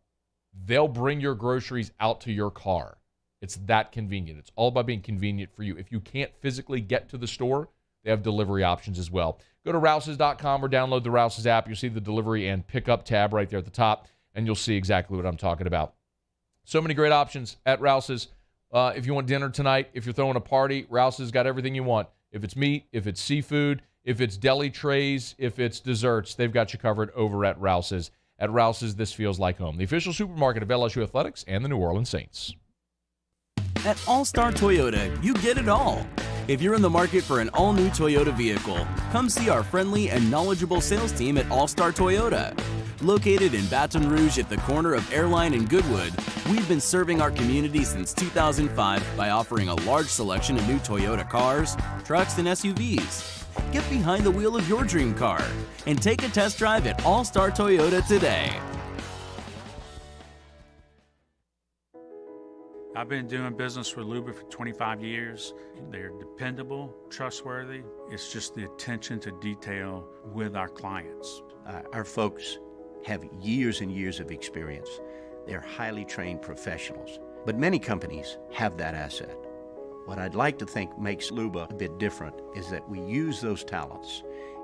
[SPEAKER 7] they'll bring your groceries out to your car. It's that convenient. It's all about being convenient for you. If you can't physically get to the store, they have delivery options as well. Go to Rouses.com or download the Rouses app. You'll see the delivery and pickup tab right there at the top, and you'll see exactly what I'm talking about. So many great options at Rouses. If you want dinner tonight, if you're throwing a party, Rouses got everything you want. If it's meat, if it's seafood, if it's deli trays, if it's desserts, they've got you covered over at Rouses. At Rouses, this feels like home. The official supermarket of LSU Athletics and the New Orleans Saints.
[SPEAKER 12] At All-Star Toyota, you get it all. If you're in the market for an all-new Toyota vehicle, come see our friendly and knowledgeable sales team at All-Star Toyota. Located in Baton Rouge at the corner of Airline and Goodwood, we've been serving our community since 2005 by offering a large selection of new Toyota cars, trucks, and SUVs. Get behind the wheel of your dream car and take a test drive at All-Star Toyota today.
[SPEAKER 13] I've been doing business with Luba for 25 years. They're dependable, trustworthy. It's just the attention to detail with our clients.
[SPEAKER 14] Our folks have years and years of experience. They're highly trained professionals, but many companies have that asset. What I'd like to think makes Luba a bit different is that we use those talents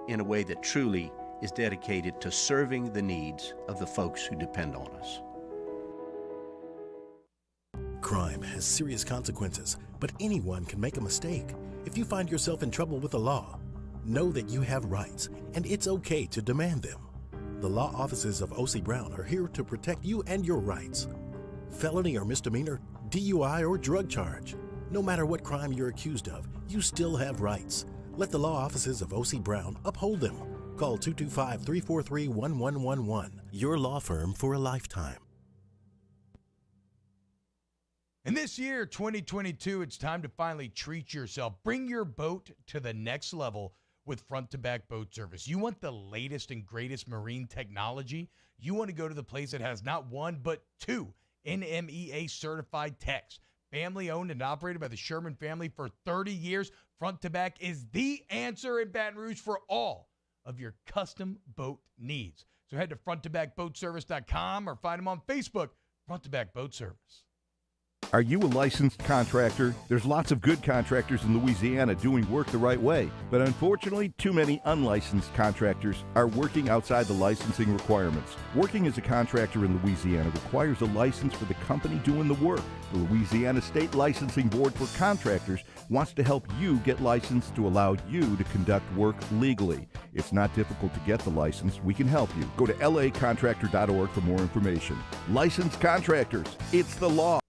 [SPEAKER 14] in a way that truly is dedicated to serving the needs of the folks who depend on us.
[SPEAKER 27] Crime has serious consequences, but anyone can make a mistake. If you find yourself in trouble with the law, know that you have rights, and it's okay to demand them. The law offices of O.C. Brown are here to protect you and your rights. Felony or misdemeanor, DUI or drug charge. No matter what crime you're accused of, you still have rights. Let the law offices of O.C. Brown uphold them. Call 225-343-1111. Your law firm for a lifetime.
[SPEAKER 15] And this year, 2022, it's time to finally treat yourself. Bring your boat to the next level with front-to-back boat service. You want the latest and greatest marine technology? You want to go to the place that has not one, but two NMEA-certified techs. Family-owned and operated by the Sherman family for 30 years, Front-to-Back is the answer in Baton Rouge for all of your custom boat needs. So head to front-to-backboatservice.com or find them on Facebook, Front-to-Back Boat Service.
[SPEAKER 16] Are you a licensed contractor? There's lots of good contractors in Louisiana doing work the right way, but unfortunately, too many unlicensed contractors are working outside the licensing requirements. Working as a contractor in Louisiana requires a license for the company doing the work. The Louisiana State Licensing Board for Contractors wants to help you get licensed to allow you to conduct work legally. It's not difficult to get the license. We can help you. Go to lacontractor.org for more information. Licensed contractors, it's the law.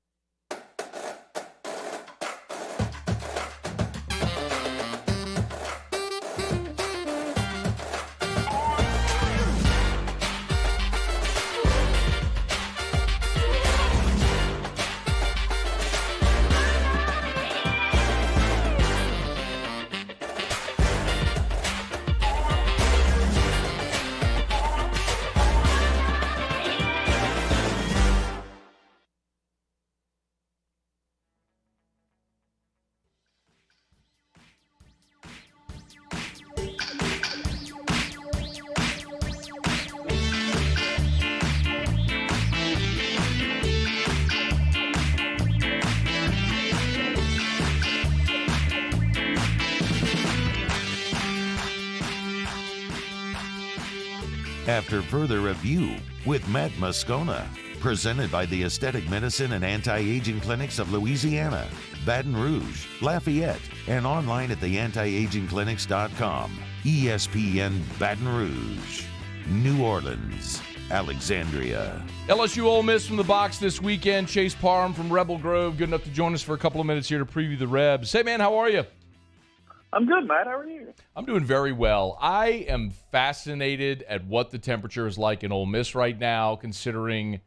[SPEAKER 5] After further review with Matt Moscona, presented by the Aesthetic Medicine and Anti-Aging Clinics of Louisiana, Baton Rouge, Lafayette, and online at theantiagingclinics.com. ESPN Baton Rouge, New Orleans, Alexandria.
[SPEAKER 7] LSU Ole Miss from the box this weekend. Chase Parham from Rebel Grove, good enough to join us for a couple of minutes here to preview the Rebs. Hey, man, how are you?
[SPEAKER 11] I'm good, Matt. How are you?
[SPEAKER 7] I'm doing very well. I am fascinated at what the temperature is like in Ole Miss right now, considering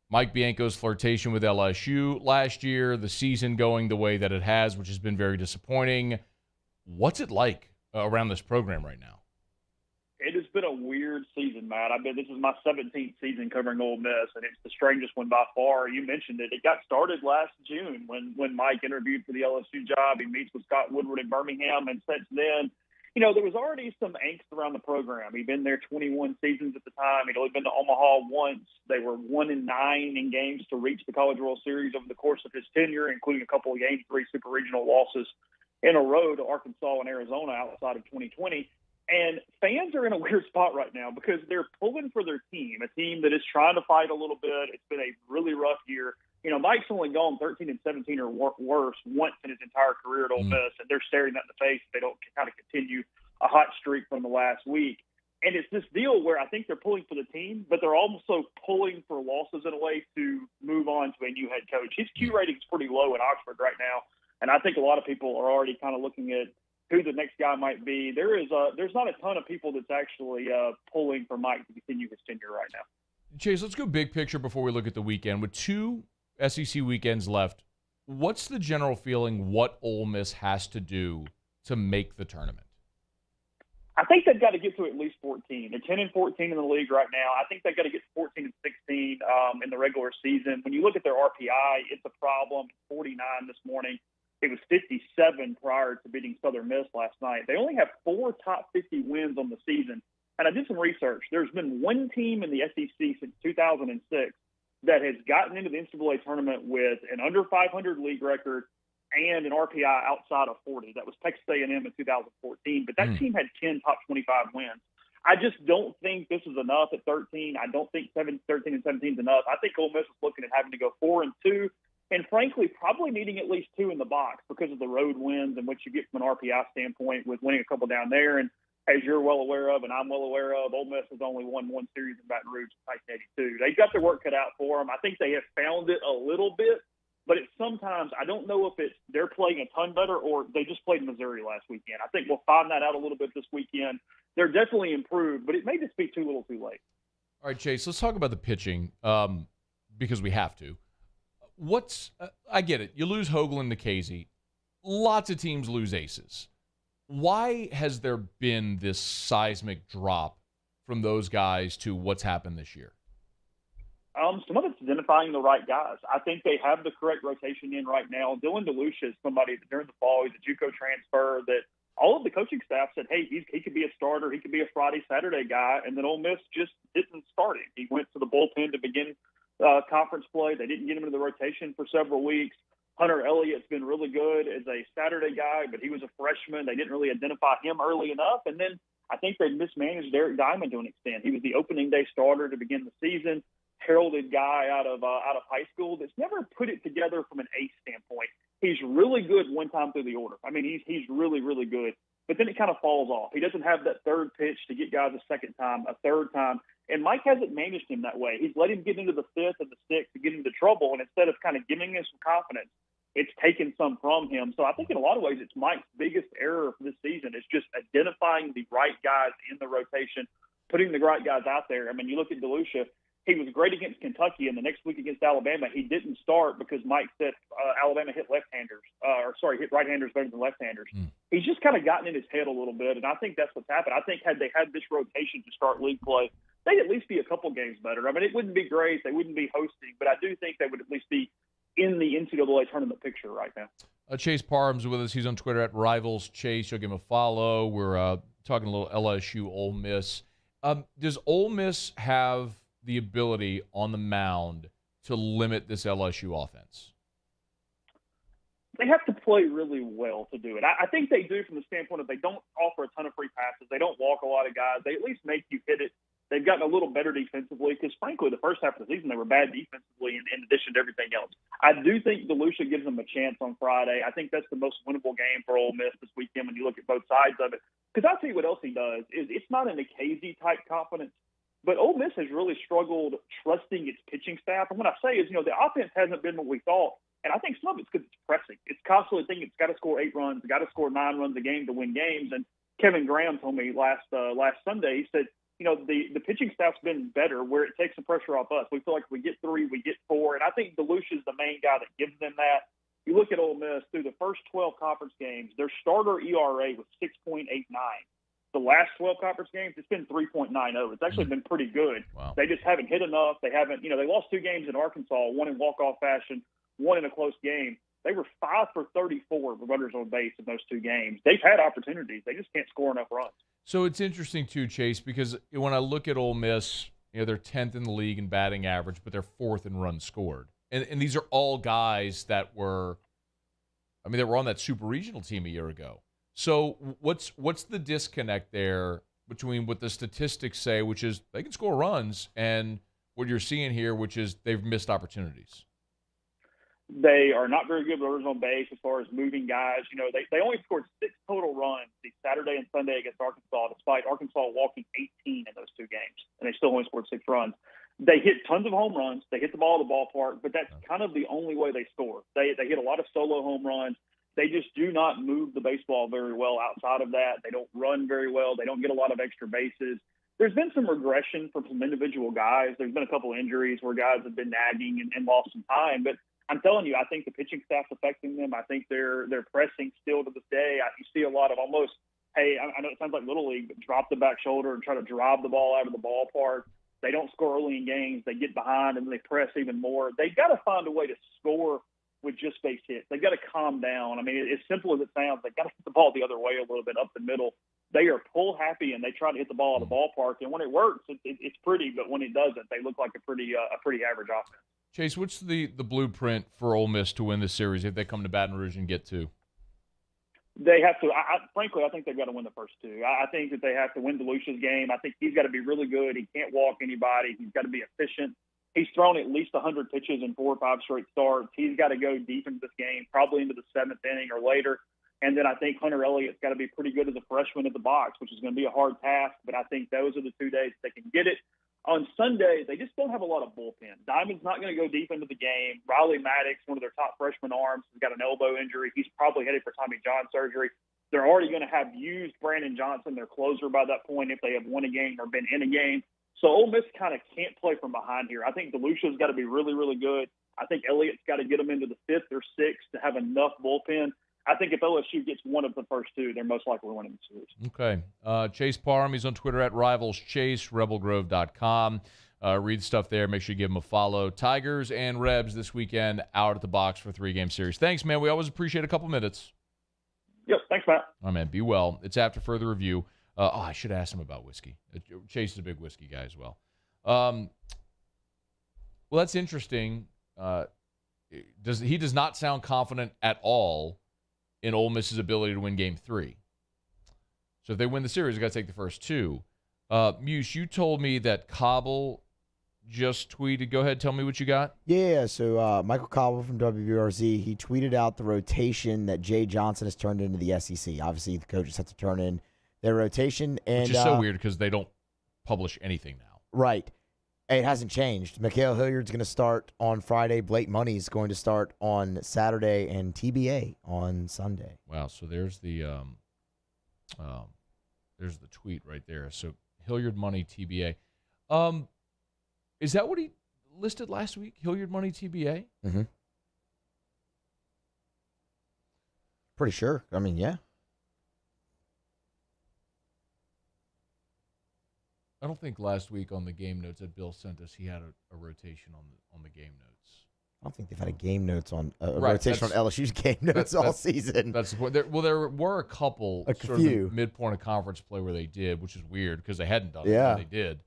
[SPEAKER 7] Mike Bianco's flirtation with LSU last year, the season going the way that it has, which has been very disappointing. What's it like around this program right now?
[SPEAKER 11] It has been a weird season, Matt. This is my 17th season covering Ole Miss, and it's the strangest one by far. You mentioned it. It got started last June when Mike interviewed for the LSU job. He meets with Scott Woodward in Birmingham, and since then, there was already some angst around the program. He'd been there 21 seasons at the time. He'd only been to Omaha once. They were 1-9 in games to reach the College World Series over the course of his tenure, including a couple of Game 3 Super Regional losses in a row to Arkansas and Arizona outside of 2020. And fans are in a weird spot right now because they're pulling for their team, a team that is trying to fight a little bit. It's been a really rough year. You know, Mike's only gone 13-17 or worse once in his entire career at Ole Miss, and they're staring that in the face if they don't kind of continue a hot streak from the last week. And it's this deal where I think they're pulling for the team, but they're also pulling for losses in a way to move on to a new head coach. His Q rating is pretty low in Oxford right now, and I think a lot of people are already kind of looking at who the next guy might be. There's not a ton of people that's actually pulling for Mike to continue his tenure right now.
[SPEAKER 7] Chase, let's go big picture before we look at the weekend. With 2 SEC weekends left, what's the general feeling what Ole Miss has to do to make the tournament?
[SPEAKER 11] I think they've got to get to at least 14. They're 10-14 in the league right now. I think they've got to get to 14-16 in the regular season. When you look at their RPI, it's a problem. 49 this morning. It was 57 prior to beating Southern Miss last night. They only have 4 top 50 wins on the season. And I did some research. There's been one team in the SEC since 2006 that has gotten into the NCAA tournament with an under 500 league record and an RPI outside of 40. That was Texas A&M in 2014. But that team had 10 top 25 wins. I just don't think this is enough at 13. I don't think 13 and 17 is enough. I think Ole Miss is looking at having to go 4-2. And frankly, probably needing at least 2 in the box because of the road wins and what you get from an RPI standpoint with winning a couple down there. And as you're well aware of and I'm well aware of, Ole Miss has only won one series in Baton Rouge in 1982. They've got their work cut out for them. I think they have found it a little bit, but it's sometimes I don't know if it's they're playing a ton better or they just played Missouri last weekend. I think we'll find that out a little bit this weekend. They're definitely improved, but it may just be too little too late.
[SPEAKER 7] All right, Chase, let's talk about the pitching because we have to. I get it. You lose Hoagland to Casey. Lots of teams lose aces. Why has there been this seismic drop from those guys to what's happened this year?
[SPEAKER 11] Some of it's identifying the right guys. I think they have the correct rotation in right now. Dylan DeLucia is somebody that during the fall, he's a JUCO transfer that all of the coaching staff said, hey, he could be a starter. He could be a Friday, Saturday guy. And then Ole Miss just didn't start him. He went to the bullpen to begin conference play. They didn't get him into the rotation for several weeks. Hunter Elliott's been really good as a Saturday guy, but he was a freshman. They didn't really identify him early enough. And then I think they mismanaged Derek Diamond to an extent. He was the opening day starter to begin the season, heralded guy out of high school that's never put it together from an ace standpoint. He's really good one time through the order. I mean, he's really, really good. But then it kind of falls off. He doesn't have that third pitch to get guys a second time, a third time. And Mike hasn't managed him that way. He's let him get into the fifth and the sixth to get into trouble. And instead of kind of giving him some confidence, it's taken some from him. So I think in a lot of ways, it's Mike's biggest error for this season. It's just identifying the right guys in the rotation, putting the right guys out there. I mean, you look at DeLucia, he was great against Kentucky, and the next week against Alabama, he didn't start because Mike said Alabama hit hit right-handers better than left-handers. He's just kind of gotten in his head a little bit, and I think that's what's happened. I think had they had this rotation to start league play, they'd at least be a couple games better. I mean, it wouldn't be great. They wouldn't be hosting, but I do think they would at least be in the NCAA tournament picture right now.
[SPEAKER 7] Chase Parham's with us. He's on Twitter at Rivals Chase. You'll give him a follow. We're talking a little LSU Ole Miss. Does Ole Miss have the ability on the mound to limit this LSU offense?
[SPEAKER 11] They have to play really well to do it. I think they do from the standpoint of they don't offer a ton of free passes. They don't walk a lot of guys. They at least make you hit it. They've gotten a little better defensively because, frankly, the first half of the season they were bad defensively in addition to everything else. I do think DeLucia gives them a chance on Friday. I think that's the most winnable game for Ole Miss this weekend when you look at both sides of it. Because I'll tell you what else he does is it's not an Nikhazy-type confidence. But Ole Miss has really struggled trusting its pitching staff. And what I say is, the offense hasn't been what we thought. And I think some of it's because it's pressing. It's constantly thinking it's got to score 8 runs, it's got to score 9 runs a game to win games. And Kevin Graham told me last Sunday, he said, the pitching staff's been better where it takes the pressure off us. We feel like if we get 3, we get 4. And I think DeLucia is the main guy that gives them that. You look at Ole Miss, through the first 12 conference games, their starter ERA was 6.89. The last 12 conference games, it's been 3.90. It's actually been pretty good.
[SPEAKER 7] Wow.
[SPEAKER 11] They just haven't hit enough. They haven't, they lost 2 games in Arkansas, one in walk-off fashion, one in a close game. They were 5 for 34 with runners on base in those 2 games. They've had opportunities. They just can't score enough runs.
[SPEAKER 7] So it's interesting, too, Chase, because when I look at Ole Miss, they're 10th in the league in batting average, but they're 4th in runs scored. And these are all guys that were I mean, they were on that super regional team a year ago. So what's the disconnect there between what the statistics say, which is they can score runs, and what you're seeing here, which is they've missed opportunities?
[SPEAKER 11] They are not very good runners on base as far as moving guys. You know, they only scored 6 total runs the Saturday and Sunday against Arkansas, despite Arkansas walking 18 in those 2 games, and they still only scored 6 runs. They hit tons of home runs. They hit the ball at the ballpark, but that's kind of the only way they score. They hit a lot of solo home runs. They just do not move the baseball very well outside of that. They don't run very well. They don't get a lot of extra bases. There's been some regression from some individual guys. There's been a couple of injuries where guys have been nagging and lost some time, but I'm telling you, I think the pitching staff's affecting them. I think they're pressing still to this day. You see a lot of almost, hey, I know it sounds like Little League, but drop the back shoulder and try to drive the ball out of the ballpark. They don't score early in games. They get behind and they press even more. They've got to find a way to score with just base hits. They've got to calm down. I mean, as simple as it sounds, they've got to hit the ball the other way a little bit, up the middle. They are pull happy and they try to hit the ball out of the ballpark. And when it works, it's pretty. But when it doesn't, they look like a pretty average offense.
[SPEAKER 7] Chase, what's the blueprint for Ole Miss to win this series if they come to Baton Rouge and get 2?
[SPEAKER 11] They have to. Frankly, I think they've got to win the first 2. I think that they have to win DeLucia's game. I think he's got to be really good. He can't walk anybody. He's got to be efficient. He's thrown at least 100 pitches in 4 or 5 straight starts. He's got to go deep into this game, probably into the 7th inning or later. And then I think Hunter Elliott's got to be pretty good as a freshman at the box, which is going to be a hard task. But I think those are the 2 days they can get it. On Sunday, they just don't have a lot of bullpen. Diamond's not going to go deep into the game. Riley Maddox, one of their top freshman arms, has got an elbow injury. He's probably headed for Tommy John surgery. They're already going to have used Brandon Johnson, their closer, by that point if they have won a game or been in a game. So Ole Miss kind of can't play from behind here. I think DeLucia's got to be really, really good. I think Elliott's got to get them into the 5th or 6th to have enough bullpen. I think if LSU gets one of the first 2, they're most likely winning the series.
[SPEAKER 7] Okay. Chase Parham, he's on Twitter at RivalsChase, rebelgrove.com. Read stuff there. Make sure you give him a follow. Tigers and Rebs this weekend out at the box for a 3-game series. Thanks, man. We always appreciate a couple minutes.
[SPEAKER 11] Yep. Thanks, Matt.
[SPEAKER 7] All right, man. Be well. It's after further review. I should ask him about whiskey. Chase is a big whiskey guy as well. Well, that's interesting. He does not sound confident at all in Ole Miss's ability to win Game 3. So if they win the series, they've got to take the first 2. Muse, you told me that Cobble just tweeted. Go ahead, tell me what you got.
[SPEAKER 3] Yeah, so Michael Cobble from WRZ, he tweeted out the rotation that Jay Johnson has turned into the SEC. Obviously, the coaches have to turn in their rotation. And,
[SPEAKER 7] which is so weird because they don't publish anything now.
[SPEAKER 3] Right. It hasn't changed. Mikhail Hilliard's going to start on Friday. Blake Money's going to start on Saturday, and TBA on Sunday.
[SPEAKER 7] Wow. So there's the tweet right there. So Hilliard, Money, TBA. Is that what he listed last week? Hilliard, Money, TBA?
[SPEAKER 3] Mm-hmm. Pretty sure. I mean, yeah.
[SPEAKER 7] I don't think last week on the game notes that Bill sent us, he had a rotation on the game notes.
[SPEAKER 3] I don't think they've had a game notes on rotation on LSU's game notes all season.
[SPEAKER 7] That's the point. There were a couple sort
[SPEAKER 3] few
[SPEAKER 7] of midpoint of conference play where they did, which is weird because they hadn't done it.
[SPEAKER 3] Yeah,
[SPEAKER 7] they did.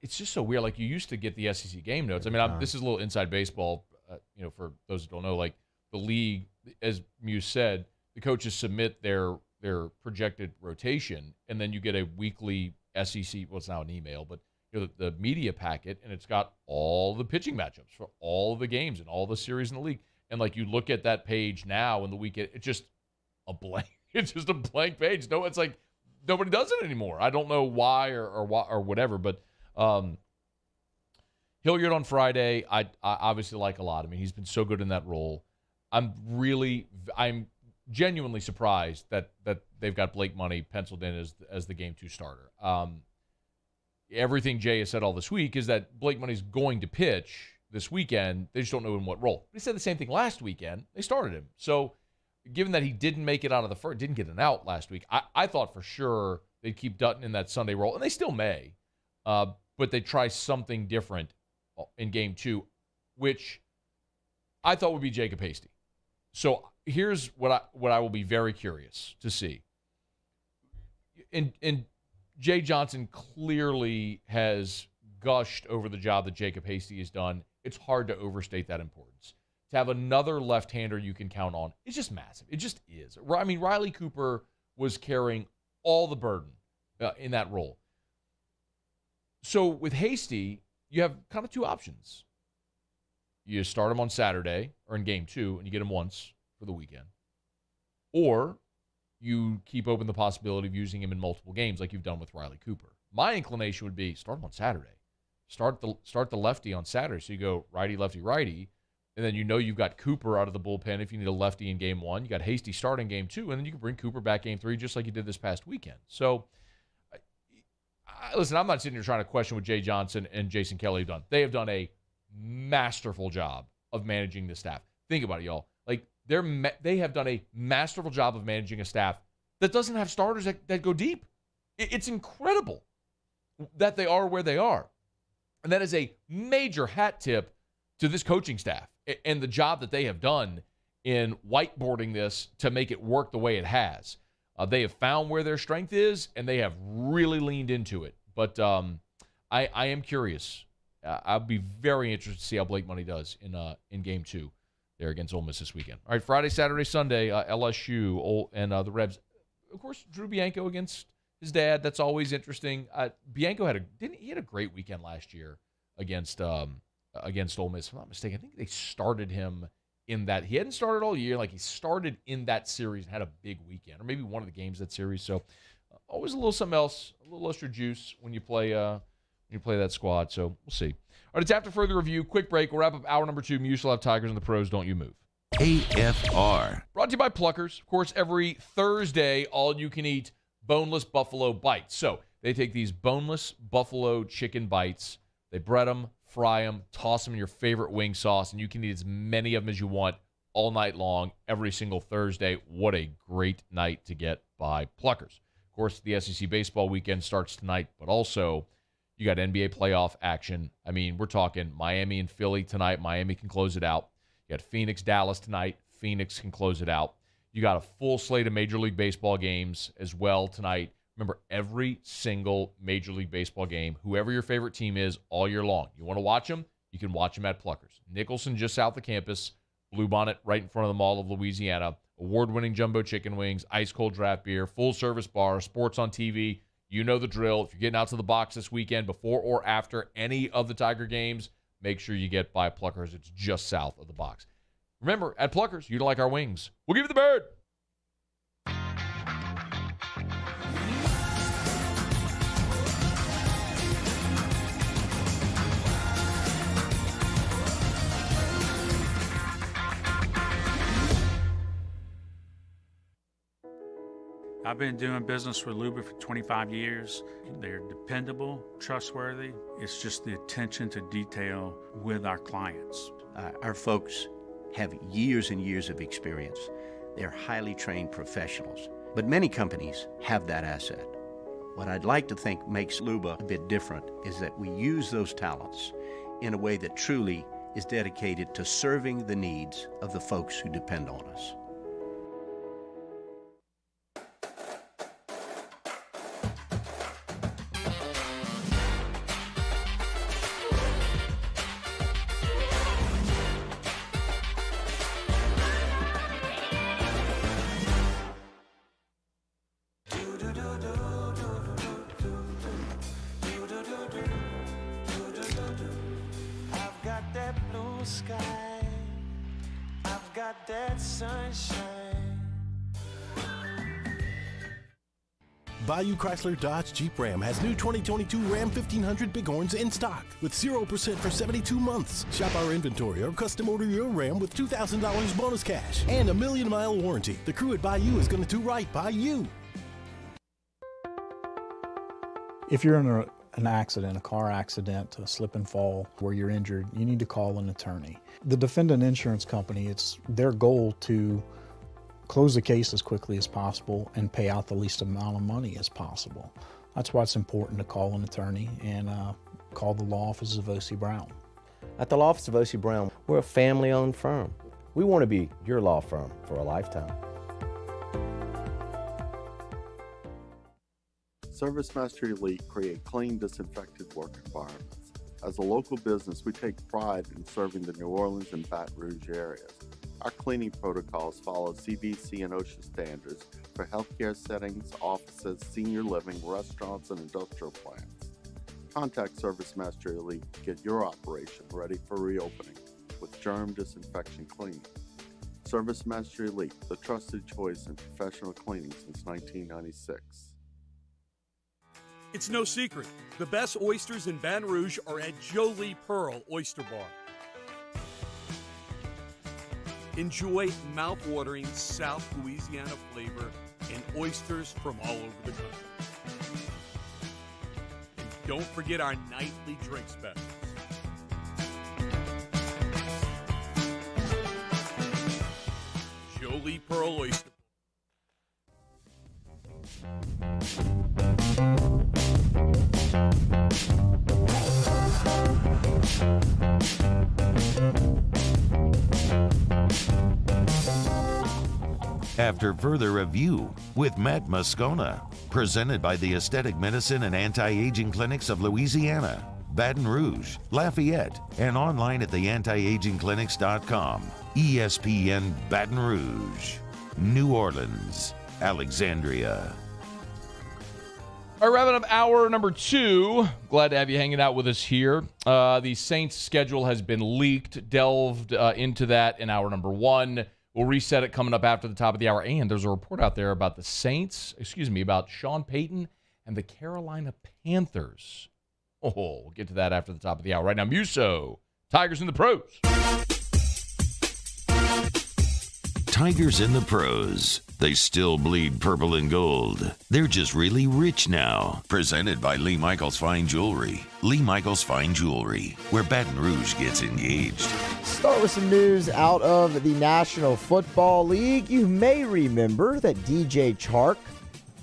[SPEAKER 7] It's just so weird. Like you used to get the SEC game notes. I mean, this is a little inside baseball. For those who don't know, like the league, as Muse said, the coaches submit their projected rotation, and then you get a weekly SEC, well, it's now an email, but the media packet, and it's got all the pitching matchups for all the games and all the series in the league. And like you look at that page now in the weekend, it's just a blank. It's just a blank page. No, it's like nobody does it anymore. I don't know why or whatever. But Hilliard on Friday, I obviously like a lot. I mean, he's been so good in that role. I'm genuinely surprised that they've got Blake Money penciled in as the Game 2 starter. Everything Jay has said all this week is that Blake Money's going to pitch this weekend. They just don't know in what role. But he said the same thing last weekend. They started him. So given that he didn't make it out of the first, didn't get an out last week, I thought for sure they'd keep Dutton in that Sunday role, and they still may. But they try something different in Game 2, which I thought would be Jacob Hasty. So here's what I will be very curious to see. And Jay Johnson clearly has gushed over the job that Jacob Hasty has done. It's hard to overstate that importance. to have another left-hander you can count on is just massive. It just is. I mean, Riley Cooper was carrying all the burden in that role. So with Hasty, you have kind of two options. You start him on Saturday or in game 2, and you get him once for the weekend. Or you keep open the possibility of using him in multiple games like you've done with Riley Cooper. My inclination would be start him on Saturday. Start the lefty on Saturday. So you go righty, lefty, righty, and then you know you've got Cooper out of the bullpen if you need a lefty in game 1. You got Hasty starting game 2, and then you can bring Cooper back game 3 just like you did this past weekend. So, listen, I'm not sitting here trying to question what Jay Johnson and Jason Kelly have done. They have done a masterful job of managing the staff. Think about it, y'all. Like, they have done a masterful job of managing a staff that doesn't have starters that go deep. It's incredible that they are where they are. And that is a major hat tip to this coaching staff and the job that they have done in whiteboarding this to make it work the way it has. They have found where their strength is, and they have really leaned into it. But I am curious. I'll be very interested to see how Blake Money does in Game 2 there against Ole Miss this weekend. All right, Friday, Saturday, Sunday, LSU and the Rebs. Of course, Drew Bianco against his dad. That's always interesting. Bianco had a great weekend last year against Ole Miss. If I'm not mistaken, I think they started him in that. He hadn't started all year. Like, he started in that series and had a big weekend, or maybe one of the games of that series. So always a little something else, a little extra juice when you play that squad. So we'll see. All right, it's after further review. Quick break. We'll wrap up hour number 2. Musil have Tigers and the Pros. Don't you move.
[SPEAKER 5] AFR.
[SPEAKER 7] Brought to you by Pluckers. Of course, every Thursday, all you can eat boneless buffalo bites. So they take these boneless buffalo chicken bites, they bread them, fry them, toss them in your favorite wing sauce, and you can eat as many of them as you want all night long, every single Thursday. What a great night to get by Pluckers. Of course, the SEC baseball weekend starts tonight, but also you got NBA playoff action. I mean, we're talking Miami and Philly tonight. Miami can close it out. You got Phoenix, Dallas tonight. Phoenix can close it out. You got a full slate of Major League Baseball games as well tonight. Remember, every single Major League Baseball game, whoever your favorite team is, all year long. You want to watch them? You can watch them at Pluckers. Nicholson, just south of campus. Bluebonnet, right in front of the Mall of Louisiana. Award-winning jumbo chicken wings, ice-cold draft beer, full-service bar, sports on TV. You know the drill. If you're getting out to the box this weekend, before or after any of the Tiger games, make sure you get by Pluckers. It's just south of the box. Remember, at Pluckers, you don't like our wings, we'll give you the bird.
[SPEAKER 13] I've been doing business with Luba for 25 years. They're dependable, trustworthy. It's just the attention to detail with our clients.
[SPEAKER 14] Our folks have years and years of experience. They're highly trained professionals. But many companies have that asset. What I'd like to think makes Luba a bit different is that we use those talents in a way that truly is dedicated to serving the needs of the folks who depend on us.
[SPEAKER 27] Bayou Chrysler Dodge Jeep Ram has new 2022 Ram 1500 Bighorns in stock with 0% for 72 months. Shop our inventory or custom order your Ram with $2,000 bonus cash and a 1,000,000-mile warranty. The crew at Bayou is going to do right by you.
[SPEAKER 1] If you're in an accident, a car accident, a slip and fall where you're injured, you need to call an attorney. The defendant insurance company, it's their goal to close the case as quickly as possible and pay out the least amount of money as possible. That's why it's important to call an attorney and call the law office of O.C. Brown.
[SPEAKER 2] At the law office of O.C. Brown, we're a family-owned firm. We want to be your law firm for a lifetime.
[SPEAKER 30] ServiceMaster Elite create clean, disinfected work environments.
[SPEAKER 4] As a local business, we take pride in serving the New Orleans and Baton Rouge areas. Our cleaning protocols follow CDC and OSHA standards for healthcare settings, offices, senior living, restaurants, and industrial plants. Contact Service Master Elite to get your operation ready for reopening with germ disinfection cleaning. Service Master Elite, the trusted choice in professional cleaning since 1996.
[SPEAKER 9] It's no secret. The best oysters in Baton Rouge are at Jolie Pearl Oyster Bar. Enjoy mouth-watering South Louisiana flavor and oysters from all over the country. And don't forget our nightly drink specials. Jolie Pearl Oyster.
[SPEAKER 5] After further review with Matt Moscona, presented by the Aesthetic Medicine and Anti-Aging Clinics of Louisiana, Baton Rouge, Lafayette, and online at theantiagingclinics.com. ESPN Baton Rouge, New Orleans, Alexandria.
[SPEAKER 7] All right, wrapping up hour number 2. Glad to have you hanging out with us here. The Saints schedule has been leaked. Delved into that in hour number 1. We'll reset it coming up after the top of the hour. And there's a report out there about about Sean Payton and the Carolina Panthers. Oh, we'll get to that after the top of the hour. Right now, Muso, Tigers in the Pros.
[SPEAKER 5] Tigers in the Pros. They still bleed purple and gold. They're just really rich now. Presented by Lee Michaels Fine Jewelry. Lee Michaels Fine Jewelry, where Baton Rouge gets engaged.
[SPEAKER 3] Start with some news out of the National Football League. You may remember that DJ Chark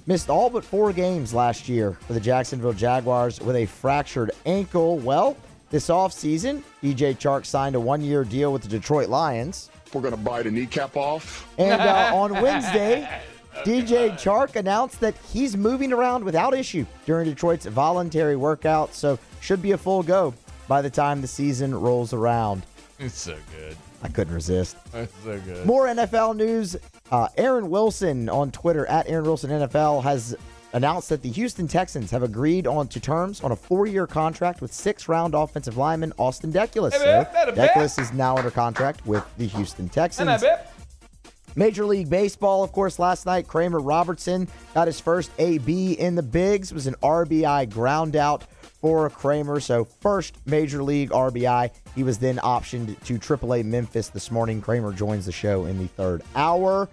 [SPEAKER 3] missed all but 4 games last year for the Jacksonville Jaguars with a fractured ankle. Well, this offseason, DJ Chark signed a 1-year deal with the Detroit Lions.
[SPEAKER 17] We're going to bite a kneecap off.
[SPEAKER 3] And on Wednesday, DJ Chark announced that he's moving around without issue during Detroit's voluntary workout, so should be a full go by the time the season rolls around.
[SPEAKER 7] It's so good.
[SPEAKER 3] I couldn't resist.
[SPEAKER 7] It's so good.
[SPEAKER 3] More NFL news. Aaron Wilson on Twitter, at Aaron Wilson NFL, has announced that the Houston Texans have agreed to terms on a 4-year contract with 6th-round offensive lineman Austin Deculus. So Deculus is now under contract with the Houston Texans. Major League Baseball, of course, last night, Kramer Robertson got his first AB in the bigs. It was an RBI ground out for Kramer, so first Major League RBI. He was then optioned to AAA Memphis this morning. Kramer joins the show in the 3rd hour.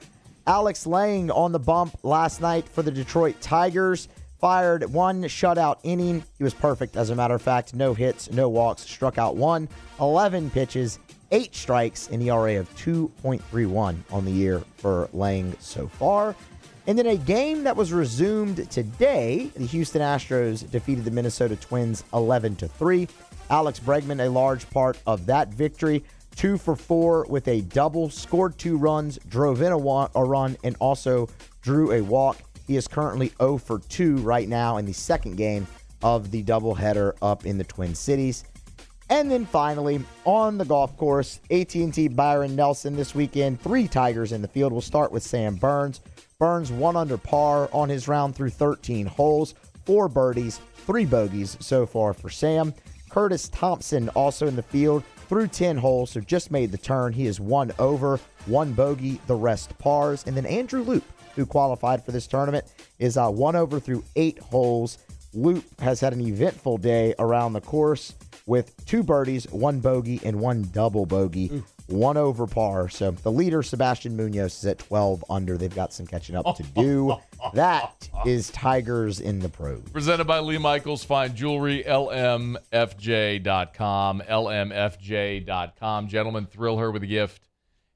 [SPEAKER 3] Alex Lang on the bump last night for the Detroit Tigers. Fired 1 shutout inning. He was perfect, as a matter of fact. No hits, no walks, struck out 1, 11 pitches, 8 strikes, an ERA of 2.31 on the year for Lang so far. And then a game that was resumed today, the Houston Astros defeated the Minnesota Twins 11-3. Alex Bregman, a large part of that victory. 2 for 4 with a double, scored 2 runs, drove in a run, and also drew a walk. He is currently 0 for 2 right now in the second game of the doubleheader up in the Twin Cities. And then finally, on the golf course, AT&T Byron Nelson this weekend. 3 Tigers in the field. We'll start with Sam Burns. Burns 1 under par on his round through 13 holes. 4 birdies, 3 bogeys so far for Sam. Curtis Thompson also in the field through 10 holes, so just made the turn. He is 1 over, 1 bogey, the rest pars. And then Andrew Loop, who qualified for this tournament, is 1 over through 8 holes. Loop has had an eventful day around the course with 2 birdies, 1 bogey, and 1 double bogey. 1 over par. So the leader, Sebastian Munoz, is at 12 under. They've got some catching up to do. That is Tigers in the Pros.
[SPEAKER 7] Presented by Lee Michaels Fine Jewelry, lmfj.com, lmfj.com. Gentlemen, thrill her with a gift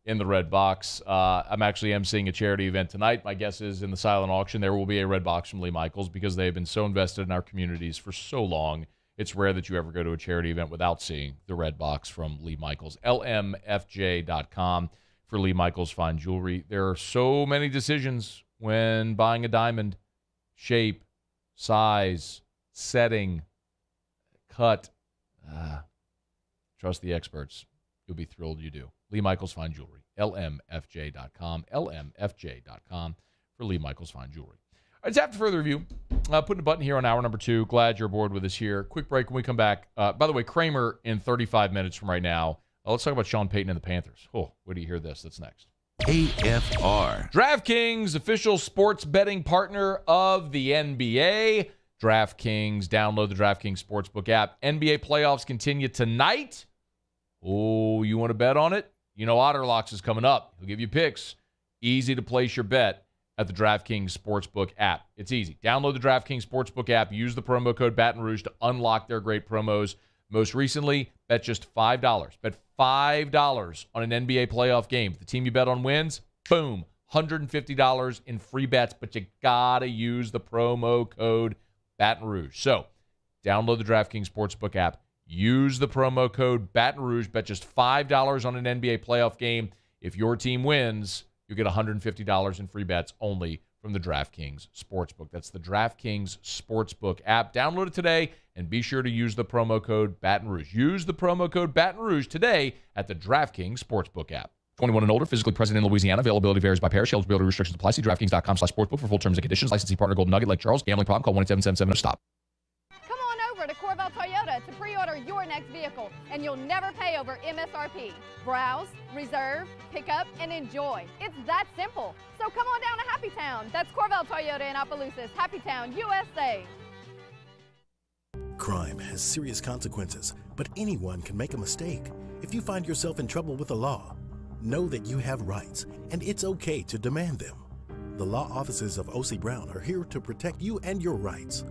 [SPEAKER 7] in the red box. I'm actually emceeing a charity event tonight. My guess is in the silent auction there will be a red box from Lee Michaels because they have been so invested in our communities for so long. It's rare that you ever go to a charity event without seeing the red box from Lee Michaels. lmfj.com for Lee Michaels Fine Jewelry. There are so many decisions when buying a diamond: shape, size, setting, cut, Trust the experts. You'll be thrilled you do. Lee Michaels Fine Jewelry, lmfj.com, lmfj.com for Lee Michaels Fine Jewelry. All right, it's after further review. Putting a button here on hour number 2. Glad you're aboard with us here. Quick break when we come back. By the way, Kramer in 35 minutes from right now. Let's talk about Sean Payton and the Panthers. Oh, wait do you hear this? That's next.
[SPEAKER 5] AFR.
[SPEAKER 7] DraftKings, official sports betting partner of the NBA. DraftKings, download the DraftKings Sportsbook app. NBA playoffs continue tonight. Oh, you want to bet on it? You know Otterlocks is coming up. He'll give you picks. Easy to place your bet at the DraftKings Sportsbook app. It's easy. Download the DraftKings Sportsbook app. Use the promo code Baton Rouge to unlock their great promos. Most recently, bet just $5. Bet $5 on an NBA playoff game. If the team you bet on wins, boom, $150 in free bets, but you got to use the promo code Baton Rouge. So, download the DraftKings Sportsbook app. Use the promo code Baton Rouge. Bet just $5 on an NBA playoff game. If your team wins, you get $150 in free bets only from the DraftKings Sportsbook. That's the DraftKings Sportsbook app. Download it today and be sure to use the promo code Baton Rouge. Use the promo code Baton Rouge today at the DraftKings Sportsbook app. 21 and older, physically present in Louisiana. Availability varies by parish. Eligibility restrictions apply. See DraftKings.com/sportsbook for full terms and conditions. Licensee partner Golden Nugget, Lake Charles. Gambling problem? Call 1-877-7-STOP.
[SPEAKER 6] Come on over to Corval Toyota to pre-order your next vehicle, and you'll never pay over MSRP. Browse, reserve, pick up, and enjoy. It's that simple. So come on down to Happy Town. That's Corval Toyota in Opelousas, Happy Town, USA.
[SPEAKER 27] Crime has serious consequences, but anyone can make a mistake. If you find yourself in trouble with the law, know that you have rights, and it's okay to demand them. The law offices of O.C. Brown are here to protect you and your rights.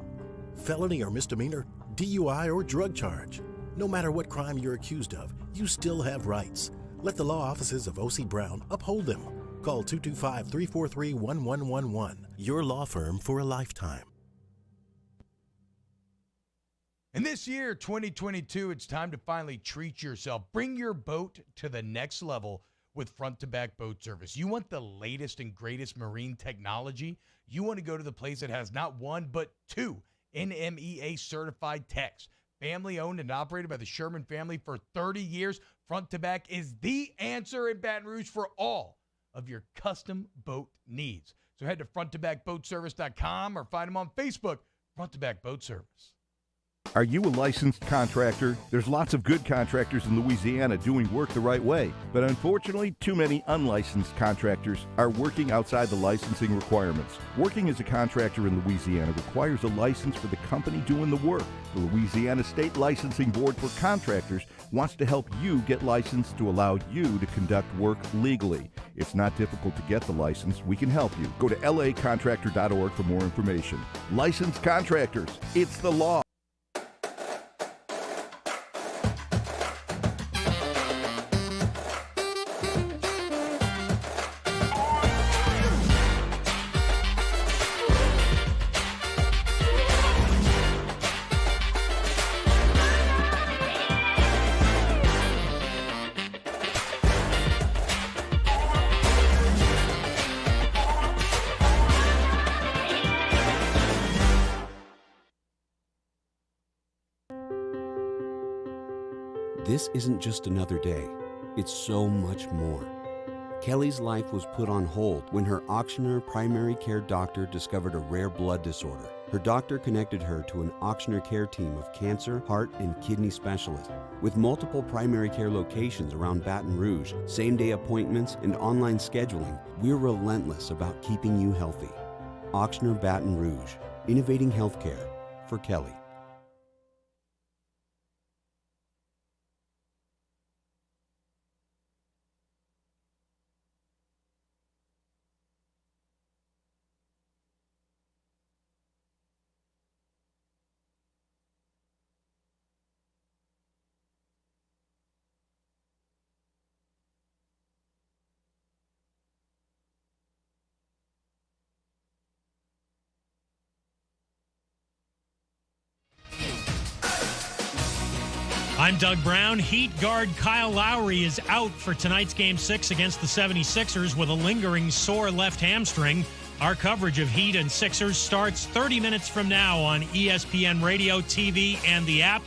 [SPEAKER 27] Felony or misdemeanor, DUI or drug charge. No matter what crime you're accused of, you still have rights. Let the law offices of O.C. Brown uphold them. Call 225-343-1111. Your law firm for a lifetime.
[SPEAKER 15] And this year, 2022, it's time to finally treat yourself. Bring your boat to the next level with front-to-back boat service. You want the latest and greatest marine technology? You want to go to the place that has not one, but 2 NMEA-certified techs. Family-owned and operated by the Sherman family for 30 years, front-to-back is the answer in Baton Rouge for all of your custom boat needs. So head to fronttobackboatservice.com or find them on Facebook, Front to Back Boat Service.
[SPEAKER 16] Are you a licensed contractor? There's lots of good contractors in Louisiana doing work the right way, but unfortunately, too many unlicensed contractors are working outside the licensing requirements. Working as a contractor in Louisiana requires a license for the company doing the work. The Louisiana State Licensing Board for Contractors wants to help you get licensed to allow you to conduct work legally. It's not difficult to get the license. We can help you. Go to lacontractor.org for more information. Licensed contractors, it's the law.
[SPEAKER 18] This isn't just another day. It's so much more. Kelly's life was put on hold when her auctioneer primary care doctor discovered a rare blood disorder. Her doctor connected her to an auctioneer care team of cancer, heart, and kidney specialists. With multiple primary care locations around Baton Rouge, same-day appointments, and online scheduling, we're relentless about keeping you healthy. Auctioneer Baton Rouge, innovating healthcare for Kelly.
[SPEAKER 19] I'm Doug Brown. Heat guard Kyle Lowry is out for tonight's Game 6 against the 76ers with a lingering sore left hamstring. Our coverage of Heat and Sixers starts 30 minutes from now on ESPN Radio, TV, and the app.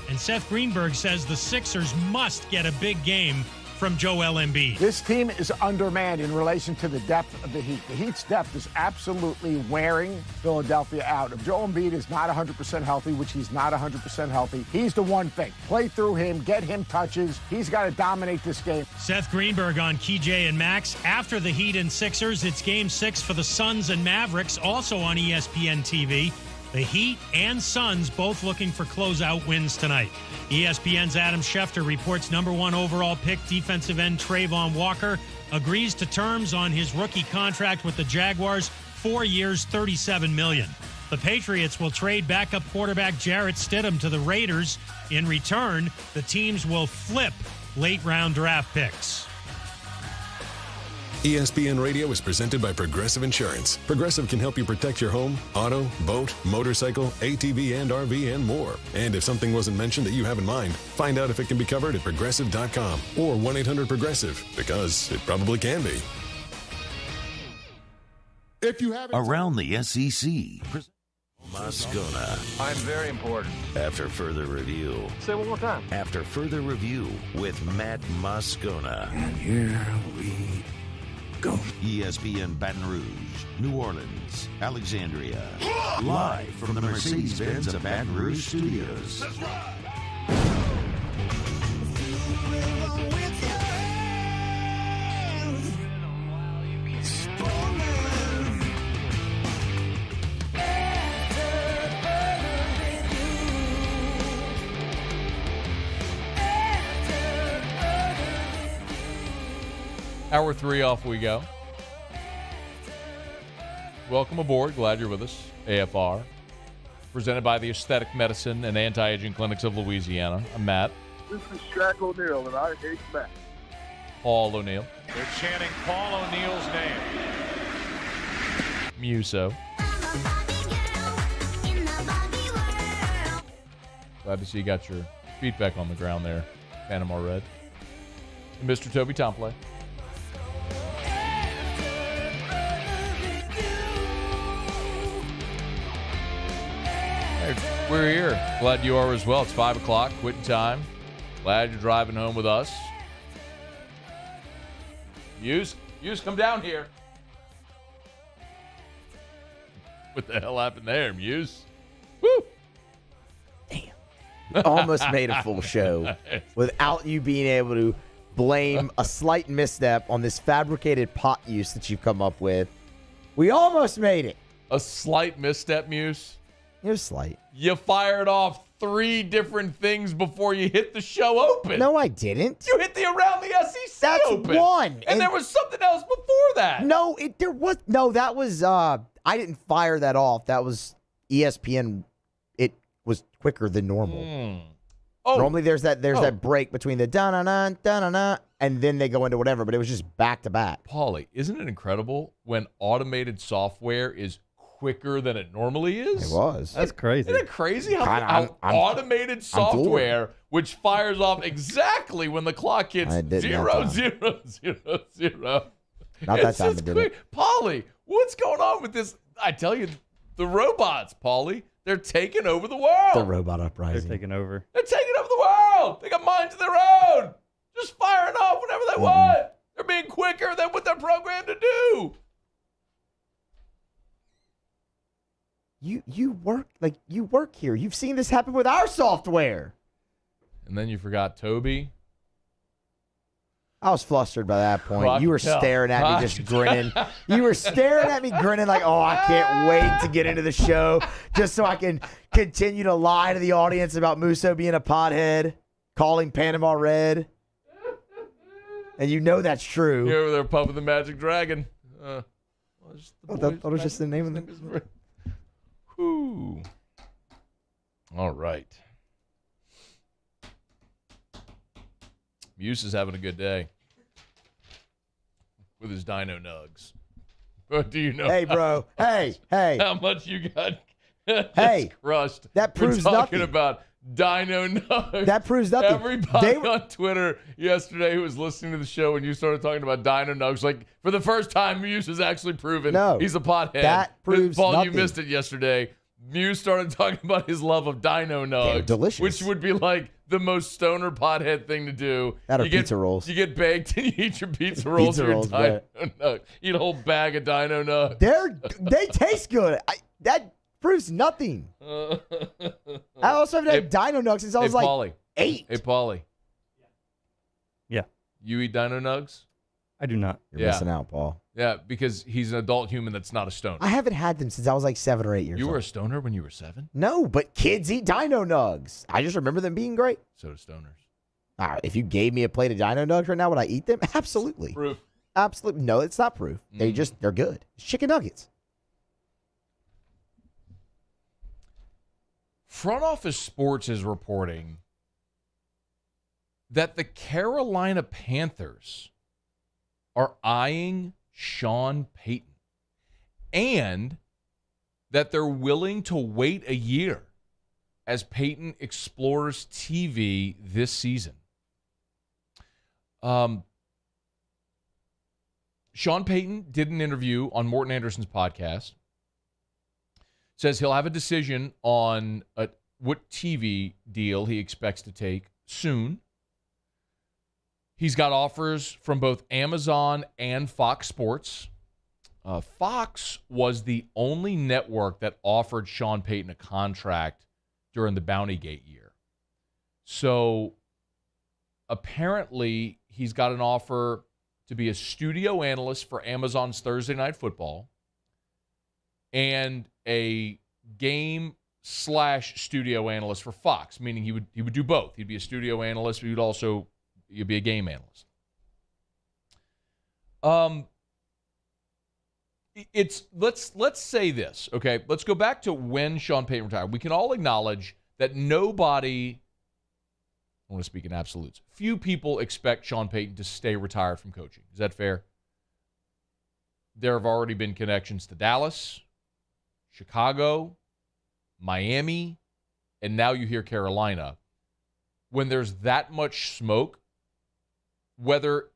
[SPEAKER 19] And Seth Greenberg says the Sixers must get a big game from Joel Embiid.
[SPEAKER 8] This team is undermanned in relation to the depth of the Heat. The Heat's depth is absolutely wearing Philadelphia out. If Joel Embiid is not 100% healthy, which he's not 100% healthy, he's the one thing. Play through him, get him touches. He's got to dominate this game.
[SPEAKER 19] Seth Greenberg on KJ and Max. After the Heat and Sixers, it's Game 6 for the Suns and Mavericks, also on ESPN TV. The Heat and Suns both looking for closeout wins tonight. ESPN's Adam Schefter reports number 1 overall pick defensive end Trayvon Walker agrees to terms on his rookie contract with the Jaguars, 4 years, $37 million. The Patriots will trade backup quarterback Jarrett Stidham to the Raiders. In return, the teams will flip late-round draft picks.
[SPEAKER 20] ESPN Radio is presented by Progressive Insurance. Progressive can help you protect your home, auto, boat, motorcycle, ATV, and RV, and more. And if something wasn't mentioned that you have in mind, find out if it can be covered at Progressive.com or 1-800-PROGRESSIVE, because it probably can be.
[SPEAKER 5] If you haven't around the SEC. Moscona.
[SPEAKER 10] I'm very important.
[SPEAKER 5] After further review.
[SPEAKER 10] Say it one more time.
[SPEAKER 5] After further review with Matt Moscona. And here we go. ESPN Baton Rouge, New Orleans, Alexandria. Live from the Mercedes-Benz of Baton Rouge studios. That's right.
[SPEAKER 7] Hour 3 off we go. Welcome aboard. Glad you're with us. AFR. Presented by the Aesthetic Medicine and Anti-Aging Clinics of Louisiana. I'm Matt.
[SPEAKER 21] This is Shaq O'Neal, and I hate Matt.
[SPEAKER 7] Paul O'Neal.
[SPEAKER 22] They're chanting Paul O'Neal's name.
[SPEAKER 7] Muso. Glad to see you got your feet back on the ground there, Panama Red. And Mr. Toby Tomplay. We're here. Glad you are as well. It's 5 o'clock, quitting time. Glad you're driving home with us. Hughes, come down here. What the hell happened there, Muse? Woo!
[SPEAKER 3] Damn. Almost made a full show without you being able to blame a slight misstep on this fabricated pot use that you've come up with. We almost made it.
[SPEAKER 7] A slight misstep, Muse?
[SPEAKER 3] It was slight.
[SPEAKER 7] You fired off 3 different things before you hit the show open.
[SPEAKER 3] No, I didn't.
[SPEAKER 7] You hit the Around the SEC
[SPEAKER 3] That's
[SPEAKER 7] open.
[SPEAKER 3] one.
[SPEAKER 7] And there was something else before that.
[SPEAKER 3] No, that was I didn't fire that off. That was ESPN. It was quicker than normal.
[SPEAKER 7] Oh.
[SPEAKER 3] Normally there's that break between the da-na-na, da-na-na, and then they go into whatever, but it was just back to back.
[SPEAKER 7] Paulie, isn't it incredible when automated software is quicker than it normally is?
[SPEAKER 3] It was.
[SPEAKER 23] That's crazy.
[SPEAKER 7] Isn't it crazy how automated software, which fires off exactly when the clock hits 0, 0, 0, 0.
[SPEAKER 3] Not that time it did it.
[SPEAKER 7] Paulie, what's going on with this? I tell you, the robots, Paulie, they're taking over the world.
[SPEAKER 3] The robot uprising.
[SPEAKER 23] They're taking over.
[SPEAKER 7] They're taking over the world. They got minds of their own. Just firing off whenever they want. They're being quicker than what they're programmed to do.
[SPEAKER 3] You work here. You've seen this happen with our software.
[SPEAKER 7] And then you forgot Toby.
[SPEAKER 3] I was flustered by that point.
[SPEAKER 7] Well,
[SPEAKER 3] You were staring at me, just grinning. You were staring at me, grinning like, oh, I can't wait to get into the show just so I can continue to lie to the audience about Musso being a pothead, calling Panama Red. And you know that's true.
[SPEAKER 7] You're over there pumping the Magic Dragon.
[SPEAKER 3] That was just the name of the...
[SPEAKER 7] Whew. All right. Muse is having a good day with his Dino Nugs. But do you know?
[SPEAKER 3] Hey, bro. Hey.
[SPEAKER 7] How much you got crushed?
[SPEAKER 3] That proves
[SPEAKER 7] We're talking
[SPEAKER 3] nothing.
[SPEAKER 7] about Dino Nugs.
[SPEAKER 3] That proves nothing.
[SPEAKER 7] Everybody on Twitter yesterday who was listening to the show when you started talking about Dino Nugs, like for the first time, Muse has actually proven he's a pothead.
[SPEAKER 3] That proves
[SPEAKER 7] Paul,
[SPEAKER 3] nothing.
[SPEAKER 7] you missed it yesterday. Muse started talking about his love of Dino Nugs.
[SPEAKER 3] They're delicious.
[SPEAKER 7] Which would be like the most stoner pothead thing to do.
[SPEAKER 3] That or
[SPEAKER 7] you
[SPEAKER 3] pizza rolls.
[SPEAKER 7] You get baked and you eat your pizza rolls.
[SPEAKER 3] Pizza rolls,
[SPEAKER 7] Dino Nugs. Eat a whole bag of Dino Nugs.
[SPEAKER 3] They taste good. That proves nothing. I also haven't had Dino Nugs since I was
[SPEAKER 7] Paulie.
[SPEAKER 3] 8.
[SPEAKER 7] Hey, Paulie.
[SPEAKER 11] Yeah.
[SPEAKER 7] You eat Dino Nugs?
[SPEAKER 11] I do not.
[SPEAKER 3] You're missing out, Paul.
[SPEAKER 7] Yeah, because he's an adult human that's not a stoner.
[SPEAKER 3] I haven't had them since I was like 7 or 8 years old.
[SPEAKER 7] You were a stoner when you were 7?
[SPEAKER 3] No, but kids eat Dino Nugs. I just remember them being great.
[SPEAKER 7] So do stoners.
[SPEAKER 3] If you gave me a plate of Dino Nugs right now, would I eat them? Absolutely.
[SPEAKER 7] Proof.
[SPEAKER 3] Absolutely. No, it's not proof. They're good. It's chicken nuggets.
[SPEAKER 7] Front Office Sports is reporting that the Carolina Panthers are eyeing Sean Payton and that they're willing to wait a year as Payton explores TV this season. Sean Payton did an interview on Morton Anderson's podcast. Says he'll have a decision on what TV deal he expects to take soon. He's got offers from both Amazon and Fox Sports. Fox was the only network that offered Sean Payton a contract during the Bountygate year. So apparently he's got an offer to be a studio analyst for Amazon's Thursday Night Football and a game/studio analyst for Fox, meaning he would do both. He'd be a studio analyst, but you'd be a game analyst. Let's say this, okay? Let's go back to when Sean Payton retired. We can all acknowledge that nobody, I want to speak in absolutes, few people expect Sean Payton to stay retired from coaching. Is that fair? There have already been connections to Dallas, Chicago, Miami, and now you hear Carolina. When there's that much smoke, whether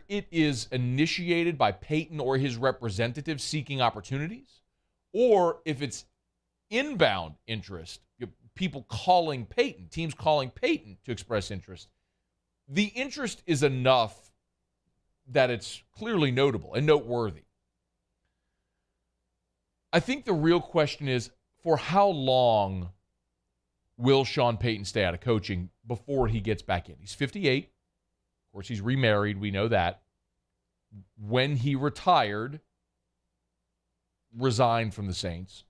[SPEAKER 7] it is initiated by Payton or his representatives seeking opportunities, or if it's inbound interest, people calling Payton, teams calling Payton to express interest, the interest is enough that it's clearly notable and noteworthy. I think the real question is, for how long will Sean Payton stay out of coaching before he gets back in? He's 58. Of course, he's remarried. We know that. When he retired, resigned from the Saints.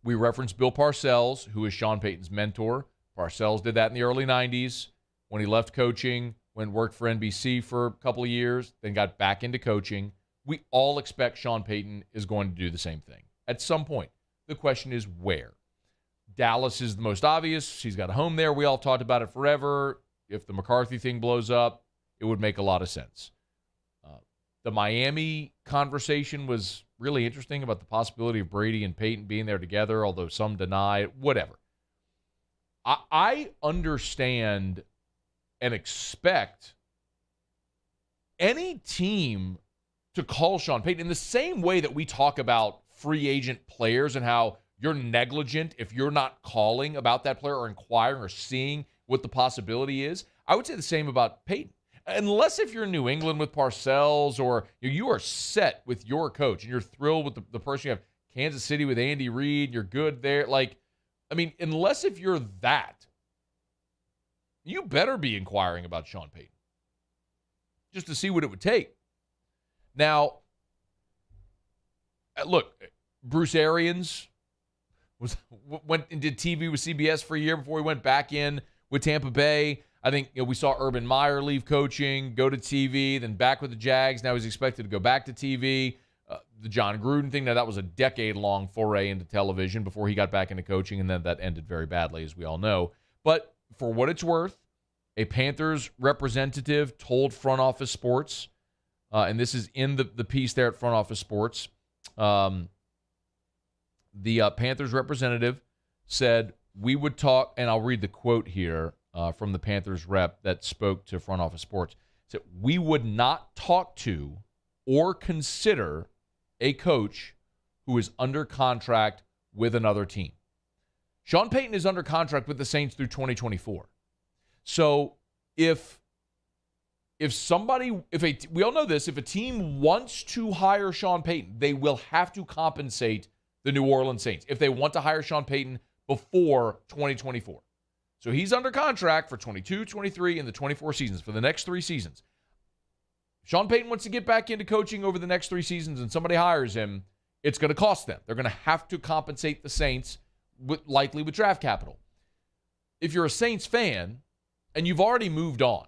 [SPEAKER 7] We referenced Bill Parcells, who is Sean Payton's mentor. Parcells did that in the early 90s when he left coaching, went and worked for NBC for a couple of years, then got back into coaching. We all expect Sean Payton is going to do the same thing at some point. The question is where. Dallas is the most obvious. He's got a home there. We all talked about it forever. If the McCarthy thing blows up, it would make a lot of sense. The Miami conversation was really interesting about the possibility of Brady and Payton being there together, although some deny it. Whatever. I understand and expect any team to call Sean Payton in the same way that we talk about free agent players and how you're negligent if you're not calling about that player or inquiring or seeing what the possibility is. I would say the same about Payton. Unless if you're in New England with Parcells or you are set with your coach and you're thrilled with the person you have, Kansas City with Andy Reid, you're good there. Unless if you're that, you better be inquiring about Sean Payton just to see what it would take. Now, look, Bruce Arians went and did TV with CBS for a year before he went back in with Tampa Bay. I think we saw Urban Meyer leave coaching, go to TV, then back with the Jags. Now he's expected to go back to TV. The John Gruden thing, now that was a decade-long foray into television before he got back into coaching, and then that ended very badly, as we all know. But for what it's worth, a Panthers representative told Front Office Sports, and this is in the piece there at Front Office Sports, the Panthers representative said, we would talk, and I'll read the quote here from the Panthers rep that spoke to Front Office Sports, said, we would not talk to or consider a coach who is under contract with another team. Sean Payton is under contract with the Saints through 2024. So if we all know this, if a team wants to hire Sean Payton, they will have to compensate the New Orleans Saints if they want to hire Sean Payton before 2024. So he's under contract for 22, 23, and the 24 seasons, for the next 3 seasons. Sean Payton wants to get back into coaching over the next 3 seasons and somebody hires him, it's going to cost them. They're going to have to compensate the Saints, likely with draft capital. If you're a Saints fan and you've already moved on,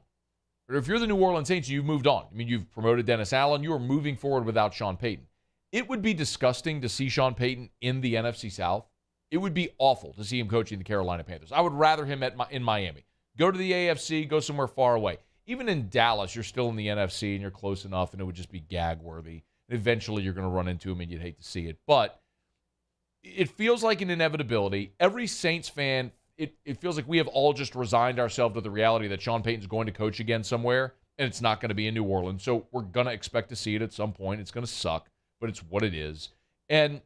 [SPEAKER 7] or if you're the New Orleans Saints and you've moved on, I mean, you've promoted Dennis Allen, you are moving forward without Sean Payton. It would be disgusting to see Sean Payton in the NFC South. It would be awful to see him coaching the Carolina Panthers. I would rather him in Miami. Go to the AFC, go somewhere far away. Even in Dallas, you're still in the NFC and you're close enough, and it would just be gag-worthy. And eventually you're going to run into him and you'd hate to see it. But it feels like an inevitability. Every Saints fan, it feels like we have all just resigned ourselves to the reality that Sean Payton's going to coach again somewhere, and it's not going to be in New Orleans. So we're going to expect to see it at some point. It's going to suck, but it's what it is. And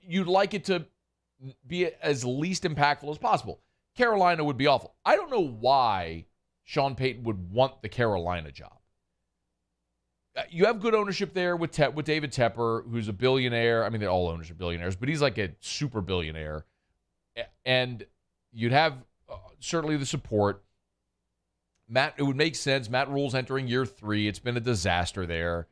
[SPEAKER 7] you'd like it to be as least impactful as possible. Carolina would be awful. I don't know why Sean Payton would want the Carolina job. You have good ownership there with David Tepper, who's a billionaire. I mean, all owners are billionaires, but he's like a super billionaire. And you'd have certainly the support. It would make sense. Matt Rule's entering year 3. It's been a disaster there,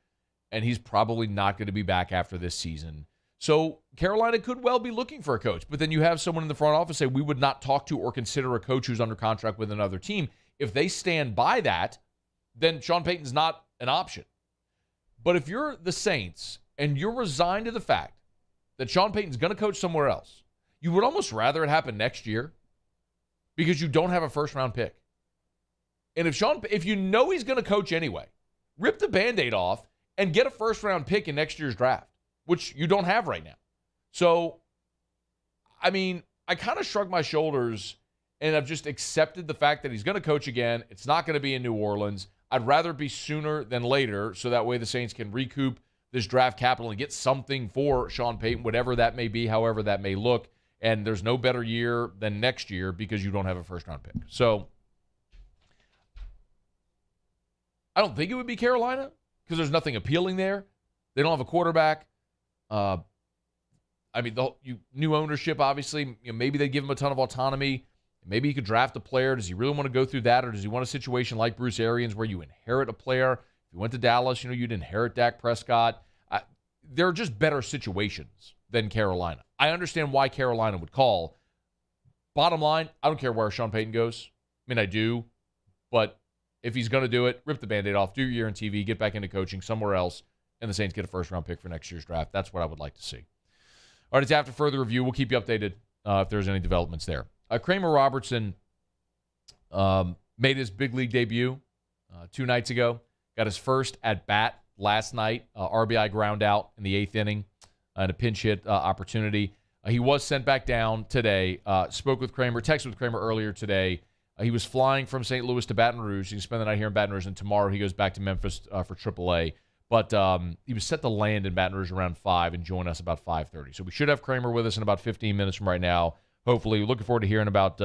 [SPEAKER 7] and he's probably not going to be back after this season. So Carolina could well be looking for a coach, but then you have someone in the front office say, we would not talk to or consider a coach who's under contract with another team. If they stand by that, then Sean Payton's not an option. But if you're the Saints and you're resigned to the fact that Sean Payton's going to coach somewhere else, you would almost rather it happen next year because you don't have a first-round pick. And if you know he's going to coach anyway, rip the Band-Aid off and get a first-round pick in next year's draft, which you don't have right now. So, I mean, I kind of shrug my shoulders and I've just accepted the fact that he's going to coach again. It's not going to be in New Orleans. I'd rather it be sooner than later so that way the Saints can recoup this draft capital and get something for Sean Payton, whatever that may be, however that may look. And there's no better year than next year because you don't have a first-round pick. So I don't think it would be Carolina because there's nothing appealing there. They don't have a quarterback. I mean, new ownership, obviously. Maybe they give him a ton of autonomy. Maybe he could draft a player. Does he really want to go through that, or does he want a situation like Bruce Arians where you inherit a player? If you went to Dallas, you'd inherit Dak Prescott. There are just better situations than Carolina. I understand why Carolina would call. Bottom line, I don't care where Sean Payton goes. I mean, I do. But if he's going to do it, rip the Band-Aid off, do your year in TV, get back into coaching somewhere else, and the Saints get a first-round pick for next year's draft. That's what I would like to see. All right, it's after further review. We'll keep you updated if there's any developments there. Kramer Robertson made his big league debut 2 nights ago. Got his first at-bat last night. RBI ground out in the 8th inning and a pinch hit opportunity. He was sent back down today. Spoke with Kramer, texted with Kramer earlier today. He was flying from St. Louis to Baton Rouge. He spent the night here in Baton Rouge, and tomorrow he goes back to Memphis for AAA. But he was set to land in Baton Rouge around 5 and join us about 5:30. So we should have Kramer with us in about 15 minutes from right now. Hopefully, looking forward to hearing about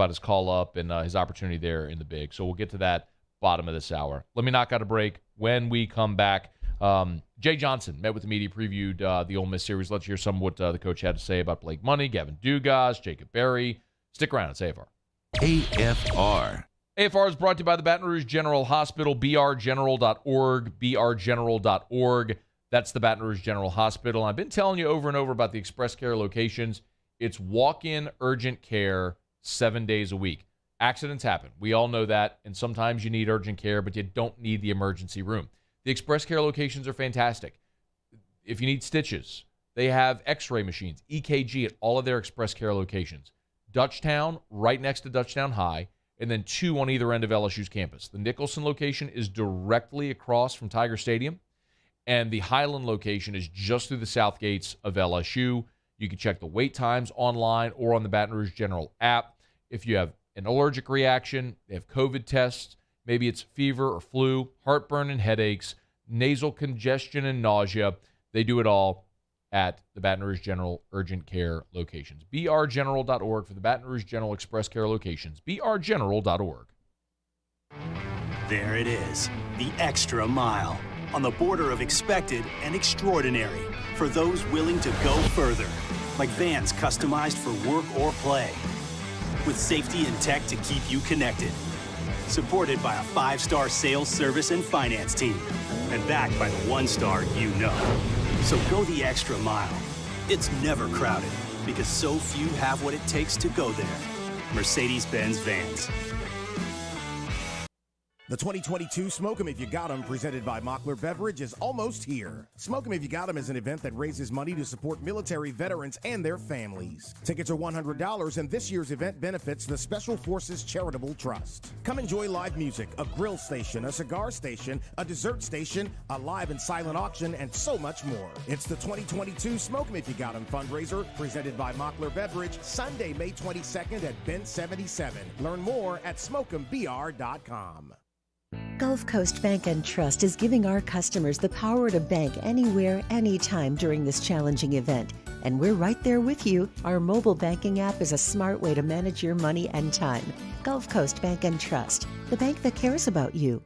[SPEAKER 7] his call-up and his opportunity there in the big. So we'll get to that bottom of this hour. Let me knock out a break. When we come back, Jay Johnson met with the media, previewed the Ole Miss series. Let's hear some of what the coach had to say about Blake Money, Gavin Dugas, Jacob Berry. Stick around. It's AFR.
[SPEAKER 5] AFR.
[SPEAKER 7] AFR is brought to you by the Baton Rouge General Hospital, brgeneral.org, brgeneral.org. That's the Baton Rouge General Hospital. I've been telling you over and over about the Express Care locations. It's walk-in urgent care 7 days a week. Accidents happen. We all know that, and sometimes you need urgent care, but you don't need the emergency room. The Express Care locations are fantastic. If you need stitches, they have x-ray machines, EKG at all of their Express Care locations. Dutchtown, right next to Dutchtown High, and then 2 on either end of LSU's campus. The Nicholson location is directly across from Tiger Stadium, and the Highland location is just through the south gates of LSU. You can check the wait times online or on the Baton Rouge General app. If you have an allergic reaction, they have COVID tests, maybe it's fever or flu, heartburn and headaches, nasal congestion and nausea. They do it all. at the Baton Rouge General Urgent Care locations. brgeneral.org for the Baton Rouge General Express Care locations. brgeneral.org.
[SPEAKER 1] There it is, the extra mile, on the border of expected and extraordinary for those willing to go further, like vans customized for work or play, with safety and tech to keep you connected, supported by a 5-star sales, service, and finance team, and backed by the 1-star you know. So go the extra mile. It's never crowded, because so few have what it takes to go there. Mercedes-Benz Vans.
[SPEAKER 12] The 2022 Smoke 'em If You Got 'em, presented by Mockler Beverage, is almost here. Smoke 'em If You Got 'em is an event that raises money to support military veterans and their families. Tickets are $100, and this year's event benefits the Special Forces Charitable Trust. Come enjoy live music, a grill station, a cigar station, a dessert station, a live and silent auction, and so much more. It's the 2022 Smoke 'em If You Got 'em fundraiser, presented by Mockler Beverage, Sunday, May 22nd at Bent 77. Learn more at smokeembr.com.
[SPEAKER 13] Gulf Coast Bank and Trust is giving our customers the power to bank anywhere, anytime during this challenging event. And we're right there with you. Our mobile banking app is a smart way to manage your money and time. Gulf Coast Bank and Trust, the bank that cares about you.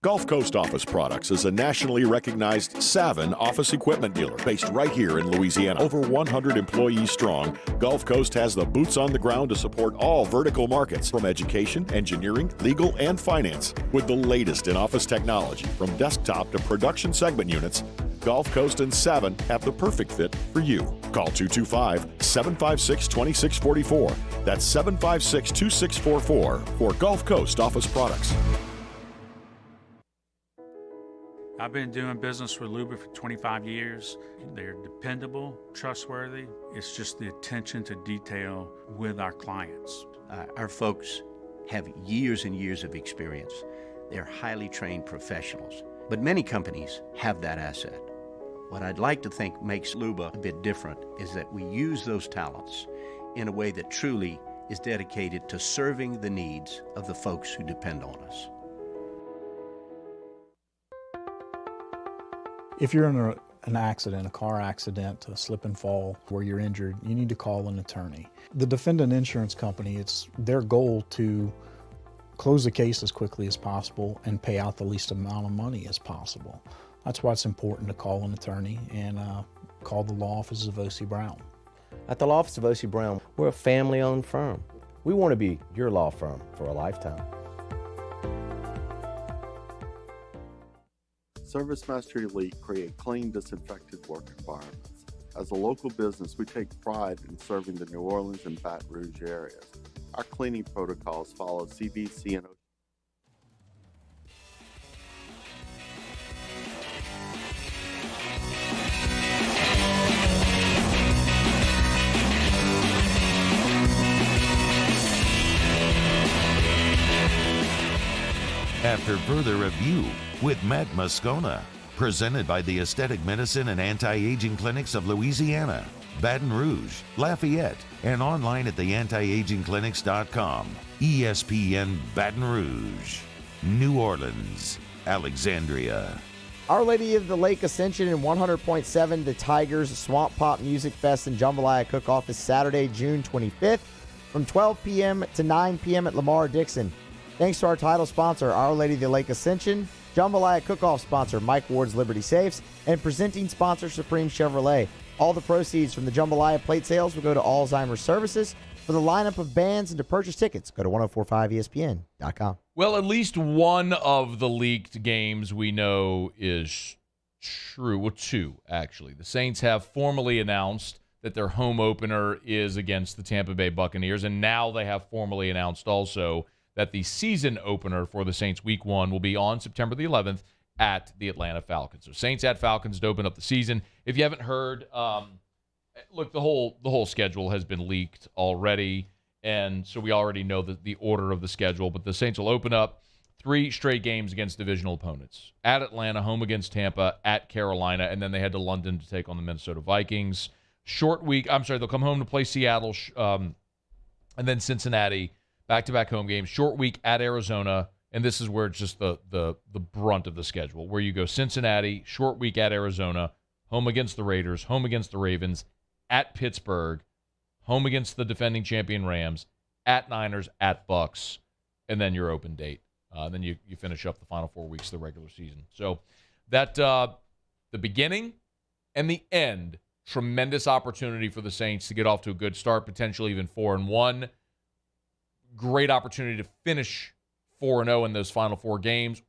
[SPEAKER 14] Gulf Coast Office Products is a nationally recognized Savin office equipment dealer based right here in Louisiana. Over 100 employees strong, Gulf Coast has the boots on the ground to support all vertical markets, from education, engineering, legal, and finance. With the latest in office technology, from desktop to production segment units, Gulf Coast and Savin have the perfect fit for you. Call 225-756-2644. That's 756-2644 for Gulf Coast Office Products.
[SPEAKER 23] I've been doing business with Luba for 25 years. They're dependable, trustworthy. It's just the attention to detail with our clients.
[SPEAKER 24] Our folks have years and years of experience. They're highly trained professionals. But many companies have that asset. What I'd like to think makes Luba a bit different is that we use those talents in a way that truly is dedicated to serving the needs of the folks who depend on us.
[SPEAKER 25] If you're in an accident, a car accident, a slip and fall where you're injured, you need to call an attorney. The defendant insurance company, it's their goal to close the case as quickly as possible and pay out the least amount of money as possible. That's why it's important to call an attorney and call the law offices of O.C. Brown.
[SPEAKER 2] At the law office of O.C. Brown, we're a family-owned firm. We want to be your law firm for a lifetime.
[SPEAKER 4] ServiceMaster Elite create clean, disinfected work environments. As a local business, we take pride in serving the New Orleans and Baton Rouge areas. Our cleaning protocols follow CDC and
[SPEAKER 5] After further review with Matt Moscona, presented by the Aesthetic Medicine and Anti-Aging Clinics of Louisiana, Baton Rouge, Lafayette, and online at theantiagingclinics.com. ESPN Baton Rouge, New Orleans, Alexandria.
[SPEAKER 3] Our Lady of the Lake Ascension and 100.7 The Tigers Swamp Pop Music Fest and Jambalaya Cook-Off is Saturday, June 25th from 12 p.m. to 9 p.m. at Lamar Dixon. Thanks to our title sponsor, Our Lady of the Lake Ascension, Jambalaya Cook-Off sponsor, Mike Ward's Liberty Safes, and presenting sponsor, Supreme Chevrolet. All the proceeds from the Jambalaya plate sales will go to Alzheimer's Services. For the lineup of bands and to purchase tickets, go to 1045ESPN.com.
[SPEAKER 7] Well, at least one of the leaked games we know is true. Well, two, actually. The Saints have formally announced that their home opener is against the Tampa Bay Buccaneers, and now they have formally announced also that the season opener for the Saints Week 1 will be on September the 11th at the Atlanta Falcons. So Saints at Falcons to open up the season. If you haven't heard, look, the whole schedule has been leaked already, and so we already know the order of the schedule. But the Saints will open up 3 straight games against divisional opponents. At Atlanta, home against Tampa, at Carolina, and then they head to London to take on the Minnesota Vikings. Short week. I'm sorry, they'll come home to play Seattle, and then Cincinnati. Back-to-back home games, short week at Arizona, and this is where it's just the brunt of the schedule, where you go Cincinnati, short week at Arizona, home against the Raiders, home against the Ravens, at Pittsburgh, home against the defending champion Rams, at Niners, at Bucks, and then your open date. Then you finish up the final 4 weeks of the regular season. So that the beginning and the end, tremendous opportunity for the Saints to get off to a good start, potentially even 4-1. Great opportunity to finish 4-0 in those final 4 games.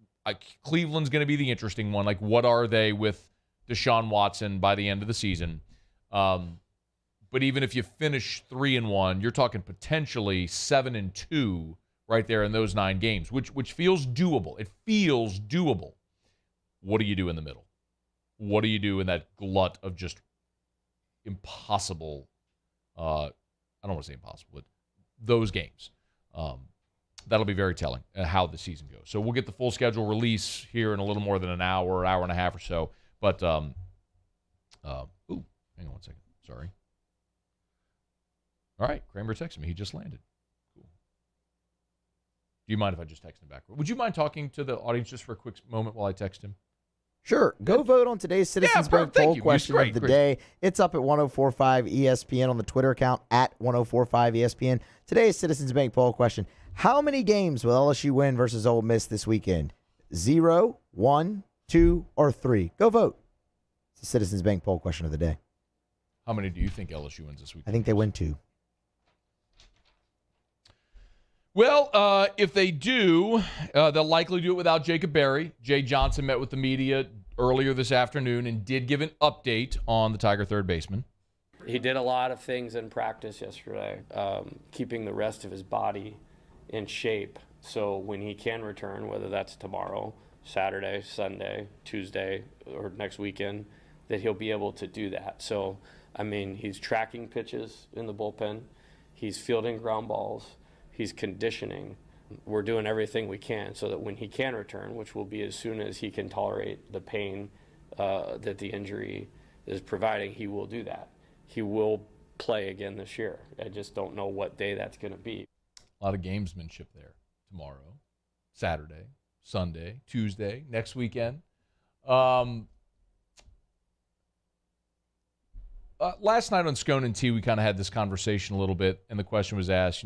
[SPEAKER 7] Cleveland's going to be the interesting one. Like, what are they with Deshaun Watson by the end of the season? But even if you finish 3-1, you're talking potentially 7-2 right there in those 9 games, which feels doable. It feels doable. What do you do in the middle? What do you do in that glut of just impossible, I don't want to say impossible, but those games? That'll be very telling how the season goes. So we'll get the full schedule release here in a little more than an hour and a half or so. But, hang on one second. Sorry. All right, Kramer texted me. He just landed. Cool. Do you mind if I just text him back? Would you mind talking to the audience just for a quick moment while I text him?
[SPEAKER 3] Sure. Go vote on today's Citizens Bank poll question of the day. It's up at 1045 ESPN on the Twitter account at 1045 ESPN. Today's Citizens Bank poll question. How many games will LSU win versus Ole Miss this weekend? 0, 1, 2, or 3? Go vote. It's the Citizens Bank poll question of the day.
[SPEAKER 7] How many do you think LSU wins this weekend?
[SPEAKER 3] I think they win 2.
[SPEAKER 7] Well, if they do, they'll likely do it without Jacob Berry. Jay Johnson met with the media earlier this afternoon and did give an update on the Tiger third baseman.
[SPEAKER 6] He did a lot of things in practice yesterday, keeping the rest of his body in shape. So when he can return, whether that's tomorrow, Saturday, Sunday, Tuesday, or next weekend, that he'll be able to do that. So, I mean, he's tracking pitches in the bullpen. He's fielding ground balls. He's conditioning. We're doing everything we can so that when he can return, which will be as soon as he can tolerate the pain that the injury is providing, he will do that. He will play again this year. I just don't know what day that's going to be.
[SPEAKER 7] A lot of gamesmanship there tomorrow, Saturday, Sunday, Tuesday, next weekend. Last night on Scone and Tea, we kind of had this conversation a little bit, and the question was asked,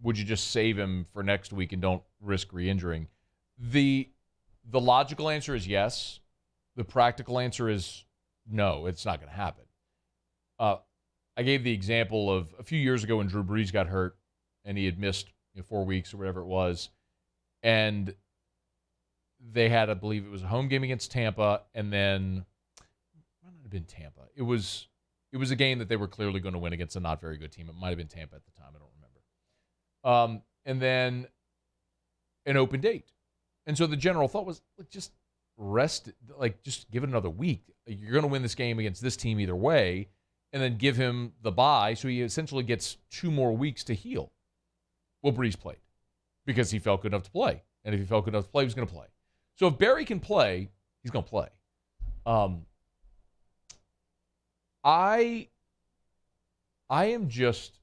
[SPEAKER 7] would you just save him for next week and don't risk re-injuring? The logical answer is yes. The practical answer is no, it's not going to happen. I gave the example of a few years ago when Drew Brees got hurt and he had missed 4 weeks or whatever it was, and they had, I believe it was a home game against Tampa, and then it might not have been Tampa. It was a game that they were clearly going to win against a not very good team. It might have been Tampa at the time. I don't remember. And then an open date. And so the general thought was, just rest, just give it another week. You're going to win this game against this team either way, and then give him the bye so he essentially gets 2 more weeks to heal. Well, Brees played because he felt good enough to play. And if he felt good enough to play, he was going to play. So if Barry can play, he's going to play. I am just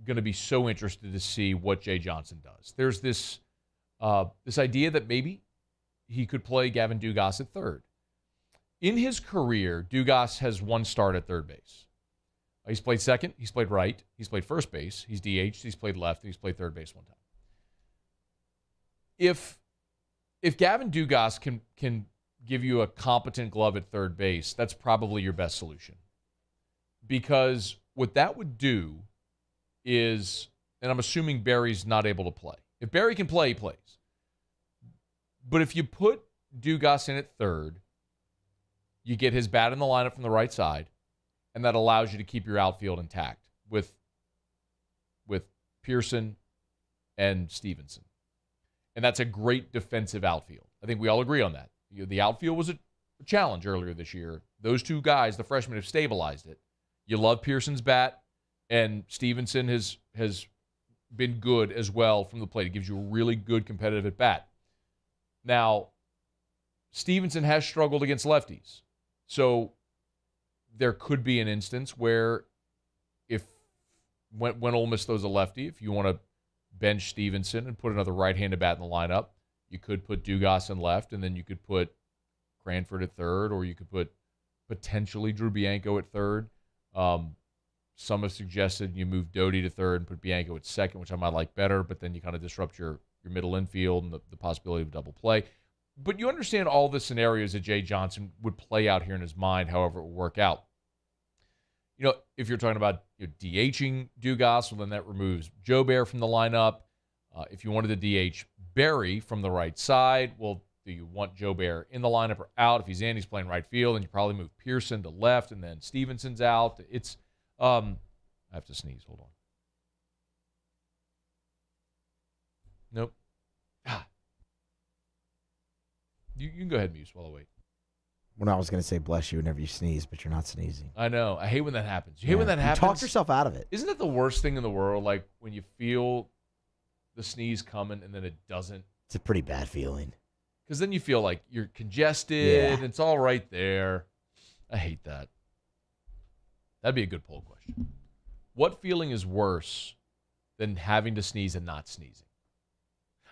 [SPEAKER 7] going to be so interested to see what Jay Johnson does. There's this idea that maybe he could play Gavin Dugas at third. In his career, Dugas has 1 start at third base. He's played second, he's played right, he's played first base, he's DH'd, he's played left, and he's played third base 1 time. If Gavin Dugas can give you a competent glove at third base, that's probably your best solution. Because what that would do is, and I'm assuming Barry's not able to play. If Barry can play, he plays. But if you put Dugas in at third, you get his bat in the lineup from the right side, and that allows you to keep your outfield intact with Pearson and Stevenson. And that's a great defensive outfield. I think we all agree on that. The outfield was a challenge earlier this year. Those 2 guys, the freshmen, have stabilized it. You love Pearson's bat, and Stevenson has been good as well from the plate. It gives you a really good competitive at bat. Now, Stevenson has struggled against lefties. So there could be an instance where when Ole Miss throws a lefty, if you want to bench Stevenson and put another right-handed bat in the lineup, you could put Dugas in left, and then you could put Cranford at third, or you could put potentially Drew Bianco at third. Some have suggested you move Doty to third and put Bianco at second, which I might like better, but then you kind of disrupt your middle infield and the possibility of double play. But you understand all the scenarios that Jay Johnson would play out here in his mind, however it would work out. You know, if you're talking about DHing Dugas, well, then that removes Jobert from the lineup. If you wanted to DH Barry from the right side, well, do you want Jobert in the lineup or out? If he's in, he's playing right field, and you probably move Pearson to left, and then Stevenson's out. It's I have to sneeze. Hold on. Nope. You can go ahead, Muse, while I wait.
[SPEAKER 3] When I was going to say bless you whenever you sneeze, but you're not sneezing.
[SPEAKER 7] I know. I hate when that happens. You hate when that happens?
[SPEAKER 3] Talk yourself out of it.
[SPEAKER 7] Isn't it the worst thing in the world? Like when you feel the sneeze coming and then it doesn't.
[SPEAKER 3] It's a pretty bad feeling.
[SPEAKER 7] Because then you feel like you're congested and it's all right there. I hate that. That'd be a good poll question. What feeling is worse than having to sneeze and not sneezing?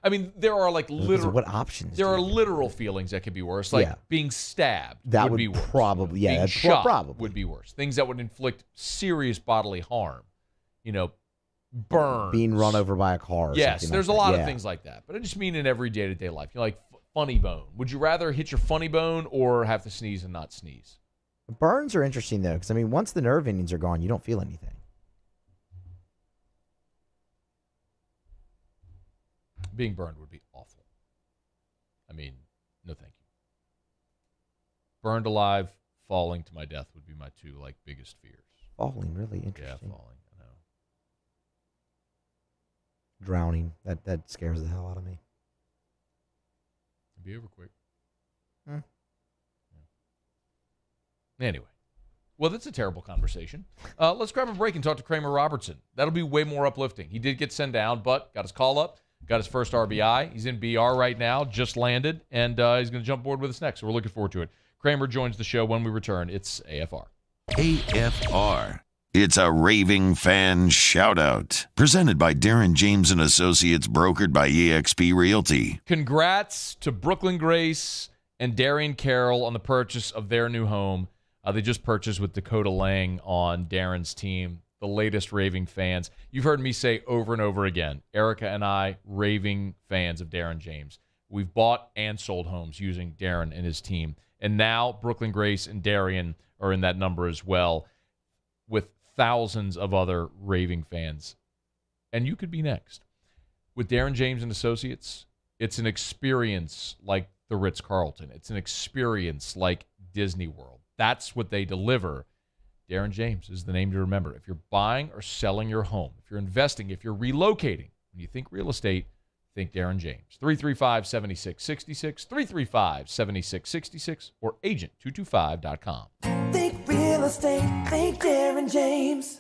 [SPEAKER 7] I mean, there are like literal.
[SPEAKER 3] What options?
[SPEAKER 7] There are literal feelings that could be worse, like being stabbed.
[SPEAKER 3] That
[SPEAKER 7] would be worse.
[SPEAKER 3] Probably,
[SPEAKER 7] being shot
[SPEAKER 3] probably
[SPEAKER 7] would be worse. Things that would inflict serious bodily harm. You know, burns,
[SPEAKER 3] being run over by a car. Or
[SPEAKER 7] yes,
[SPEAKER 3] something
[SPEAKER 7] there's
[SPEAKER 3] like
[SPEAKER 7] a lot
[SPEAKER 3] that.
[SPEAKER 7] of things like that. But I just mean in every day-to-day life. You know, like funny bone. Would you rather hit your funny bone or have to sneeze and not sneeze?
[SPEAKER 3] Burns are interesting though, because I mean, once the nerve endings are gone, you don't feel anything.
[SPEAKER 7] Being burned would be awful. I mean, no thank you. Burned alive, falling to my death would be my two biggest fears.
[SPEAKER 3] Falling, really interesting.
[SPEAKER 7] Yeah, falling. I know.
[SPEAKER 3] Drowning, that scares the hell out of me.
[SPEAKER 7] It'd be over quick. Yeah. Anyway. Well, that's a terrible conversation. Let's grab a break and talk to Kramer Robertson. That'll be way more uplifting. He did get sent down, but got his call up. Got his first RBI. He's in BR right now, just landed, and he's going to jump board with us next. So we're looking forward to it. Kramer joins the show when we return. It's AFR.
[SPEAKER 5] AFR. It's a raving fan shout-out. Presented by Darren James & Associates, brokered by eXp Realty.
[SPEAKER 7] Congrats to Brooklyn Grace and Darian Carroll on the purchase of their new home. They just purchased with Dakota Lang on Darren's team. The latest raving fans. You've heard me say over and over again, Erica and I, raving fans of Darren James. We've bought and sold homes using Darren and his team. And now Brooklyn Grace and Darian are in that number as well, with thousands of other raving fans. And you could be next. With Darren James and Associates, it's an experience like the Ritz-Carlton. It's an experience like Disney World. That's what they deliver. Darren James is the name to remember. If you're buying or selling your home, if you're investing, if you're relocating, when you think real estate, think Darren James. 335-7666, 335-7666, or agent225.com.
[SPEAKER 9] Think real estate, think Darren James.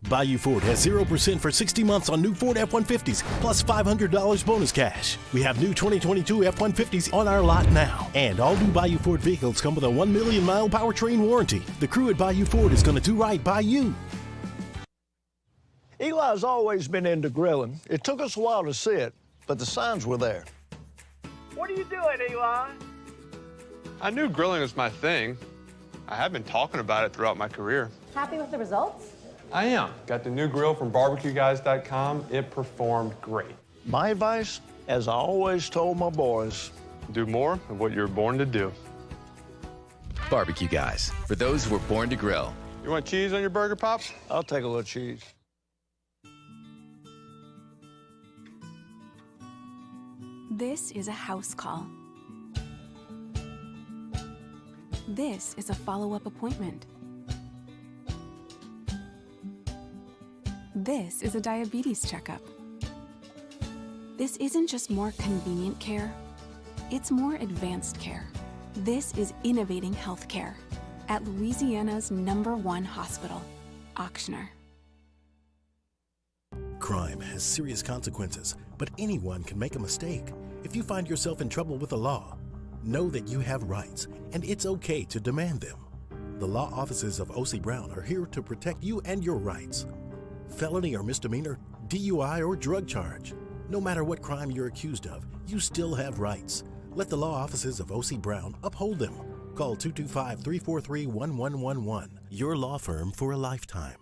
[SPEAKER 15] Bayou Ford has 0% for 60 months on new Ford F-150s, plus $500 bonus cash. We have new 2022 F-150s on our lot now. And all new Bayou Ford vehicles come with a 1 million mile powertrain warranty. The crew at Bayou Ford is going to do right by you.
[SPEAKER 10] Eli's always been into grilling. It took us a while to see it, but the signs were there.
[SPEAKER 16] What are you doing, Eli? I knew grilling was my thing. I have been talking about it throughout my career.
[SPEAKER 17] Happy with the results?
[SPEAKER 16] I am. Got the new grill from barbecueguys.com. It performed great.
[SPEAKER 10] My advice, as I always told my boys,
[SPEAKER 16] do more of what you were born to do.
[SPEAKER 18] Barbecue Guys, for those who were born to grill.
[SPEAKER 16] You want cheese on your burger, Pops?
[SPEAKER 10] I'll take a little cheese.
[SPEAKER 26] This is a house call. This is a follow-up appointment. This is a diabetes checkup. This isn't just more convenient care, it's more advanced care. This is innovating healthcare at Louisiana's #1 hospital, Auctioner.
[SPEAKER 12] Crime has serious consequences, but anyone can make a mistake. If you find yourself in trouble with the law, know that you have rights, and it's okay to demand them. The law offices of O.C. Brown are here to protect you and your rights. Felony or misdemeanor, DUI or drug charge. No matter what crime you're accused of, you still have rights. Let the law offices of O.C. Brown uphold them.
[SPEAKER 15] Call 225-343-1111. Your law firm for a lifetime.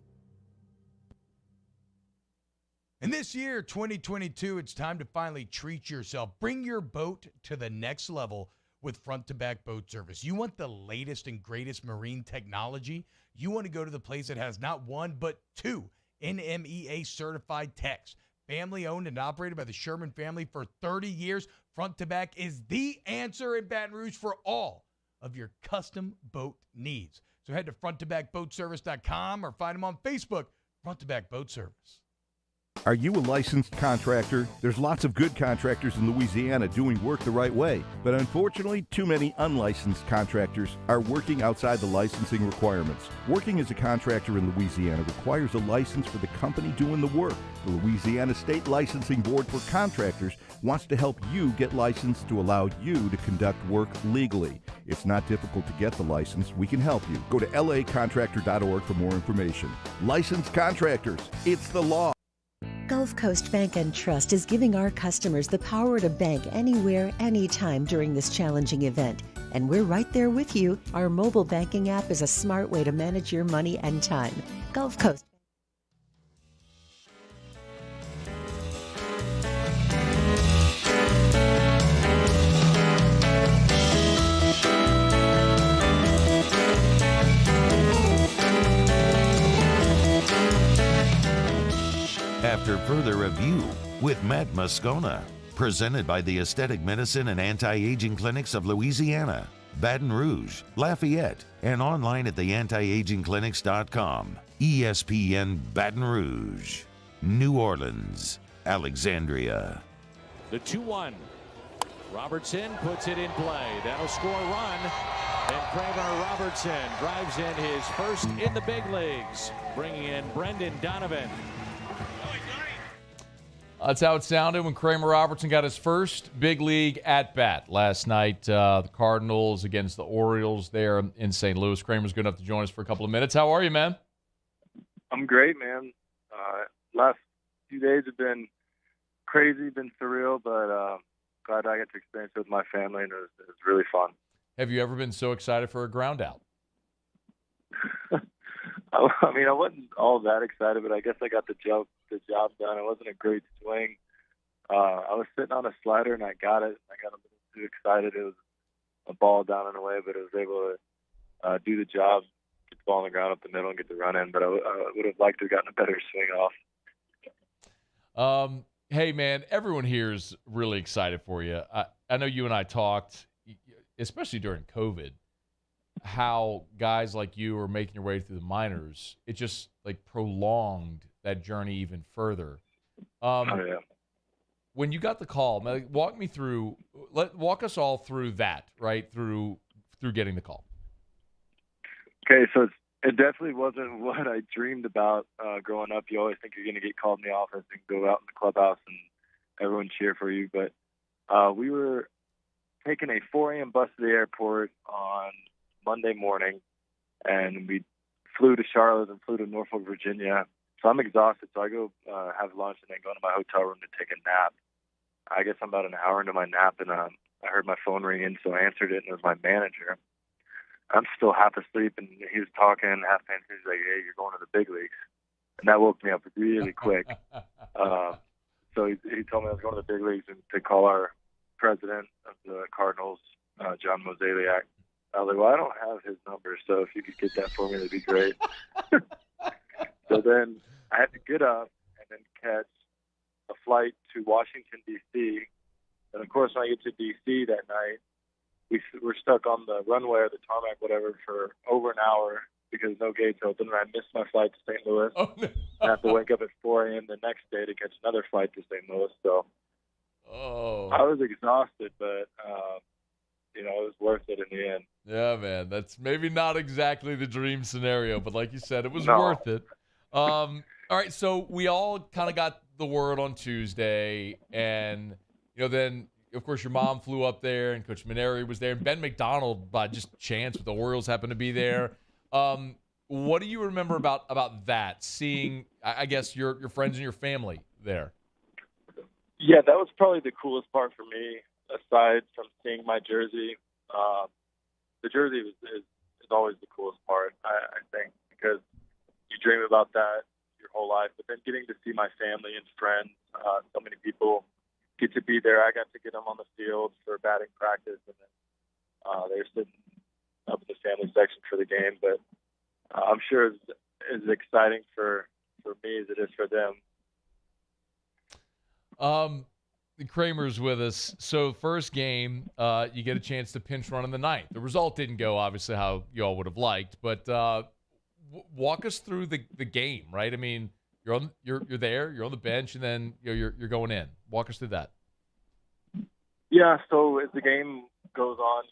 [SPEAKER 8] And this year, 2022, it's time to finally treat yourself. Bring your boat to the next level with front-to-back boat service. You want the latest and greatest marine technology? You want to go to the place that has not one, but two NMEA-certified techs. Family-owned and operated by the Sherman family for 30 years, Front-to-Back is the answer in Baton Rouge for all of your custom boat needs. So head to fronttobackboatservice.com or find them on Facebook, Front-to-Back Boat Service.
[SPEAKER 17] Are you a licensed contractor? There's lots of good contractors in Louisiana doing work the right way, but unfortunately, too many unlicensed contractors are working outside the licensing requirements. Working as a contractor in Louisiana requires a license for the company doing the work. The Louisiana State Licensing Board for Contractors wants to help you get licensed to allow you to conduct work legally. It's not difficult to get the license. We can help you. Go to lacontractor.org for more information. Licensed contractors, it's the law.
[SPEAKER 13] Gulf Coast Bank and Trust is giving our customers the power to bank anywhere, anytime during this challenging event. And we're right there with you. Our mobile banking app is a smart way to manage your money and time. Gulf Coast.
[SPEAKER 5] After further review with Matt Moscona, presented by the Aesthetic Medicine and Anti-Aging Clinics of Louisiana, Baton Rouge, Lafayette, and online at theantiagingclinics.com. ESPN Baton Rouge, New Orleans, Alexandria.
[SPEAKER 19] The 2-1. Robertson puts it in play. That'll score a run. And Kramer Robertson drives in his first in the big leagues, bringing in Brendan Donovan.
[SPEAKER 7] That's how it sounded when Kramer Robertson got his first big league at-bat last night. The Cardinals against the Orioles there in St. Louis. Kramer's good enough to join us for a couple of minutes. How are you, man?
[SPEAKER 20] I'm great, man. Last few days have been crazy, been surreal, but glad I got to experience it with my family, and it was really fun.
[SPEAKER 7] Have you ever been so excited for a ground out?
[SPEAKER 20] I mean, I wasn't all that excited, but I guess I got the job done. It wasn't a great swing. I was sitting on a slider, and I got it. I got a little too excited. It was a ball down and away, but I was able to do the job, get the ball on the ground up the middle, and get the run in. But I would have liked to have gotten a better swing
[SPEAKER 7] off. Hey, man, everyone here is really excited for you. I know you and I talked, especially during COVID, how guys like you are making your way through the minors. It just prolonged that journey even further.
[SPEAKER 20] Yeah.
[SPEAKER 7] When you got the call, walk us all through that, right? Through getting the call.
[SPEAKER 20] Okay, so it definitely wasn't what I dreamed about growing up. You always think you're going to get called in the office and go out in the clubhouse and everyone cheer for you. But we were taking a 4 a.m. bus to the airport on Monday morning, and we flew to Charlotte and flew to Norfolk, Virginia. So I'm exhausted, so I go have lunch and then go into my hotel room to take a nap. I guess I'm about an hour into my nap, and I heard my phone ringing, so I answered it, and it was my manager. I'm still half asleep, and he was talking, half answering. He's like, "Hey, you're going to the big leagues," and that woke me up really quick. So he told me I was going to the big leagues and to call our president of the Cardinals, John Mozeliak. I was like, well, I don't have his number, so if you could get that for me, that'd be great. So then I had to get up and then catch a flight to Washington, D.C. And, of course, when I get to D.C. that night, we were stuck on the runway or the tarmac, whatever, for over an hour because no gates open, and I missed my flight to St. Louis.
[SPEAKER 7] Oh, no.
[SPEAKER 20] I have to wake up at 4 a.m. the next day to catch another flight to St. Louis. So I was exhausted, but, it was worth it in the end.
[SPEAKER 7] Yeah, man. That's maybe not exactly the dream scenario, but like you said, it was worth it. All right, so we all kind of got the word on Tuesday, and, then, of course, your mom flew up there, and Coach Maneri was there, and Ben McDonald, by just chance, with the Orioles, happened to be there. What do you remember about that, seeing, I guess, your friends and your family there?
[SPEAKER 20] Yeah, that was probably the coolest part for me, aside from seeing my jersey. the jersey is always the coolest part, I think, because you dream about that your whole life. But then getting to see my family and friends, so many people get to be there. I got to get them on the field for batting practice, and then they're sitting up in the family section for the game. But I'm sure it's as exciting for me as it is for them.
[SPEAKER 7] Kramer's with us. So first game, you get a chance to pinch run in the ninth. The result didn't go obviously how you all would have liked, but walk us through the game, right? I mean, you're there, you're on the bench, and then you're going in. Walk us through that.
[SPEAKER 20] Yeah. So as the game goes on,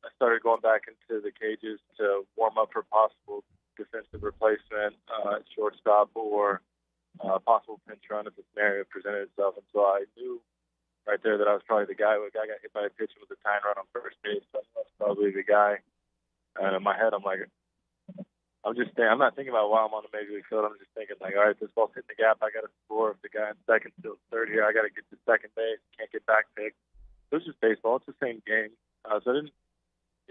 [SPEAKER 20] I started going back into the cages to warm up for possible defensive replacement at shortstop or possible pinch run if the scenario presented itself. And so I knew right there that I was probably the guy. The guy got hit by a pitch and was a tying run on first base. So I was probably the guy. And in my head, I'm like, I'm not thinking about while I'm on the major league field. I'm just thinking like, all right, this ball's hitting the gap. I got to score. If the guy in second still third here, I got to get to second base. Can't get back picked. So it's just baseball. It's the same game. So I didn't,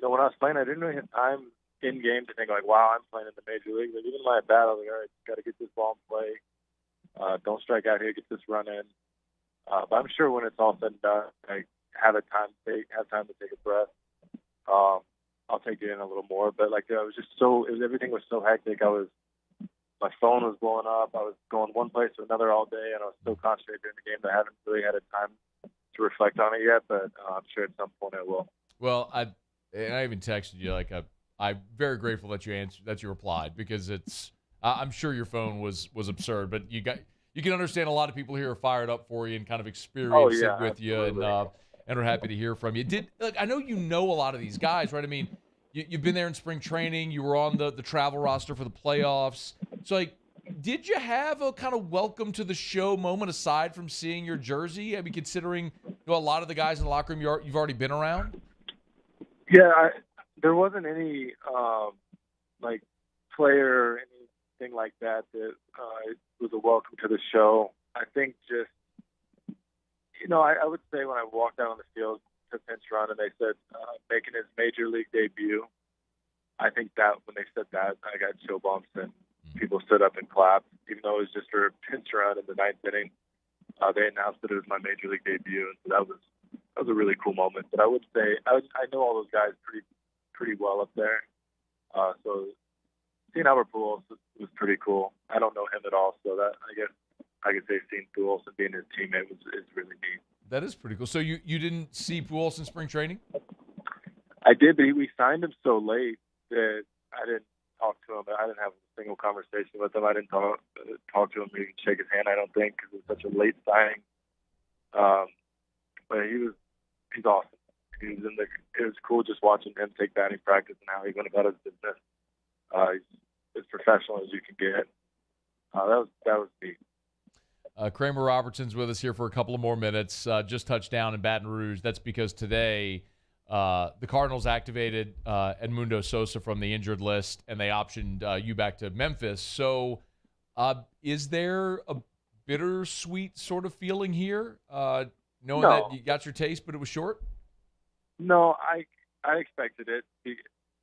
[SPEAKER 20] when I was playing, I didn't really have time in game to think like, wow, I'm playing in the major leagues. Like even in my bat, I was like, all right, got to get this ball in play. Don't strike out here. Get this run in. But I'm sure when it's all said and done, I have time to take a breath. I'll take it in a little more. But like everything was so hectic. My phone was blowing up. I was going one place to another all day, and I was so concentrated during the game that I haven't really had a time to reflect on it yet. But I'm sure at some point I will.
[SPEAKER 7] Well, I even texted you I'm very grateful that you replied, because I'm sure your phone was absurd, but you can understand a lot of people here are fired up for you and kind of experience it with
[SPEAKER 20] absolutely.
[SPEAKER 7] you, and are happy to hear from you. I know you know a lot of these guys, right? I mean, you've been there in spring training. You were on the travel roster for the playoffs. So, did you have a kind of welcome to the show moment aside from seeing your jersey? I mean, considering a lot of the guys in the locker room you've already been around.
[SPEAKER 20] Yeah, there wasn't any player or anything like that it was a welcome to the show. I think just I would say when I walked out on the field to pinch run and they said making his major league debut, I think that when they said that, I got chill bumps and people stood up and clapped, even though it was just for a pinch run in the ninth inning. They announced that it was my major league debut, and so that was a really cool moment. But I would say I know all those guys pretty well up there. So seeing Albert Pujols was pretty cool. I don't know him at all, so that I guess I could say seeing Pujols and being his teammate is really neat.
[SPEAKER 7] That is pretty cool. So you didn't see Pujols in spring training?
[SPEAKER 20] I did, but we signed him so late that I didn't talk to him. I didn't have a single conversation with him. I didn't talk to him or even shake his hand, I don't think, because it was such a late signing. But he's awesome. It was cool just watching him take batting practice and how he went about his business. He's as professional as you can get. That was neat.
[SPEAKER 7] Kramer Robertson's with us here for a couple of more minutes. Just touched down in Baton Rouge. That's because today the Cardinals activated Edmundo Sosa from the injured list, and they optioned you back to Memphis. So is there a bittersweet sort of feeling here, knowing that you got your taste, but it was short?
[SPEAKER 20] No, I expected it.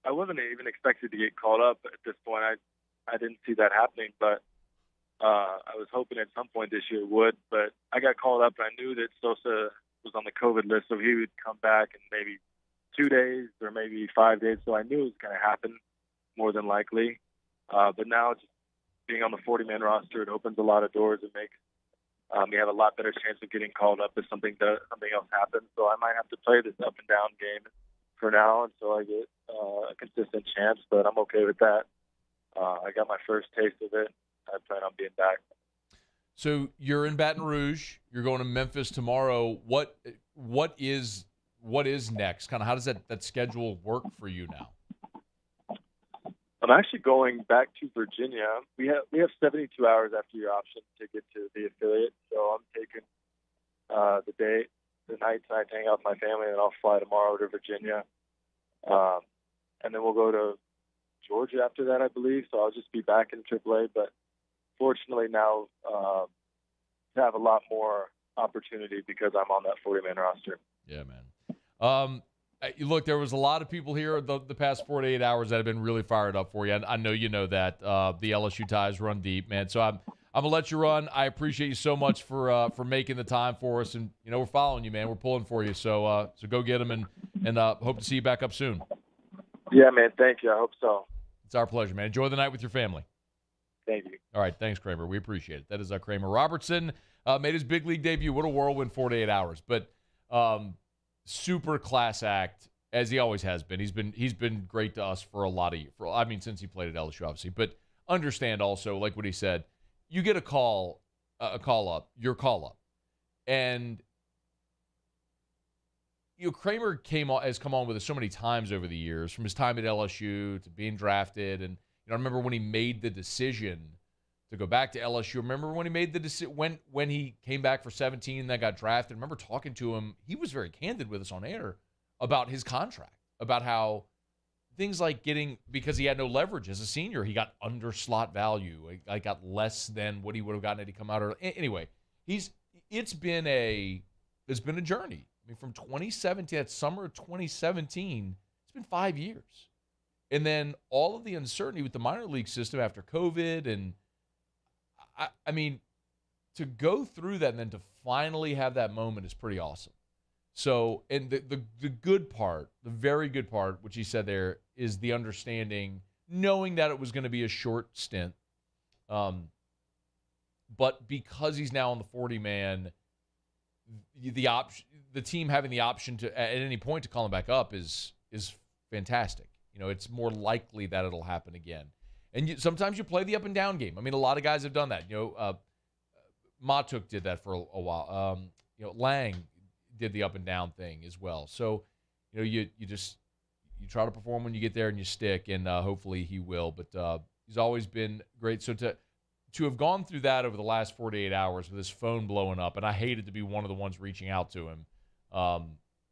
[SPEAKER 20] I wasn't even expected to get called up at this point. I didn't see that happening, but I was hoping at some point this year would. But I got called up, and I knew that Sosa was on the COVID list, so he would come back in maybe 2 days or maybe 5 days. So I knew it was going to happen more than likely. But now just being on the 40-man roster, it opens a lot of doors. It makes you have a lot better chance of getting called up if something else happens. So I might have to play this up and down game for now until I get a consistent chance. But I'm okay with that. I got my first taste of it. I plan on being back.
[SPEAKER 7] So you're in Baton Rouge. You're going to Memphis tomorrow. What is next? Kind of how does that schedule work for you now?
[SPEAKER 20] I'm actually going back to Virginia. We have 72 hours after your option to get to the affiliate. So I'm taking the night tonight to hang out with my family, and I'll fly tomorrow to Virginia. And then we'll go to Georgia after that, I believe. So I'll just be back in AAA. But fortunately now to have a lot more opportunity because I'm on that 40-man roster.
[SPEAKER 7] Yeah, man. Look, there was a lot of people here the past 48 hours that have been really fired up for you. I know you know that. The LSU ties run deep, man. So I'm going to let you run. I appreciate you so much for making the time for us. And, we're following you, man. We're pulling for you. So go get them and hope to see you back up soon.
[SPEAKER 20] Yeah, man. Thank you. I hope so.
[SPEAKER 7] It's our pleasure, man. Enjoy the night with your family.
[SPEAKER 20] Thank you.
[SPEAKER 7] All right. Thanks, Kramer. We appreciate it. That is Kramer. Robertson made his big league debut. What a whirlwind 48 hours. But super class act, as he always has been. He's been great to us for a lot of years. Since he played at LSU, obviously. But understand also, like what he said, you get a call up, and Kramer has come on with us so many times over the years, from his time at LSU to being drafted, and I remember when he made the decision to go back to LSU. Remember when he made the decision when he came back for 17 and then got drafted. I remember talking to him. He was very candid with us on air about his contract, about how things like because he had no leverage as a senior, he got under slot value. I got less than what he would have gotten had he come out early. Anyway, it's been a journey. From 2017, that summer of 2017, it's been 5 years. And then all of the uncertainty with the minor league system after COVID, and to go through that and then to finally have that moment is pretty awesome. So, and the good part, the very good part, which he said there, is the understanding, knowing that it was going to be a short stint. But because he's now on the 40-man, the team having the option to at any point to call him back up is fantastic. It's more likely that it'll happen again. And sometimes you play the up and down game. A lot of guys have done that. Matuk did that for a while. Lang did the up and down thing as well. So, you try to perform when you get there and you stick, and hopefully he will. But he's always been great. So to have gone through that over the last 48 hours with his phone blowing up, and I hated to be one of the ones reaching out to him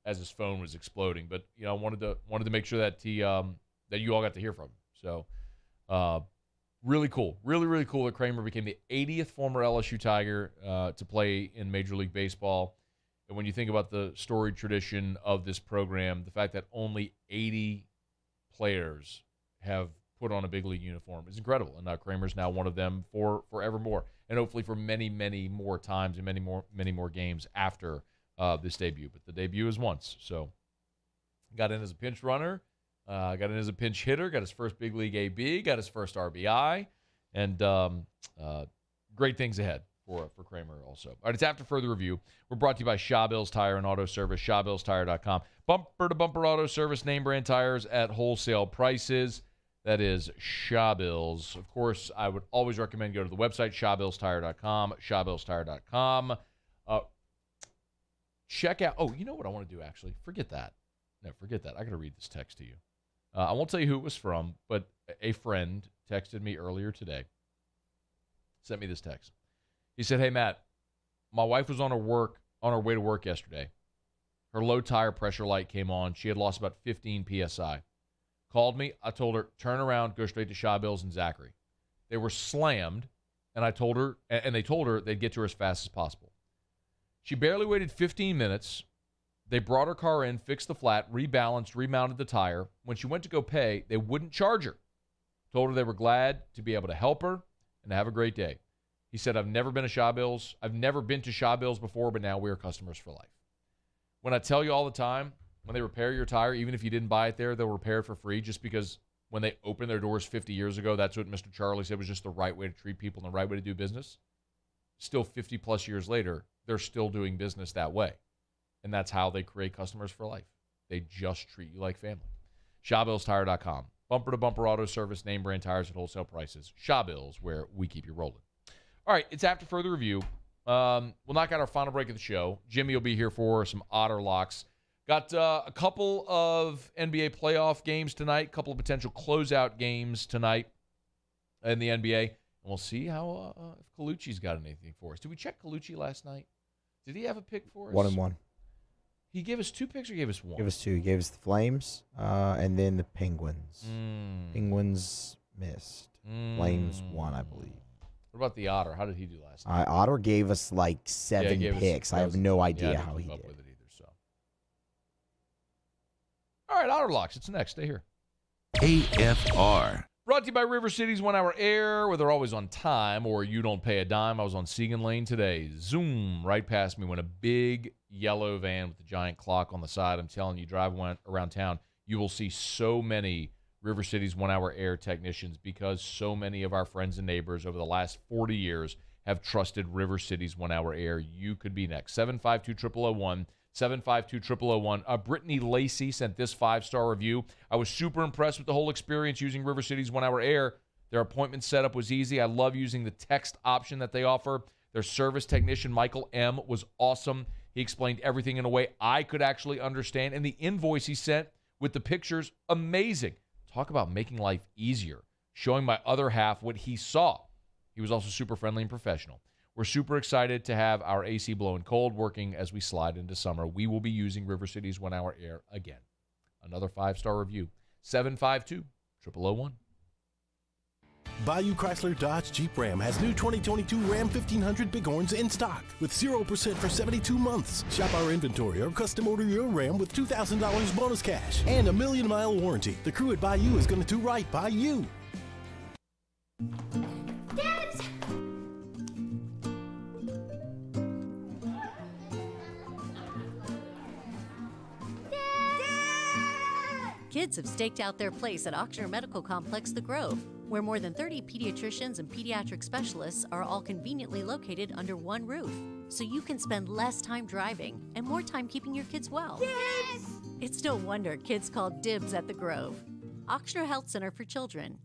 [SPEAKER 7] as his phone was exploding. But I wanted to make sure that he that you all got to hear from him. So really cool, really cool that Kramer became the 80th former LSU Tiger to play in Major League Baseball. And when you think about the storied tradition of this program, the fact that only 80 players have put on a big league uniform is incredible. And Kramer's now one of them for forevermore, and hopefully for many, many more times and many more games after this debut. But the debut is once. So got in as a pinch runner, got in as a pinch hitter, got his first big league AB, got his first RBI, and great things ahead for Kramer also. All right, it's After Further Review. We're brought to you by Shawbills Tire and Auto Service, shawbillstire.com. Bumper-to-bumper auto service, name brand tires at wholesale prices. That is Shawbills. Of course, I would always recommend go to the website, shawbillstire.com, shawbillstire.com. Check out, you know what I want to do, actually? Forget that. No, forget that. I got to read this text to you. I won't tell you who it was from, but a friend texted me earlier today, sent me this text. He said, "Hey, Matt, my wife was on her way to work yesterday. Her low tire pressure light came on. She had lost about 15 PSI. Called me. I told her, turn around, go straight to Shawbills and Zachary. They were slammed, and they told her they'd get to her as fast as possible. She barely waited 15 minutes. They brought her car in, fixed the flat, rebalanced, remounted the tire. When she went to go pay, they wouldn't charge her. Told her they were glad to be able to help her and have a great day." He said, I've never been to Shawbills before, but now we are customers for life. When I tell you all the time, when they repair your tire, even if you didn't buy it there, they'll repair it for free, just because when they opened their doors 50 years ago, that's what Mr. Charlie said was just the right way to treat people and the right way to do business. Still 50-plus years later, they're still doing business that way. And that's how they create customers for life. They just treat you like family. ShawBillsTire.com. Bumper-to-bumper auto service, name brand tires at wholesale prices. Shawbills, where we keep you rolling. All right, it's After Further Review. We'll knock out our final break of the show. Jimmy will be here for some Otter Locks. Got a couple of NBA playoff games tonight, a couple of potential closeout games tonight in the NBA. And we'll see how if Colucci's got anything for us. Did we check Colucci last night? Did he have a pick for us?
[SPEAKER 3] 1-1.
[SPEAKER 7] He gave us 2 picks or gave us 1?
[SPEAKER 3] Gave us 2. He gave us the Flames and then the Penguins. Penguins missed. Flames won, I believe.
[SPEAKER 7] What about the Otter? How did he do last night?
[SPEAKER 3] Otter gave us like 7 picks. I have no idea how he did.
[SPEAKER 7] With it either, so. All right, Otter Locks. It's next. Stay here.
[SPEAKER 5] AFR.
[SPEAKER 7] Brought to you by River City's 1 Hour Air, where they're always on time or you don't pay a dime. I was on Segan Lane today. Zoom right past me when a big yellow van with a giant clock on the side. I'm telling you, drive around town, you will see so many River City's 1 Hour Air technicians because so many of our friends and neighbors over the last 40 years have trusted River City's 1 Hour Air. You could be next. 752-0001. 752-0001. Brittany Lacey sent this 5-star review. I was super impressed with the whole experience using River City's 1 Hour Air. Their appointment setup was easy. I love using the text option that they offer. Their service technician, Michael M., was awesome. He explained everything in a way I could actually understand. And the invoice he sent with the pictures, amazing. Talk about making life easier, showing my other half what he saw. He was also super friendly and professional. We're super excited to have our AC blowing cold working as we slide into summer. We will be using River City's 1 Hour Air again. Another 5-star review. 752-0001.
[SPEAKER 15] Bayou Chrysler Dodge Jeep Ram has new 2022 Ram 1500 Bighorns in stock with 0% for 72 months. Shop our inventory or custom order your Ram with $2,000 bonus cash and a 1,000,000-mile warranty. The crew at Bayou is going to do right by you.
[SPEAKER 1] Kids have staked out their place at Ochsner Medical Complex The Grove, where more than 30 pediatricians and pediatric specialists are all conveniently located under one roof, so you can spend less time driving and more time keeping your kids well. Yes! It's no wonder kids call dibs at The Grove. Ochsner Health Center for Children.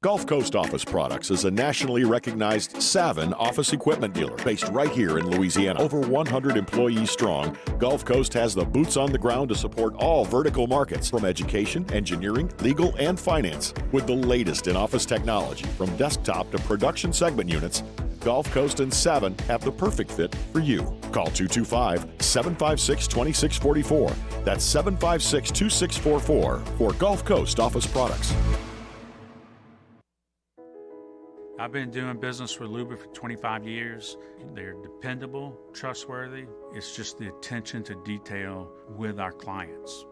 [SPEAKER 11] Gulf Coast Office Products is a nationally recognized Savin office equipment dealer based right here in Louisiana. Over 100 employees strong, Gulf Coast has the boots on the ground to support all vertical markets from education, engineering, legal, and finance. With the latest in office technology from desktop to production segment units, Gulf Coast and Savin have the perfect fit for you. Call 225-756-2644. That's 756-2644 for Gulf Coast Office Products.
[SPEAKER 14] I've been doing business with Luba for 25 years. They're dependable, trustworthy. It's just the attention to detail with our clients.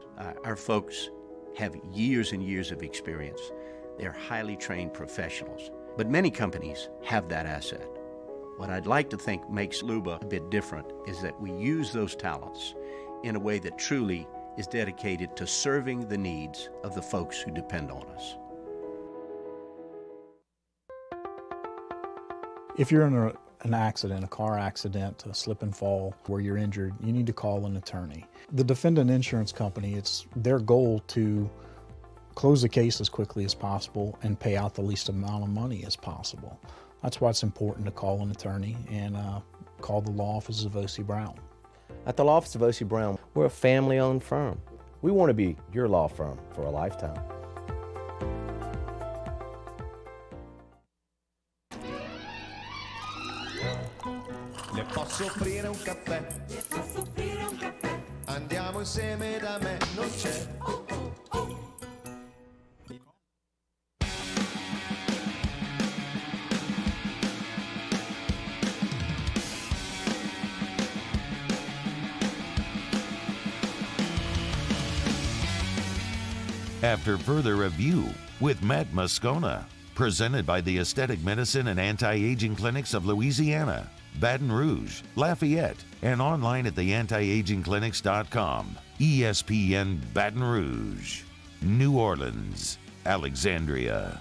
[SPEAKER 24] Our folks have years and years of experience. They're highly trained professionals. But many companies have that asset. What I'd like to think makes Luba a bit different is that we use those talents in a way that truly is dedicated to serving the needs of the folks who depend on us.
[SPEAKER 25] If you're in an accident, a car accident, a slip and fall where you're injured, you need to call an attorney. The defendant insurance company, it's their goal to close the case as quickly as possible and pay out the least amount of money as possible. That's why it's important to call an attorney and call the law offices of O.C. Brown.
[SPEAKER 2] At the law office of O.C. Brown, we're a family-owned firm. We want to be your law firm for a lifetime.
[SPEAKER 9] Le posso offrire un caffè? Le posso offrire un caffè? Andiamo insieme da me, non c'è.
[SPEAKER 5] After further review with Matt Moscona, presented by the Aesthetic Medicine and Anti-Aging Clinics of Louisiana, Baton Rouge, Lafayette, and online at theantiagingclinics.com. ESPN Baton Rouge, New Orleans, Alexandria.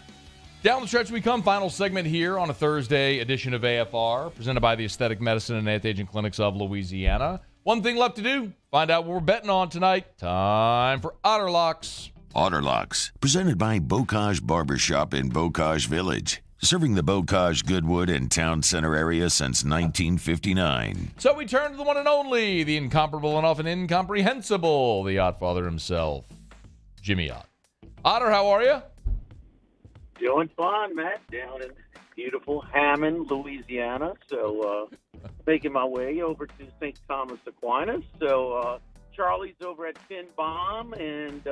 [SPEAKER 7] Down the stretch we come. Final segment here on a Thursday edition of AFR, presented by the Aesthetic Medicine and Anti-Aging Clinics of Louisiana. One thing left to do, find out what we're betting on tonight. Time for Otter Locks.
[SPEAKER 5] Otter Locks, presented by Bocage Barbershop in Bocage Village. serving the Bocage, Goodwood, and Town Center area since 1959.
[SPEAKER 7] So we turn to the one and only, the incomparable and often incomprehensible, the Yacht Father himself, Jimmy Yacht. Otter, how are you?
[SPEAKER 4] Doing fine, Matt, down in beautiful Hammond, Louisiana. So making my way over to St. Thomas Aquinas. So Charlie's over at Finn Bomb and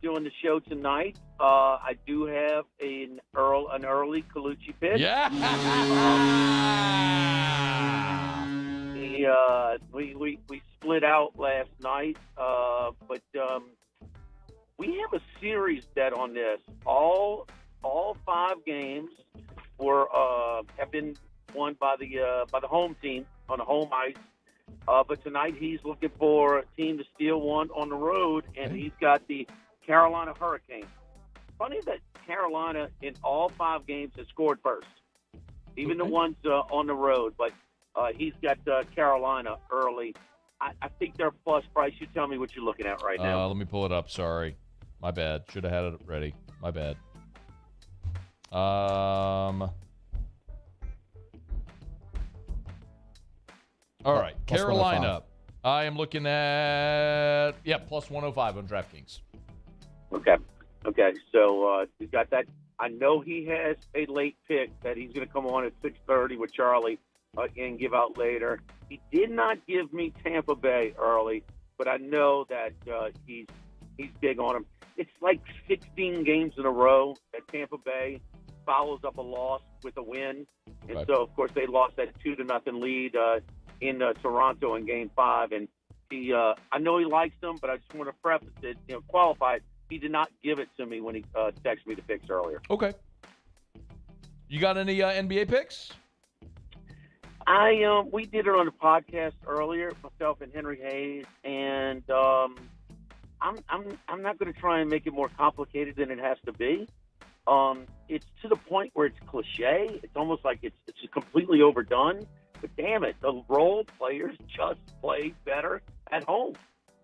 [SPEAKER 4] doing the show tonight. I do have an early Colucci pitch.
[SPEAKER 7] Yeah.
[SPEAKER 4] We split out last night, but we have a series bet on this. All 5 games have been won by the home team on the home ice. But tonight he's looking for a team to steal one on the road, and he's got the Carolina Hurricanes. Funny that Carolina in all 5 games has scored first, even the ones on the road. But he's got Carolina early. I think they're plus price. You tell me what you're looking at right now.
[SPEAKER 7] Let me pull it up. Sorry. My bad. Should have had it ready. My bad. All right.
[SPEAKER 25] Plus
[SPEAKER 7] Carolina. I am looking at, plus 105 on DraftKings.
[SPEAKER 4] Okay. So he's got that. I know he has a late pick that he's going to come on at 6:30 with Charlie and give out later. He did not give me Tampa Bay early, but I know that he's big on him. It's like 16 games in a row that Tampa Bay follows up a loss with a win. And so, of course, they lost that 2-0 lead in Toronto in Game 5. And I know he likes them, but I just want to preface it, qualify it. He did not give it to me when he texted me the picks earlier.
[SPEAKER 7] Okay. You got any NBA picks?
[SPEAKER 4] We did it on the podcast earlier, myself and Henry Hayes, and I'm not going to try and make it more complicated than it has to be. It's to the point where it's cliche. It's almost like it's completely overdone. But damn it, the role players just play better at home.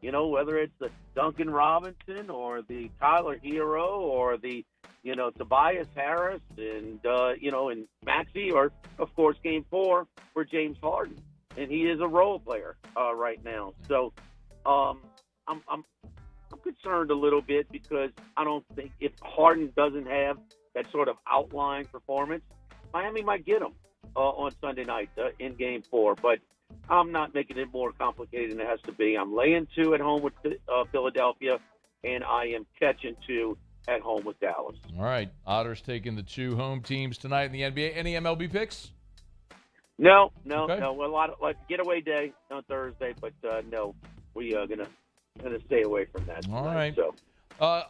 [SPEAKER 4] Whether it's the Duncan Robinson or the Tyler Hero or the Tobias Harris and and Maxey, or of course Game 4 for James Harden, and he is a role player right now. So I'm concerned a little bit because I don't think if Harden doesn't have that sort of outline performance, Miami might get him on Sunday night in Game 4. But I'm not making it more complicated than it has to be. I'm laying 2 at home with Philadelphia, and I am catching 2 at home with Dallas.
[SPEAKER 7] All right. Otter's taking the 2 home teams tonight in the NBA. Any MLB picks?
[SPEAKER 4] No. A lot of getaway day on Thursday, but no, we are gonna stay away from that tonight.
[SPEAKER 7] All right.
[SPEAKER 4] So.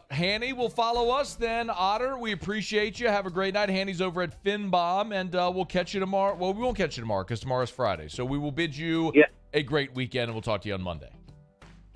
[SPEAKER 7] Hanny will follow us then. Otter, we appreciate you. Have a great night. Hanny's over at Finbomb, and we'll catch you tomorrow. Well, we won't catch you tomorrow because tomorrow's Friday. So we will bid you a great weekend, and we'll talk to you on Monday.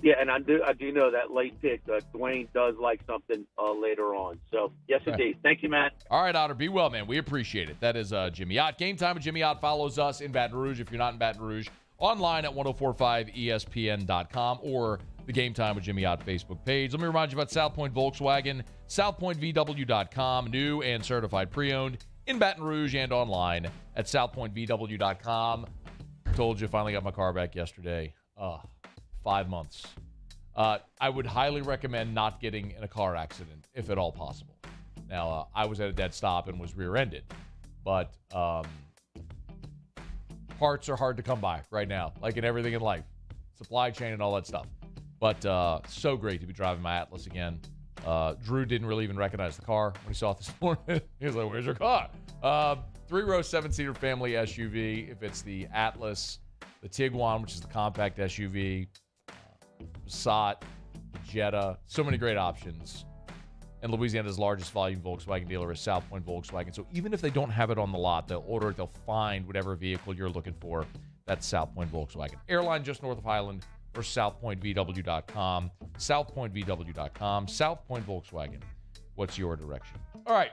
[SPEAKER 4] Yeah, and I do know that late pick. Dwayne does like something later on. So, yes, indeed. Thank you, Matt.
[SPEAKER 7] All right, Otter, be well, man. We appreciate it. That is Jimmy Yacht. Game Time with Jimmy Yacht follows us in Baton Rouge. If you're not in Baton Rouge, online at 1045ESPN.com or the Game Time with Jimmy Yacht Facebook page. Let me remind you about South Point Volkswagen, southpointvw.com, new and certified pre-owned in Baton Rouge and online at southpointvw.com. Told you, finally got my car back yesterday. 5 months. I would highly recommend not getting in a car accident, if at all possible. Now, I was at a dead stop and was rear-ended, but parts are hard to come by right now, like in everything in life, supply chain and all that stuff. But so great to be driving my Atlas again. Drew didn't really even recognize the car when he saw it this morning. He was like, "Where's your car?" 3-row, 7-seater family SUV. If it's the Atlas, the Tiguan, which is the compact SUV, Passat, the Jetta, so many great options. And Louisiana's largest volume Volkswagen dealer is South Point Volkswagen. So even if they don't have it on the lot, they'll order it. They'll find whatever vehicle you're looking for. That's South Point Volkswagen. Airline just north of Highland, or southpointvw.com. Southpointvw.com. South Point Volkswagen. What's your direction? All right.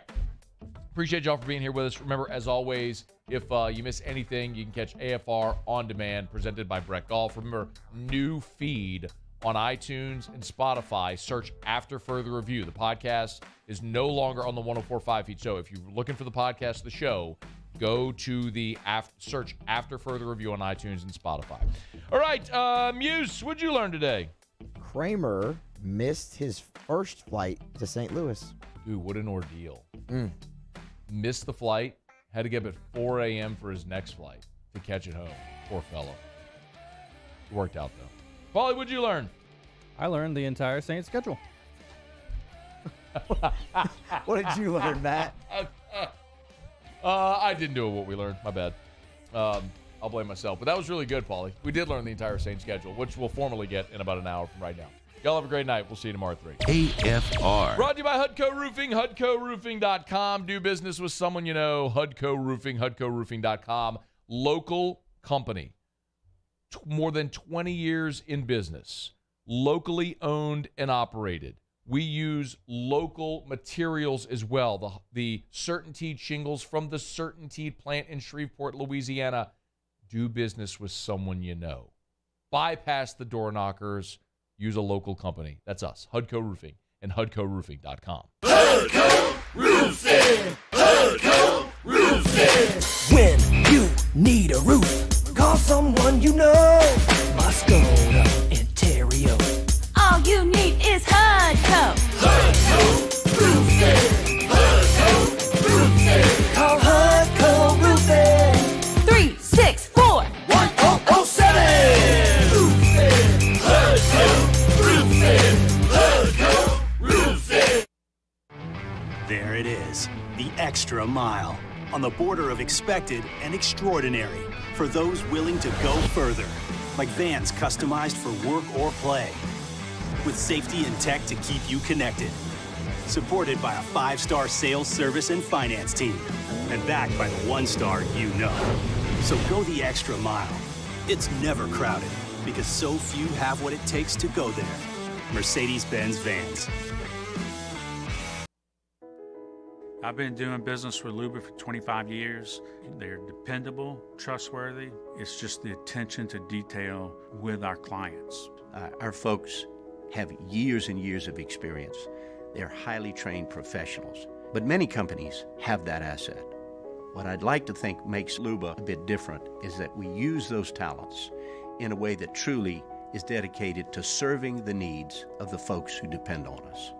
[SPEAKER 7] Appreciate y'all for being here with us. Remember, as always, if you miss anything, you can catch AFR on demand, presented by Brett Golf. Remember, new feed on iTunes and Spotify. Search After Further Review. The podcast is no longer on the 104.5 feed. So if you're looking for the podcast of the show, go to the search After Further Review on iTunes and Spotify. All right, Muse, what'd you learn today?
[SPEAKER 3] Kramer missed his first flight to St. Louis.
[SPEAKER 7] Dude, what an ordeal. Missed the flight, had to get up at 4 a.m. for his next flight to catch it home. Poor fellow. It worked out, though. Paulie, what'd you learn?
[SPEAKER 6] I learned the entire Saints schedule.
[SPEAKER 3] What did you learn, Matt?
[SPEAKER 7] I didn't do what we learned. My bad. I'll blame myself. But that was really good, Paulie. We did learn the entire Saints schedule, which we'll formally get in about an hour from right now. Y'all have a great night. We'll see you tomorrow at 3.
[SPEAKER 5] AFR.
[SPEAKER 7] Brought to you by Hudco Roofing, HudcoRoofing.com. Do business with someone you know. Hudco Roofing, HudcoRoofing.com. Local company. More than 20 years in business. Locally owned and operated. We use local materials as well. The Certainteed shingles from the Certainteed plant in Shreveport, Louisiana. Do business with someone you know. Bypass the door knockers. Use a local company. That's us, Hudco Roofing and HudcoRoofing.com.
[SPEAKER 9] Hudco Roofing! Hudco Roofing!
[SPEAKER 16] When you need a roof, call someone you know. Moscona, Ontario.
[SPEAKER 26] All you need is Hudco.
[SPEAKER 9] Hudco Roofing! Hudco Roofing!
[SPEAKER 16] Call Hudco Roofing.
[SPEAKER 9] 364-1007!
[SPEAKER 18] There it is, the extra mile, on the border of expected and extraordinary for those willing to go further, like vans customized for work or play, with safety and tech to keep you connected, supported by a 5-star sales, service, and finance team, and backed by the 1-star you know. So go the extra mile. It's never crowded, because so few have what it takes to go there. Mercedes-Benz Vans.
[SPEAKER 14] I've been doing business with Luba for 25 years. They're dependable, trustworthy. It's just the attention to detail with our clients.
[SPEAKER 24] Our folks have years and years of experience. They're highly trained professionals, but many companies have that asset. What I'd like to think makes Luba a bit different is that we use those talents in a way that truly is dedicated to serving the needs of the folks who depend on us.